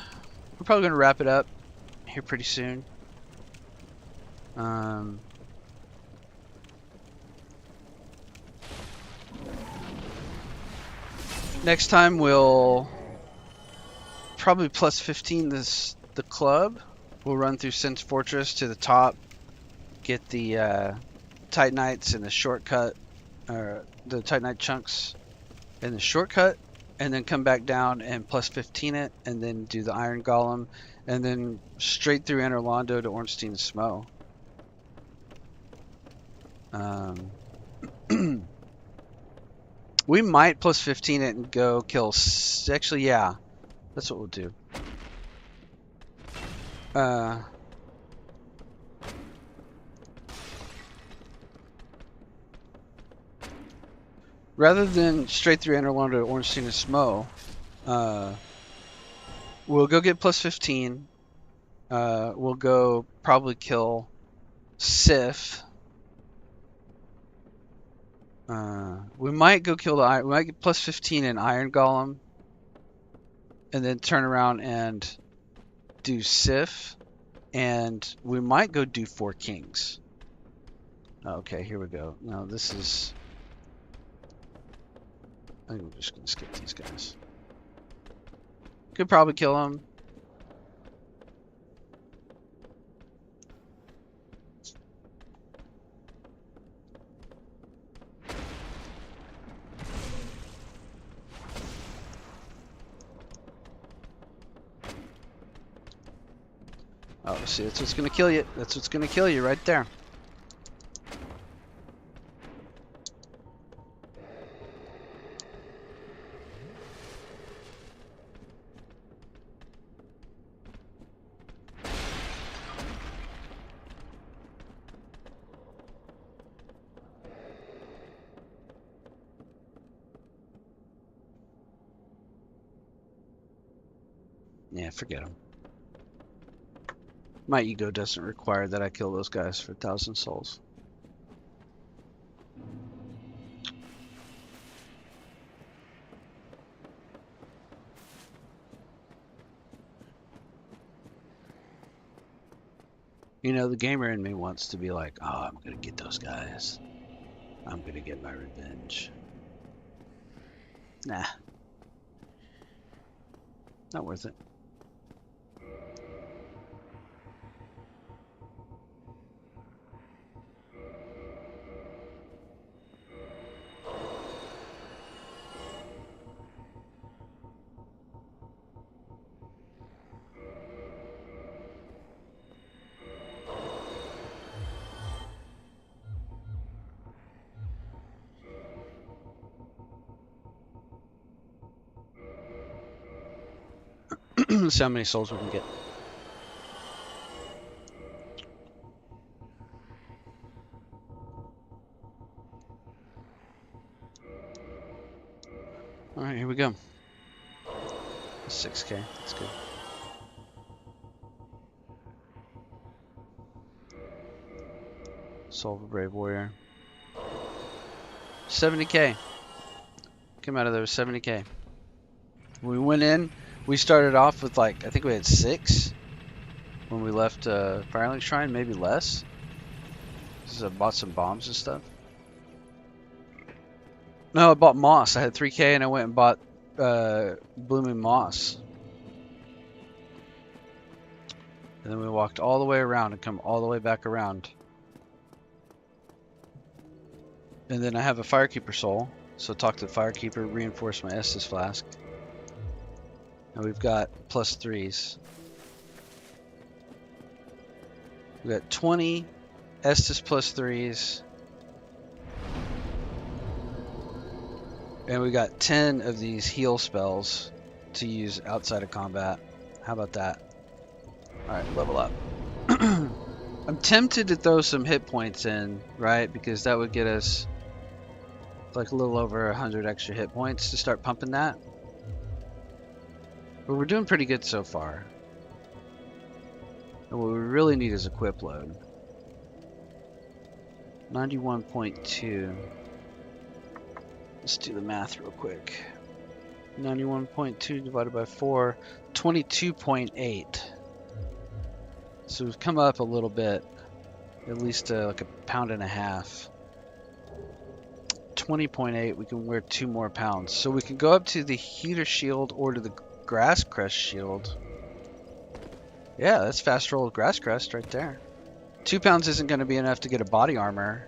probably gonna wrap it up here pretty soon. Next time we'll probably plus 15 the club. We'll run through Sin's Fortress to the top, get the Titanites and the shortcut, or the Titanite chunks and the shortcut, and then come back down and plus 15 it, and then do the Iron Golem, and then straight through Enter Londo to Ornstein and Smo. We might plus 15 it and go kill... Actually, yeah. That's what we'll do. Rather than straight through Enter Londo to Ornstein and Smo, we'll go get plus 15. We'll go probably kill Sif. We might go kill the... We might get plus 15 in Iron Golem. And then turn around and do Sif. And we might go do fourkings. Okay, here we go. Now this is... I think we're just going to skip these guys. Could probably kill them. Oh, see, that's what's going to kill you. That's what's going to kill you right there. Yeah, forget them. My ego doesn't require that I kill those guys for 1,000 souls. You know, the gamer in me wants to be like, oh, I'm going to get those guys. I'm going to get my revenge. Nah. Not worth it. See how many souls we can get. All right, here we go. 6K. That's good. Soul of a Brave Warrior. 70K. Came out of there with 70K. When we went in, we started off with like, I think we had 6 when we left Firelink Shrine, maybe less. Because I bought some bombs and stuff. No, I bought moss. I had 3K and I went and bought blooming moss. And then we walked all the way around and come all the way back around. And then I have a Firekeeper soul. So talk to the Firekeeper, reinforce my Estus flask. And we've got +3s. We got 20 Estus +3s. And we got 10 of these heal spells to use outside of combat. How about that? Alright, level up. I'm tempted to throw some hit points in, right? Because that would get us like a little over 100 extra hit points to start pumping that. But we're doing pretty good so far. And what we really need is equip load. 91.2. Let's do the math real quick. 91.2 divided by 4, 22.8. So we've come up a little bit, at least like a pound and a half. 20.8, we can wear 2 more pounds. So we can go up to the heater shield or to the grass crest shield. Yeah, that's fast roll grass crest right there. 2 pounds isn't going to be enough to get a body armor.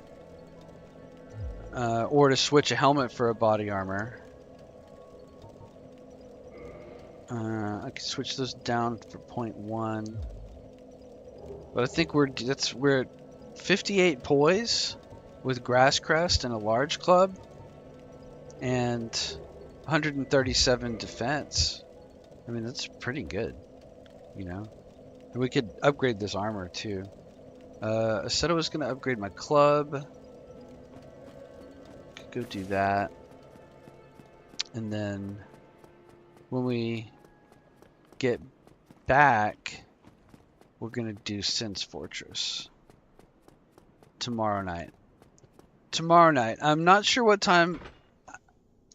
Or to switch a helmet for a body armor. I can switch those down for 0.1. But I think we're at 58 poise with grass crest and a large club, and 137 defense. I mean, that's pretty good, you know. And we could upgrade this armor too. I said I was going to upgrade my club. Could go do that. And then when we get back, we're going to do Sin's Fortress tomorrow night. Tomorrow night. I'm not sure what time.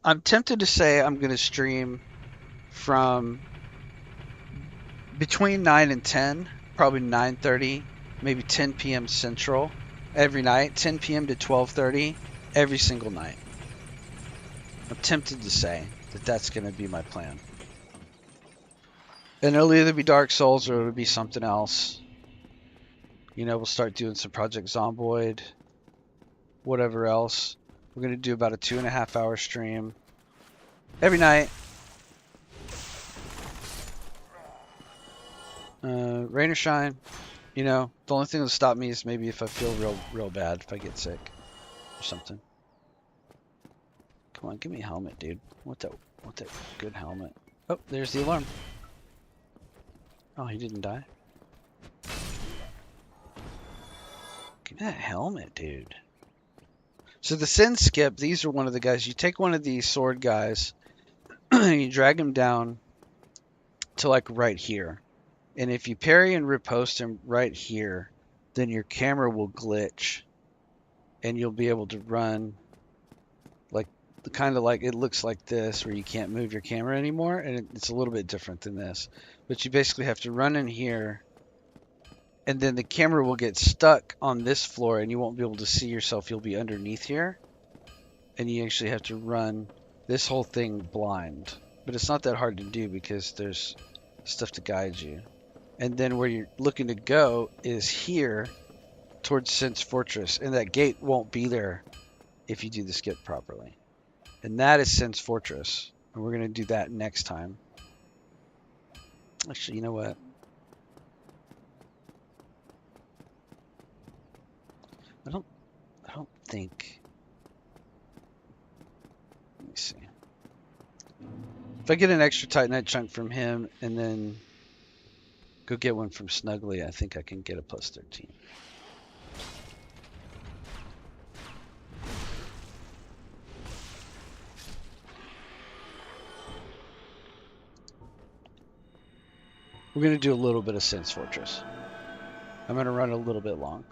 I'm tempted to say I'm going to stream from between 9 and 10, probably 9:30, maybe 10 p.m. Central every night, 10 p.m. to 12:30 every single night. I'm tempted to say that that's going to be my plan. And it'll either be Dark Souls or it'll be something else. You know, we'll start doing some Project Zomboid, whatever else. We're going to do about a 2.5 hour stream every night. Rain or shine, you know, the only thing that'll stop me is maybe if I feel real bad, if I get sick or something. Come on, give me a helmet, dude. Want that good helmet. Oh, there's the alarm. Oh, he didn't die. Give me that helmet, dude. So the Sin Skip, these are one of the guys. You take one of these sword guys, and you drag him down to like right here. And if you parry and riposte him right here, then your camera will glitch. And you'll be able to run like kind of like it looks like this, where you can't move your camera anymore. And it's a little bit different than this. But you basically have to run in here. And then the camera will get stuck on this floor and you won't be able to see yourself. You'll be underneath here. And you actually have to run this whole thing blind. But it's not that hard to do because there's stuff to guide you. And then where you're looking to go is here towards Sin's Fortress. And that gate won't be there if you do the skip properly. And that is Sin's Fortress. And we're going to do that next time. Actually, you know what? I don't think. Let me see. If I get an extra Titanite chunk from him and then go get one from Snuggly, I think I can get a plus 13. We're going to do a little bit of Sense Fortress. I'm going to run a little bit long.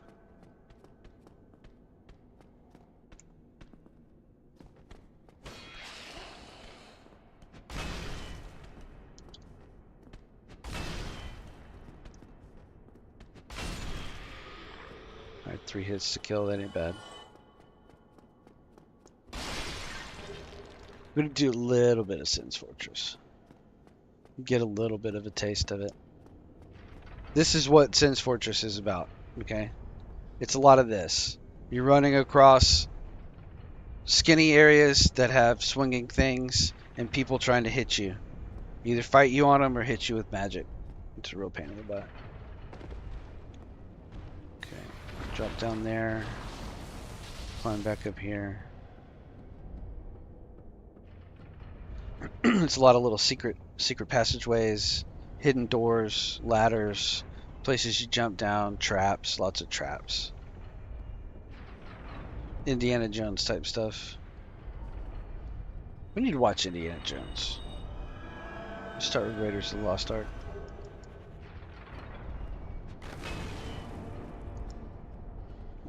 Alright, 3 hits to kill, that ain't bad. I'm going to do a little bit of Sense Fortress. Get a little bit of a taste of it. This is what Sense Fortress is about, okay? It's a lot of this. You're running across skinny areas that have swinging things and people trying to hit you. Either fight you on them or hit you with magic. It's a real pain in the butt. Okay, drop down there. Climb back up here. It's a lot of little secret passageways, hidden doors, ladders, places you jump down, traps, lots of traps. Indiana Jones type stuff. We need to watch Indiana Jones. Start with Raiders of the Lost Ark.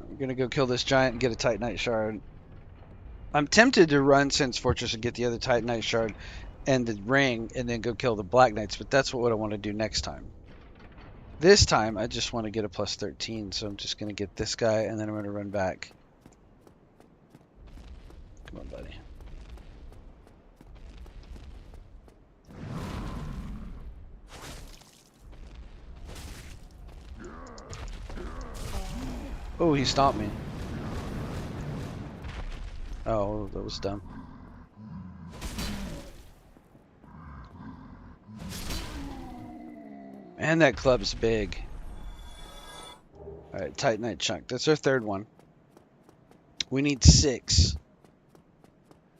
I'm gonna go kill this giant and get a Titanite shard. I'm tempted to run Sense Fortress and get the other Titanite shard and the ring and then go kill the Black Knights, but that's what I want to do next time. This time, I just want to get a plus 13, so I'm just going to get this guy and then I'm going to run back. Come on, buddy. Oh, he stomped me. Oh, that was dumb. And that club's big. Alright, Titanite chunk. That's our third one. We need 6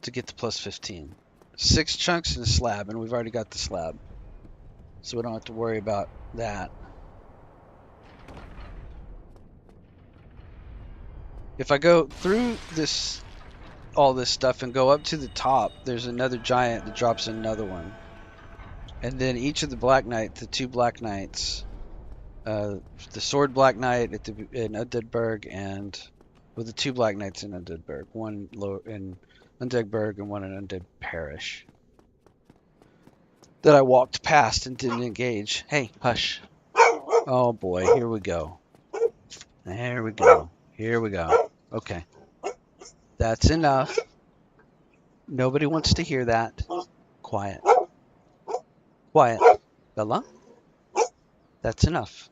to get to plus 15. 6 chunks in a slab, and we've already got the slab. So we don't have to worry about that. If I go through this, all this stuff and go up to the top, there's another giant that drops another one. And then each of the Black Knights, the 2 Black Knights, the Sword Black Knight in Undeadburg, and with the 2 Black Knights in Undeadburg, one in Undeadburg and one in Undead Parish, that I walked past and didn't engage. Hey, hush. Oh boy, here we go. There we go. Here we go. Okay. That's enough. Nobody wants to hear that. Quiet. Quiet. Bella? That's enough.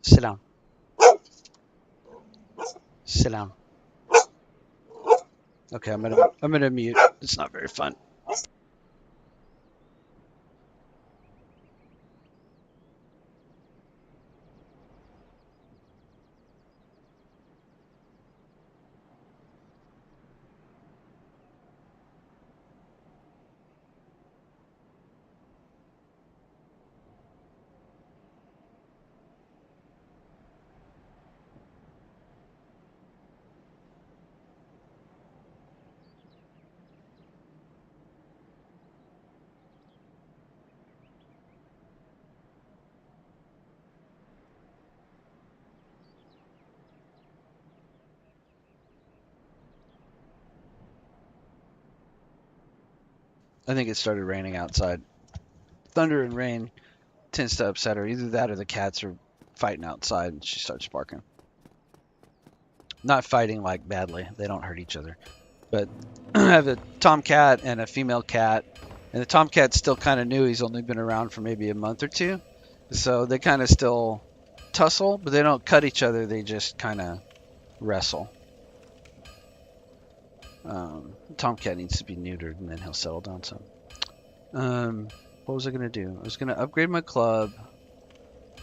Sit down. Sit down. Okay, I'm gonna mute. It's not very fun. I think it started raining outside. Thunder and rain tends to upset her. Either that or the cats are fighting outside and she starts barking. Not fighting like badly. They don't hurt each other. But I have a tomcat and a female cat. And the tomcat's still kind of new. He's only been around for maybe a month or 2. So they kind of still tussle, but they don't cut each other. They just kind of wrestle. Tomcat needs to be neutered and then he'll settle down some. What was I going to do? I was going to upgrade my club.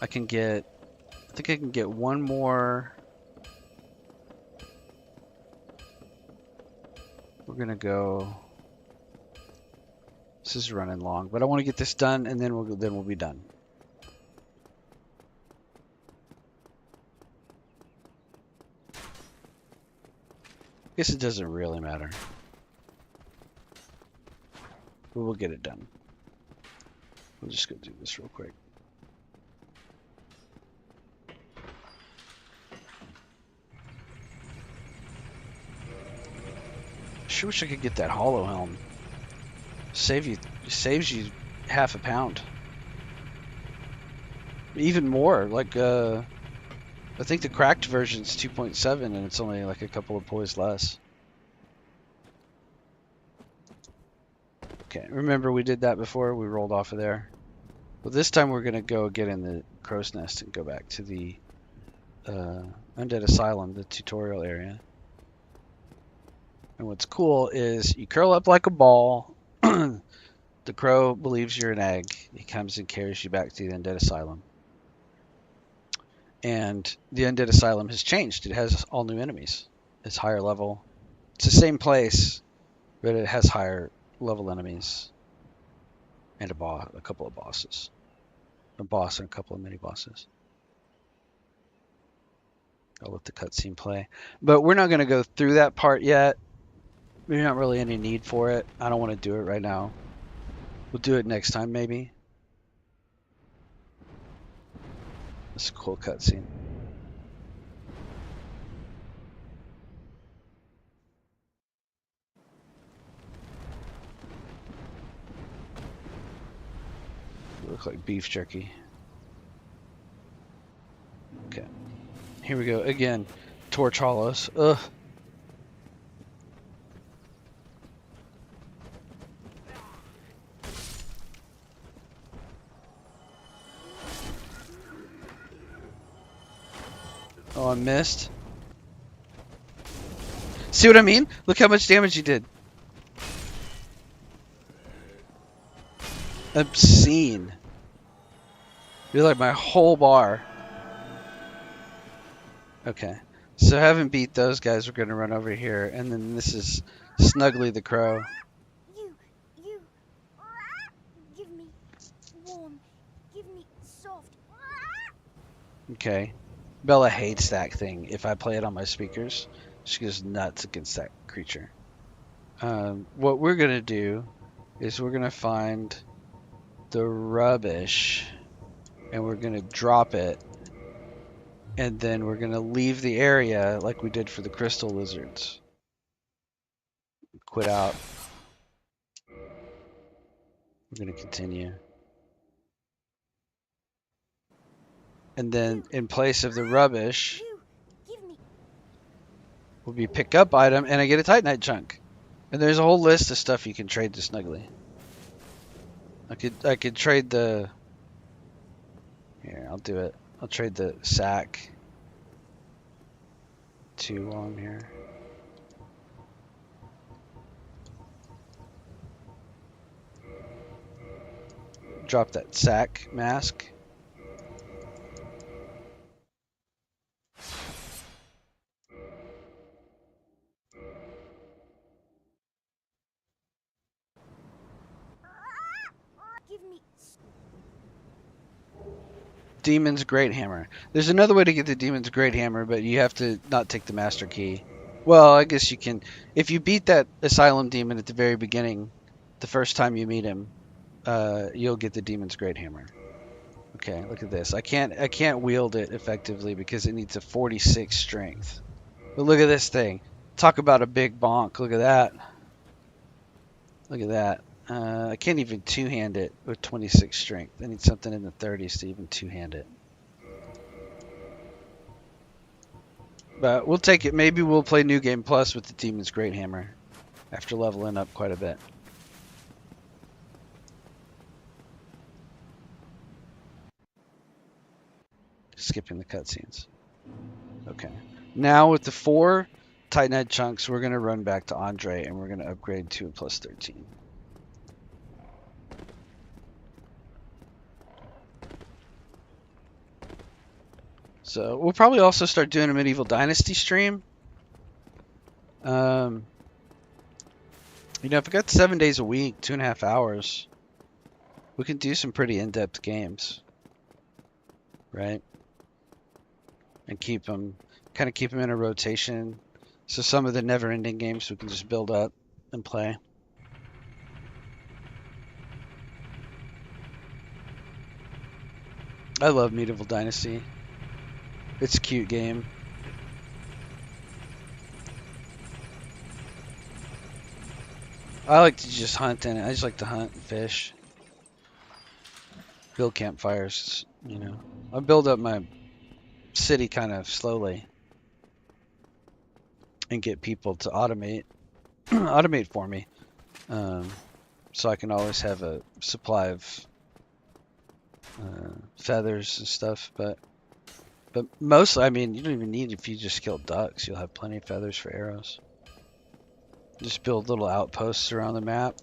I think I can get one more. We're going to go This is running long, but I want to get this done, and then we'll be done. Guess it doesn't really matter. But we'll get it done. We'll just go do this real quick. Sure wish I could get that hollow helm. Saves you half a pound. Even more. Like I think the cracked version's 2.7 and it's only like a couple of poise less. Okay, remember we did that before? We rolled off of there. Well, this time we're gonna go get in the crow's nest and go back to the Undead Asylum, the tutorial area. And what's cool is you curl up like a ball. The crow believes you're an egg. He comes and carries you back to the Undead Asylum. And the Undead Asylum has changed. It has all new enemies. It's higher level. It's the same place, but it has higher level enemies. And a couple of bosses. A boss and a couple of mini bosses. I'll let the cutscene play. But we're not going to go through that part yet. There's not really any need for it. I don't want to do it right now. We'll do it next time, maybe. It's a cool cutscene. Look like beef jerky. Okay. Here we go. Again, torch hollows. Ugh. Oh, I missed. See what I mean? Look how much damage you did. Obscene. You're like my whole bar. Okay. So having beat those guys, we're going to run over here. And then this is Snuggly the Crow. You. Give me warm. Give me soft. Okay. Bella hates that thing. If I play it on my speakers, she goes nuts against that creature. What we're going to do is we're going to find the rubbish and we're going to drop it. And then we're going to leave the area like we did for the crystal lizards. Quit out. We're going to continue. And then in place of the rubbish will be pick up item and I get a Titanite chunk. And there's a whole list of stuff you can trade to Snuggly. I could trade the... Here, I'll do it. I'll trade the sack to while I'm here. Drop that sack mask. Demon's Great Hammer. There's another way to get the Demon's Great Hammer, but you have to not take the Master Key. Well, I guess you can. If you beat that Asylum Demon at the very beginning, the first time you meet him, you'll get the Demon's Great Hammer. Okay, look at this. I can't wield it effectively because it needs a 46 strength. But look at this thing. Talk about a big bonk. Look at that. Look at that. I can't even two-hand it with 26 strength. I need something in the 30s to even two-hand it. But we'll take it. Maybe we'll play New Game Plus with the Demon's Great Hammer after leveling up quite a bit. Skipping the cutscenes. Okay. Now with the 4 Titanite chunks, we're going to run back to Andre and we're going to upgrade to a plus 13. So we'll probably also start doing a Medieval Dynasty stream. You know, if we got 7 days a week, 2.5 hours, we can do some pretty in-depth games, right? And kind of keep them in a rotation. So some of the never-ending games we can just build up and play. I love Medieval Dynasty. It's a cute game. I like to just hunt in it. I just like to hunt and fish. Build campfires, you know. I build up my city kind of slowly and get people to automate automate for me, so I can always have a supply of feathers and stuff. But mostly, I mean, you don't even need, if you just kill ducks, you'll have plenty of feathers for arrows. Just build little outposts around the map.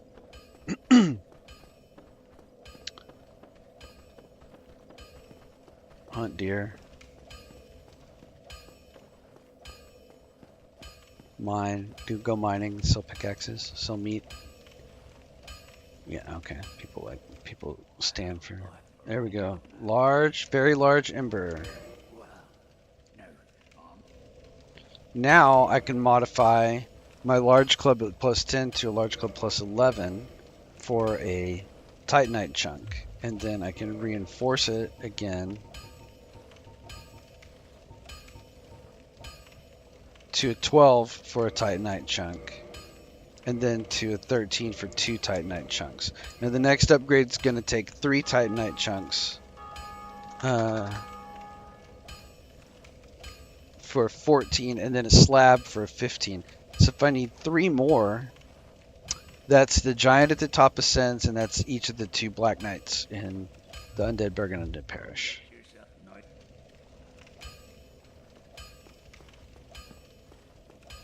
Hunt deer. Mine. Go mining, sell pickaxes, sell meat. Yeah, okay. People stand for. There we go. Large, very large ember. Now I can modify my large club at +10 to a large club +11 for a titanite chunk, and then I can reinforce it again to a 12 for a titanite chunk, and then to a 13 for 2 titanite chunks. Now the next upgrade is going to take 3 titanite chunks for 14, and then a slab for 15. So if I need 3 more, that's the giant at the top ascends, and that's each of the 2 black knights in the Undead Burg and Undead Parish.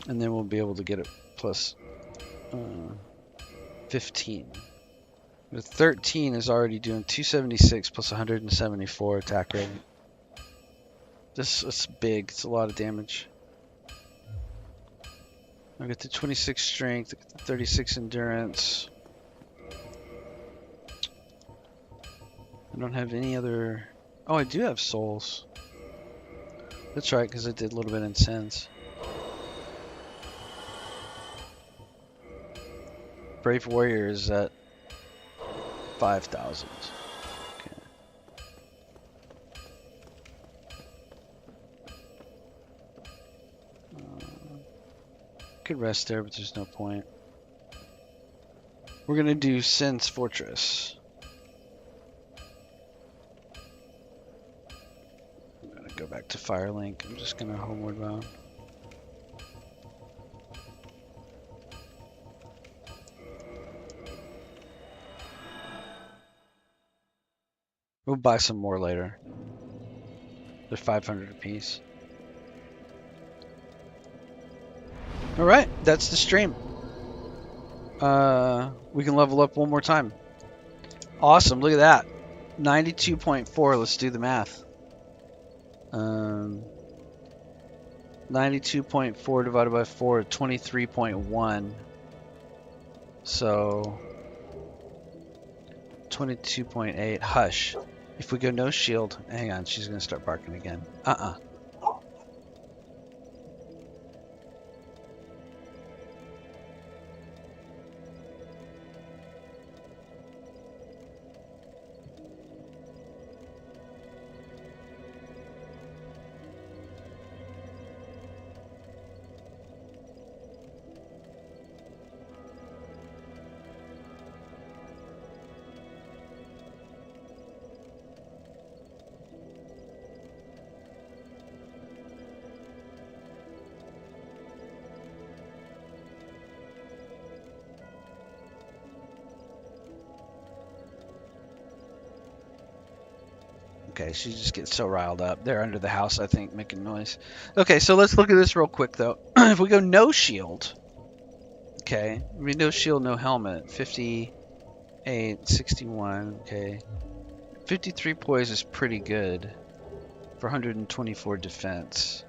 And then we'll be able to get it plus 15. The 13 is already doing 276 plus 174 attack rate. This is big. It's a lot of damage. I got the 26 strength, I got the 36 endurance. I don't have any other. Oh, I do have souls. That's right, because I did a little bit in sins. Brave Warrior is at 5,000. Okay. Could rest there, but there's no point. We're gonna do Sin's Fortress. I'm gonna go back to Firelink. I'm just gonna homeward bound. We'll buy some more later. They're 500 apiece. Alright, that's the stream. We can level up one more time. Awesome, look at that. 92.4, let's do the math. 92.4 divided by 4, 23.1. So 22.8. Hush. If we go no shield, hang on, she's gonna start barking again. Okay, she just gets so riled up. They're under the house, I think, making noise. Okay, so let's look at this real quick, though. If we go no shield, okay, I mean, no shield, no helmet, 58, 61, okay. 53 poise is pretty good for 124 defense,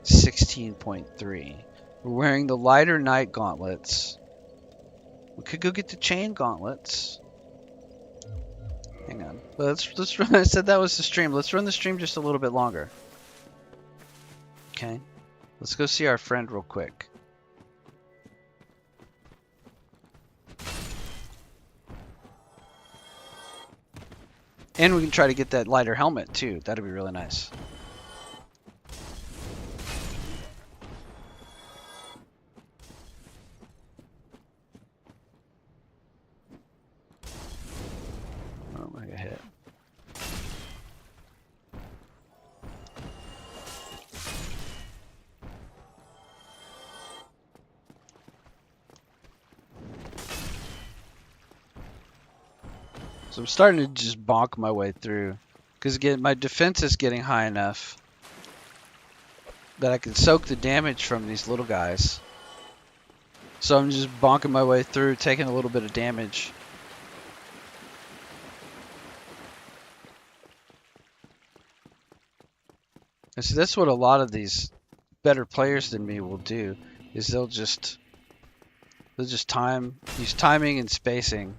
16.3. We're wearing the lighter knight gauntlets, could go get the chain gauntlets. Hang on. Let's run. I said that was the stream. Let's run the stream just a little bit longer. Okay. Let's go see our friend real quick. And we can try to get that lighter helmet too. That'd be really nice. Oh, I got hit. So I'm starting to just bonk my way through. Because again, my defense is getting high enough that I can soak the damage from these little guys. So I'm just bonking my way through, taking a little bit of damage. And so that's what a lot of these better players than me will do, is they'll just use timing and spacing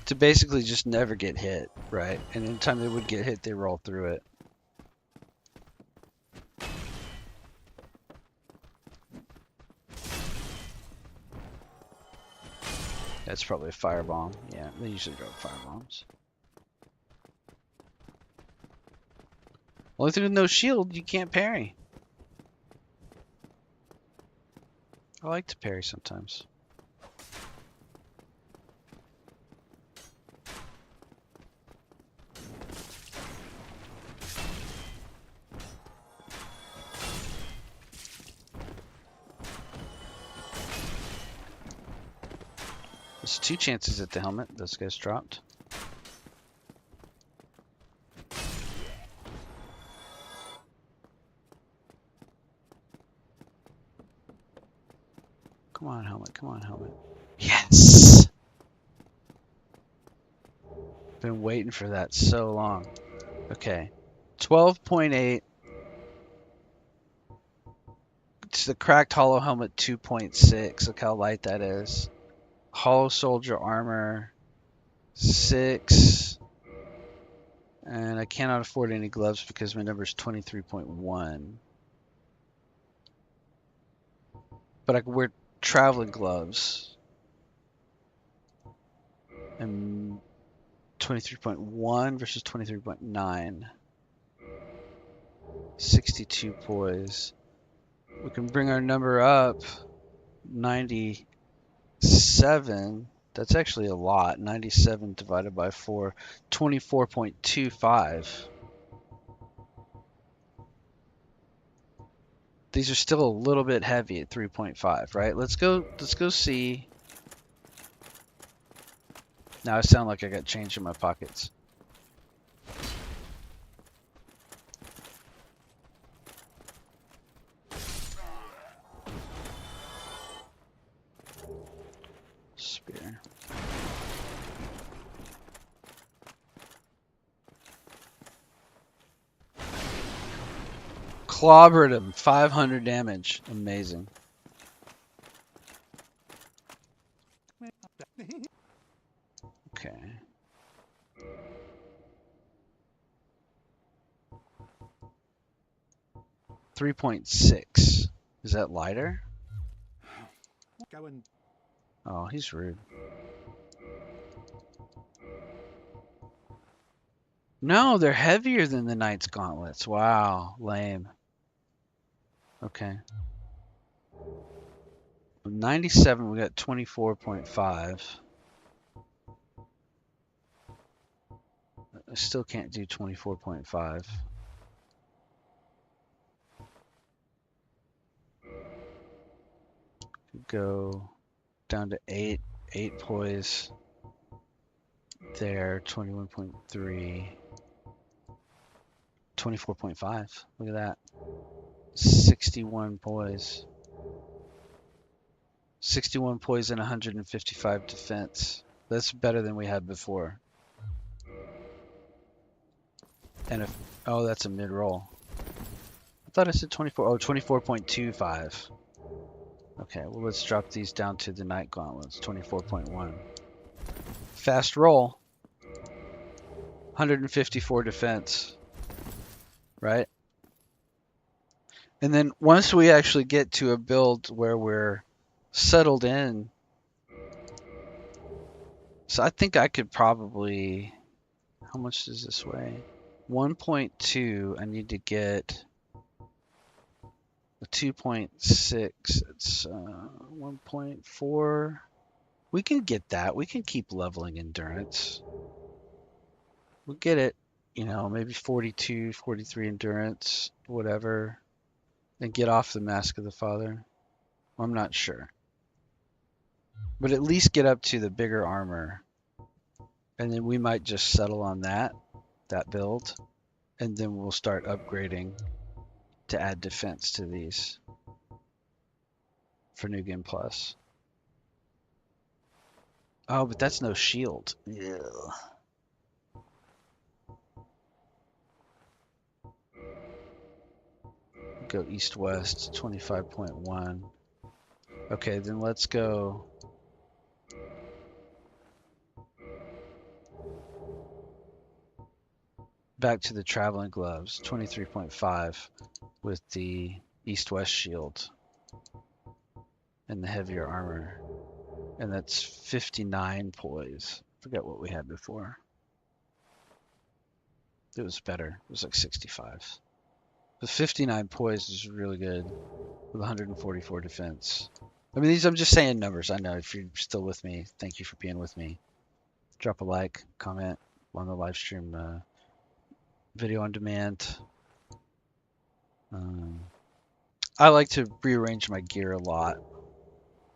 to basically just never get hit, right? And anytime they would get hit, they roll through it. That's probably a firebomb. Yeah, they usually drop firebombs. Only thing with no shield, you can't parry. I like to parry sometimes. There's 2 chances at the helmet. Those guys dropped. Come on, helmet. Come on, helmet. Yes! Been waiting for that so long. Okay. 12.8. It's the cracked hollow helmet 2.6. Look how light that is. Hollow soldier armor 6. And I cannot afford any gloves because my number is 23.1. But I can wear traveling gloves. And 23.1 versus 23.9. 62 poise. We can bring our number up. 97. That's actually a lot. 97 divided by 4. 24.25. These are still a little bit heavy at 3.5, right? Let's go see. Now I sound like I got change in my pockets. Spear. Clobbered him. 500 damage. Amazing. Okay. .6. Is that lighter? Oh, he's rude. No, they're heavier than the Knight's Gauntlets. Wow, lame. Okay. 97, we got 24.5. I still can't do 24.5. Go down to 8 poise. There, 21.3. 24.5. Look at that. 61 poise. 61 poise and 155 defense. That's better than we had before. And if, oh, that's a mid-roll. I thought I said 24. Oh, 24.25. Okay, well, let's drop these down to the night gauntlets, 24.1. Fast roll, 154 defense, right? And then once we actually get to a build where we're settled in, so I think I could probably, how much does this weigh? 1.2, I need to get a 2.6, it's 1.4. We can get that. We can keep leveling endurance. We'll get it, maybe 42, 43 endurance, whatever, and get off the Mask of the Father. I'm not sure. But at least get up to the bigger armor. And then we might just settle on that build. And then we'll start upgrading to add defense to these for New Game Plus. Oh, but that's no shield. Yeah. Go east-west, 25.1. Okay, then let's go back to the traveling gloves, 23.5 with the east-west shield and the heavier armor. And that's 59 poise. Forget what we had before. It was better. It was like 65. The 59 poise is really good with 144 defense. I mean, I'm just saying numbers. I know if you're still with me, thank you for being with me. Drop a like, comment on the live stream, video on demand. I like to rearrange my gear a lot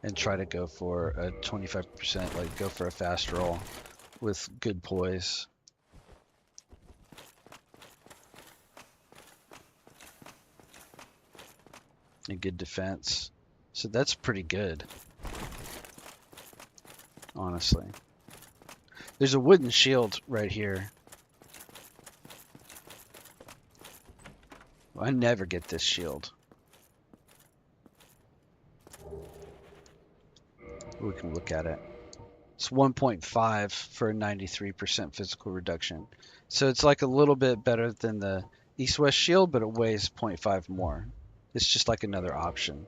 and try to go for a 25%, like go for a fast roll with good poise. And good defense. So that's pretty good, honestly. There's a wooden shield right here. I never get this shield. We can look at it. It's 1.5 for a 93% physical reduction. So it's like a little bit better than the east-west shield, but it weighs 0.5 more. It's just like another option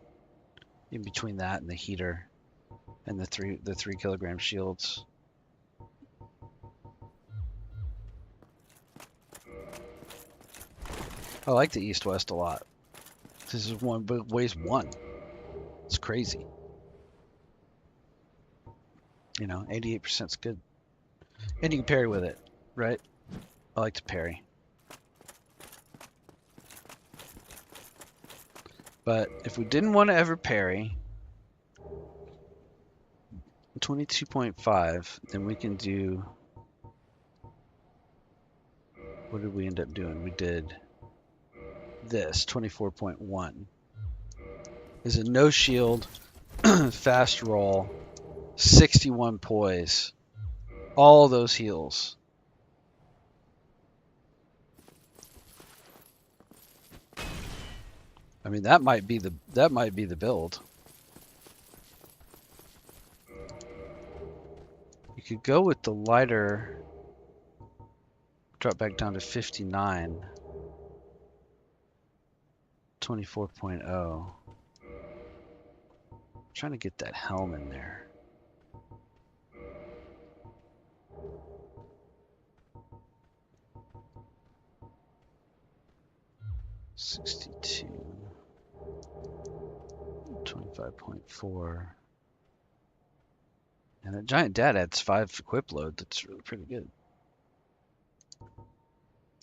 in between that and the heater and the 3 kilogram shields. I like the east-west a lot. This is one, but it weighs 1. It's crazy. 88% is good. And you can parry with it, right? I like to parry. But if we didn't want to ever parry, 22.5, then we can do, what did we end up doing? We did this, 24.1. Is a no shield, fast roll, 61 poise, all those heals. I mean, that might be the build. You could go with the lighter, drop back down to 59, 24.0. Trying to get that helm in there. $62, 25.4. And the giant dad adds 5 equip load. That's really pretty good.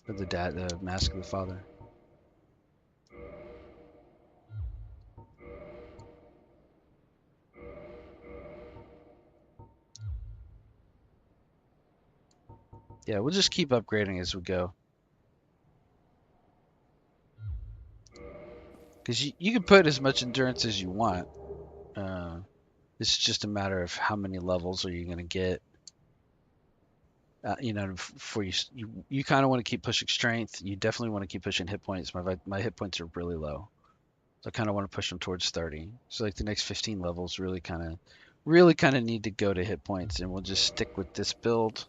Or the Mask of the Father. Yeah, we'll just keep upgrading as we go. Because you can put as much endurance as you want. It's just a matter of how many levels are you going to get. For you kind of want to keep pushing strength. You definitely want to keep pushing hit points. My hit points are really low. So I kind of want to push them towards 30. So like the next 15 levels really kind of need to go to hit points, and we'll just stick with this build.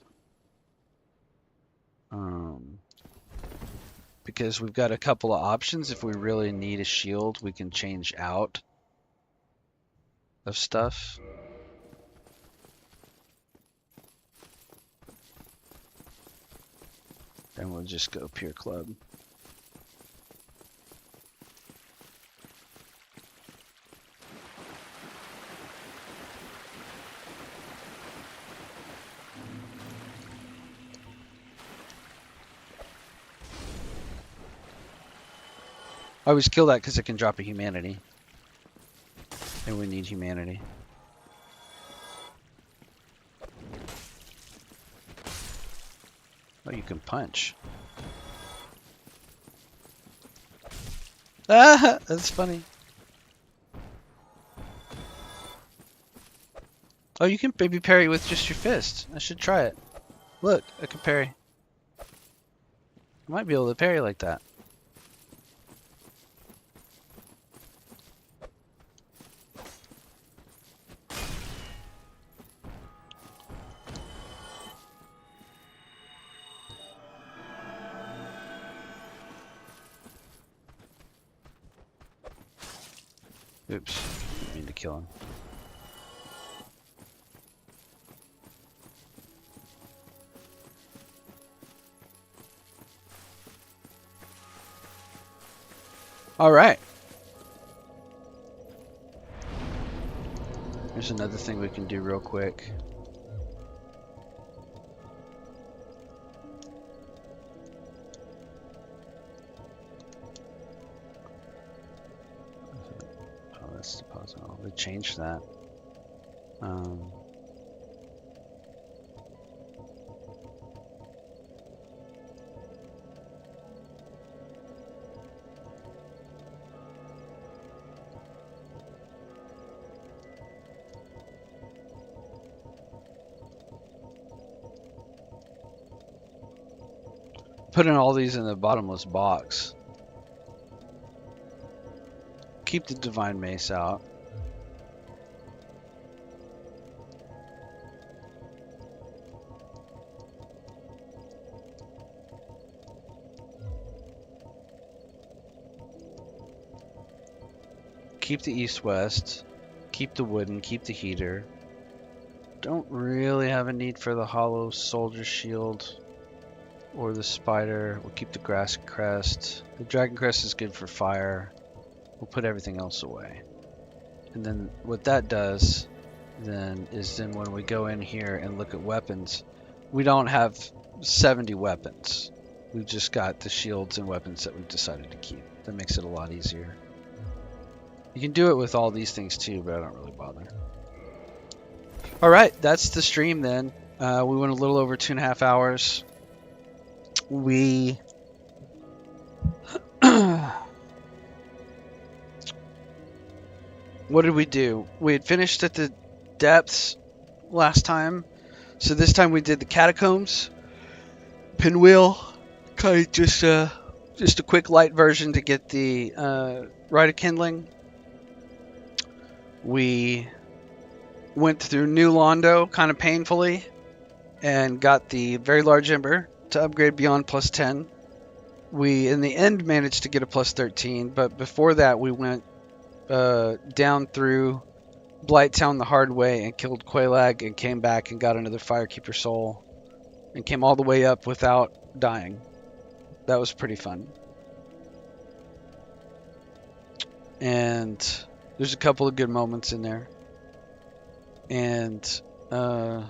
Because we've got a couple of options. If we really need a shield, we can change out of stuff. And we'll just go pure club. I always kill that because it can drop a humanity. And we need humanity. Oh, you can punch. Ah, that's funny. Oh, you can baby parry with just your fist. I should try it. Look, I can parry. I might be able to parry like that. Oops, didn't mean to kill him. All right. Here's another thing we can do real quick. Oh, that's the puzzle. They changed that. Putting all these in the bottomless box. Keep the divine mace out. Keep the east-west. Keep the wooden. Keep the heater. Don't really have a need for the hollow soldier shield or the spider. We'll keep the grass crest. The dragon crest is good for fire. We'll put everything else away. And then what that does then is then when we go in here and look at weapons, we don't have 70 weapons. We've just got the shields and weapons that we've decided to keep. That makes it a lot easier. You can do it with all these things too, but I don't really bother. All right, that's the stream then. We went a little over 2.5 hours. We what did we do? We had finished at the depths last time, so this time we did the catacombs, Pinwheel, kind of just a quick light version to get the rite of kindling. We went through New Londo kind of painfully and got the very large ember to upgrade beyond plus 10. We in the end managed to get a plus 13, but before that we went down through Blighttown the hard way and killed Quelaag and came back and got another Firekeeper soul and came all the way up without dying. That was pretty fun. And there's a couple of good moments in there. And I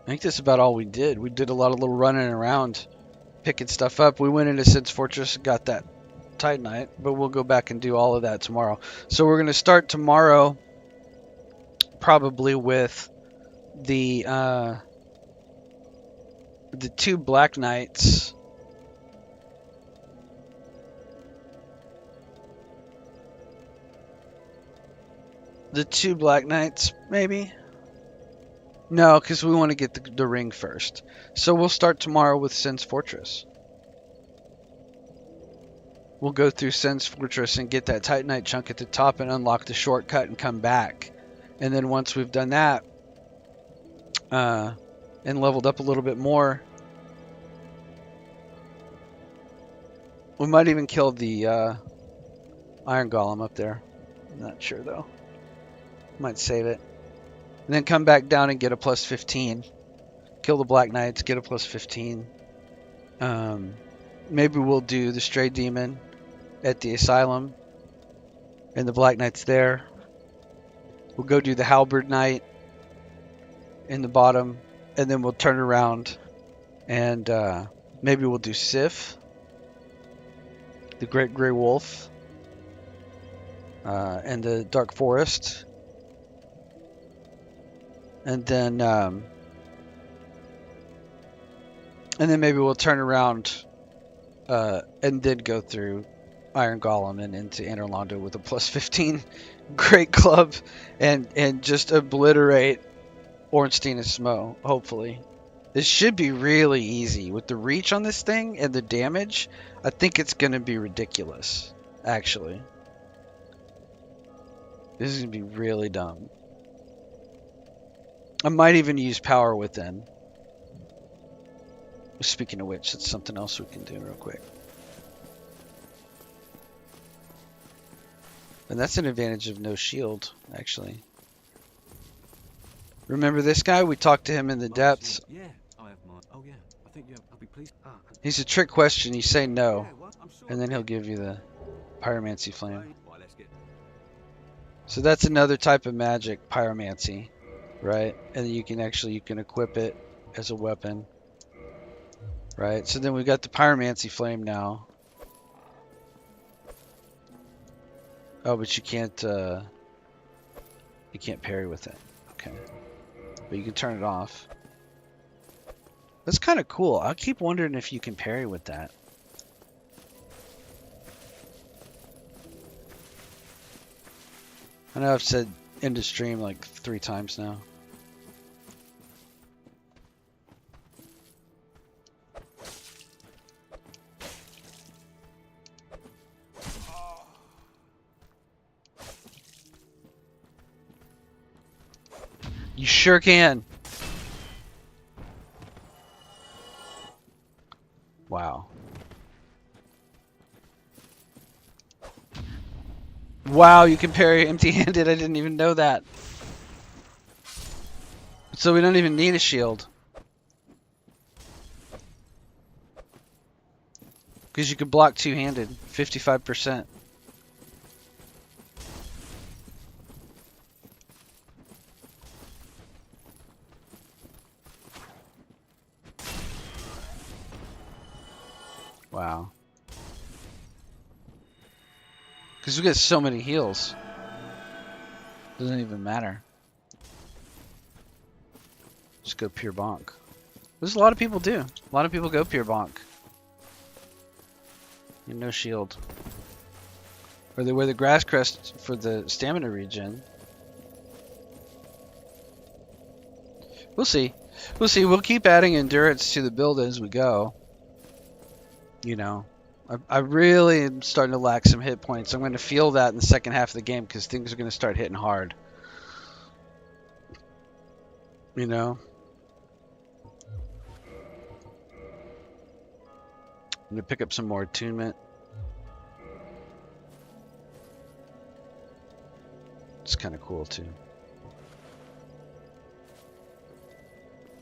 think that's about all we did. We did a lot of little running around, picking stuff up. We went into Sid's Fortress and got that Titanite, but we'll go back and do all of that tomorrow. So we're going to start tomorrow probably with the 2 Black Knights. The 2 Black Knights, maybe? No, because we want to get the ring first. So we'll start tomorrow with Sid's Fortress. we'll go through Sen's Fortress and get that Titanite chunk at the top and unlock the shortcut and come back. And then once we've done that, and leveled up a little bit more, we might even kill the iron golem up there. I'm not sure though. Might save it. And then come back down and get a plus 15. Kill the Black Knights, get a plus 15. Maybe we'll do the Stray Demon at the Asylum and the Black Knight's there. We'll go do the Halberd Knight in the bottom, and then we'll turn around and maybe we'll do Sif, the Great Grey Wolf, and the Dark Forest. And then maybe we'll turn around and then go through Iron Golem and into Inner Londo with a plus 15 Great Club and just obliterate Ornstein and Smo, hopefully. This should be really easy. With the reach on this thing and the damage, I think it's going to be ridiculous, actually. This is going to be really dumb. I might even use Power Within. Speaking of which, that's something else we can do real quick. And that's an advantage of no shield, actually. Remember this guy? We talked to him in the depths. Yeah, I have mine. Oh yeah, I think I'll be pleased. He's a trick question. You say no, and then he'll give you the Pyromancy Flame. So that's another type of magic, Pyromancy, right? And you can equip it as a weapon, right? So then we've got the Pyromancy Flame now. Oh, but you can't parry with it. Okay. But you can turn it off. That's kind of cool. I keep wondering if you can parry with that. I know I've said end of stream like 3 times now. You sure can. Wow. Wow, you can parry empty-handed. I didn't even know that. So we don't even need a shield. Because you can block two-handed, 55%. Wow. Because we get so many heals. Doesn't even matter. Just go pure bonk. There's a lot of people do. A lot of people go pure bonk. And no shield. Or they wear the grass crest for the stamina regen. We'll see. We'll see. We'll keep adding endurance to the build as we go. You know, I really am starting to lack some hit points. I'm going to feel that in the second half of the game because things are going to start hitting hard. You know? I'm going to pick up some more attunement. It's kind of cool too.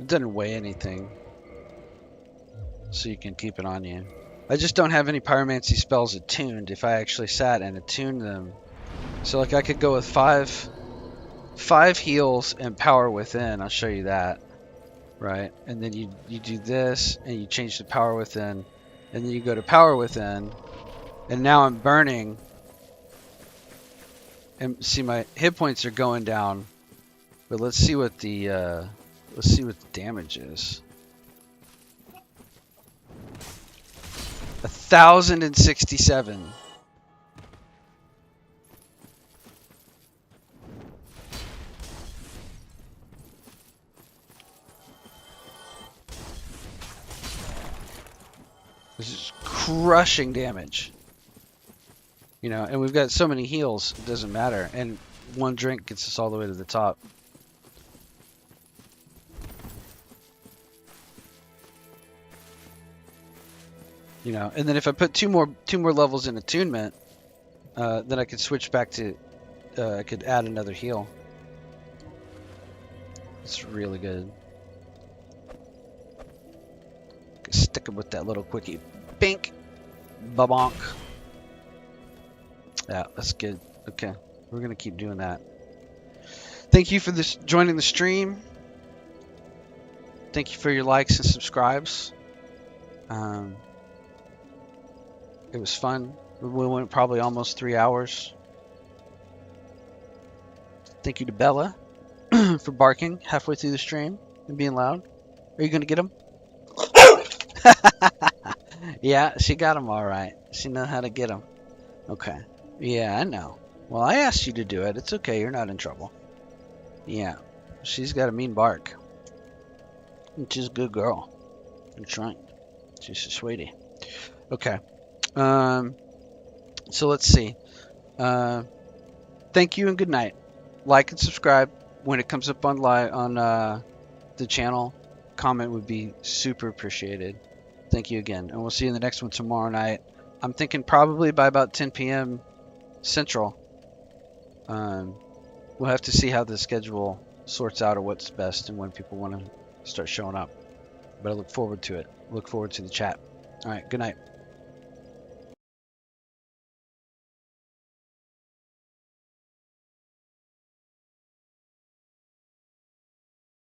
It doesn't weigh anything, so you can keep it on you. I just don't have any pyromancy spells attuned if I actually sat and attuned them. So like I could go with five heals and power within. I'll show you that. Right? And then you do this and you change the power within. And then you go to power within. And now I'm burning. And see my hit points are going down. But let's see what the damage is. 1,067. This is crushing damage. You know, and we've got so many heals, it doesn't matter. And one drink gets us all the way to the top. You know, and then if I put two more levels in attunement, then I could switch back to, I could add another heal. It's really good. Stick it with that little quickie. Bink! Bonk. Yeah, that's good. Okay, we're gonna keep doing that. Thank you for this joining the stream. Thank you for your likes and subscribes. It was fun. We went probably almost 3 hours. Thank you to Bella for barking halfway through the stream and being loud. Are you gonna get him? Yeah, she got him all right. She knows how to get him. Okay. Yeah, I know. Well, I asked you to do it. It's okay. You're not in trouble. Yeah. She's got a mean bark. She's a good girl. That's right. She's a sweetie. Okay. So let's see. Thank you and good night. Like and subscribe when it comes up on the channel. Comment would be super appreciated. Thank you again, and we'll see you in the next one tomorrow night. I'm thinking probably by about 10 p.m. Central. We'll have to see how the schedule sorts out, or what's best, and when people want to start showing up. But I look forward to it. Look forward to the chat. All right. Good night.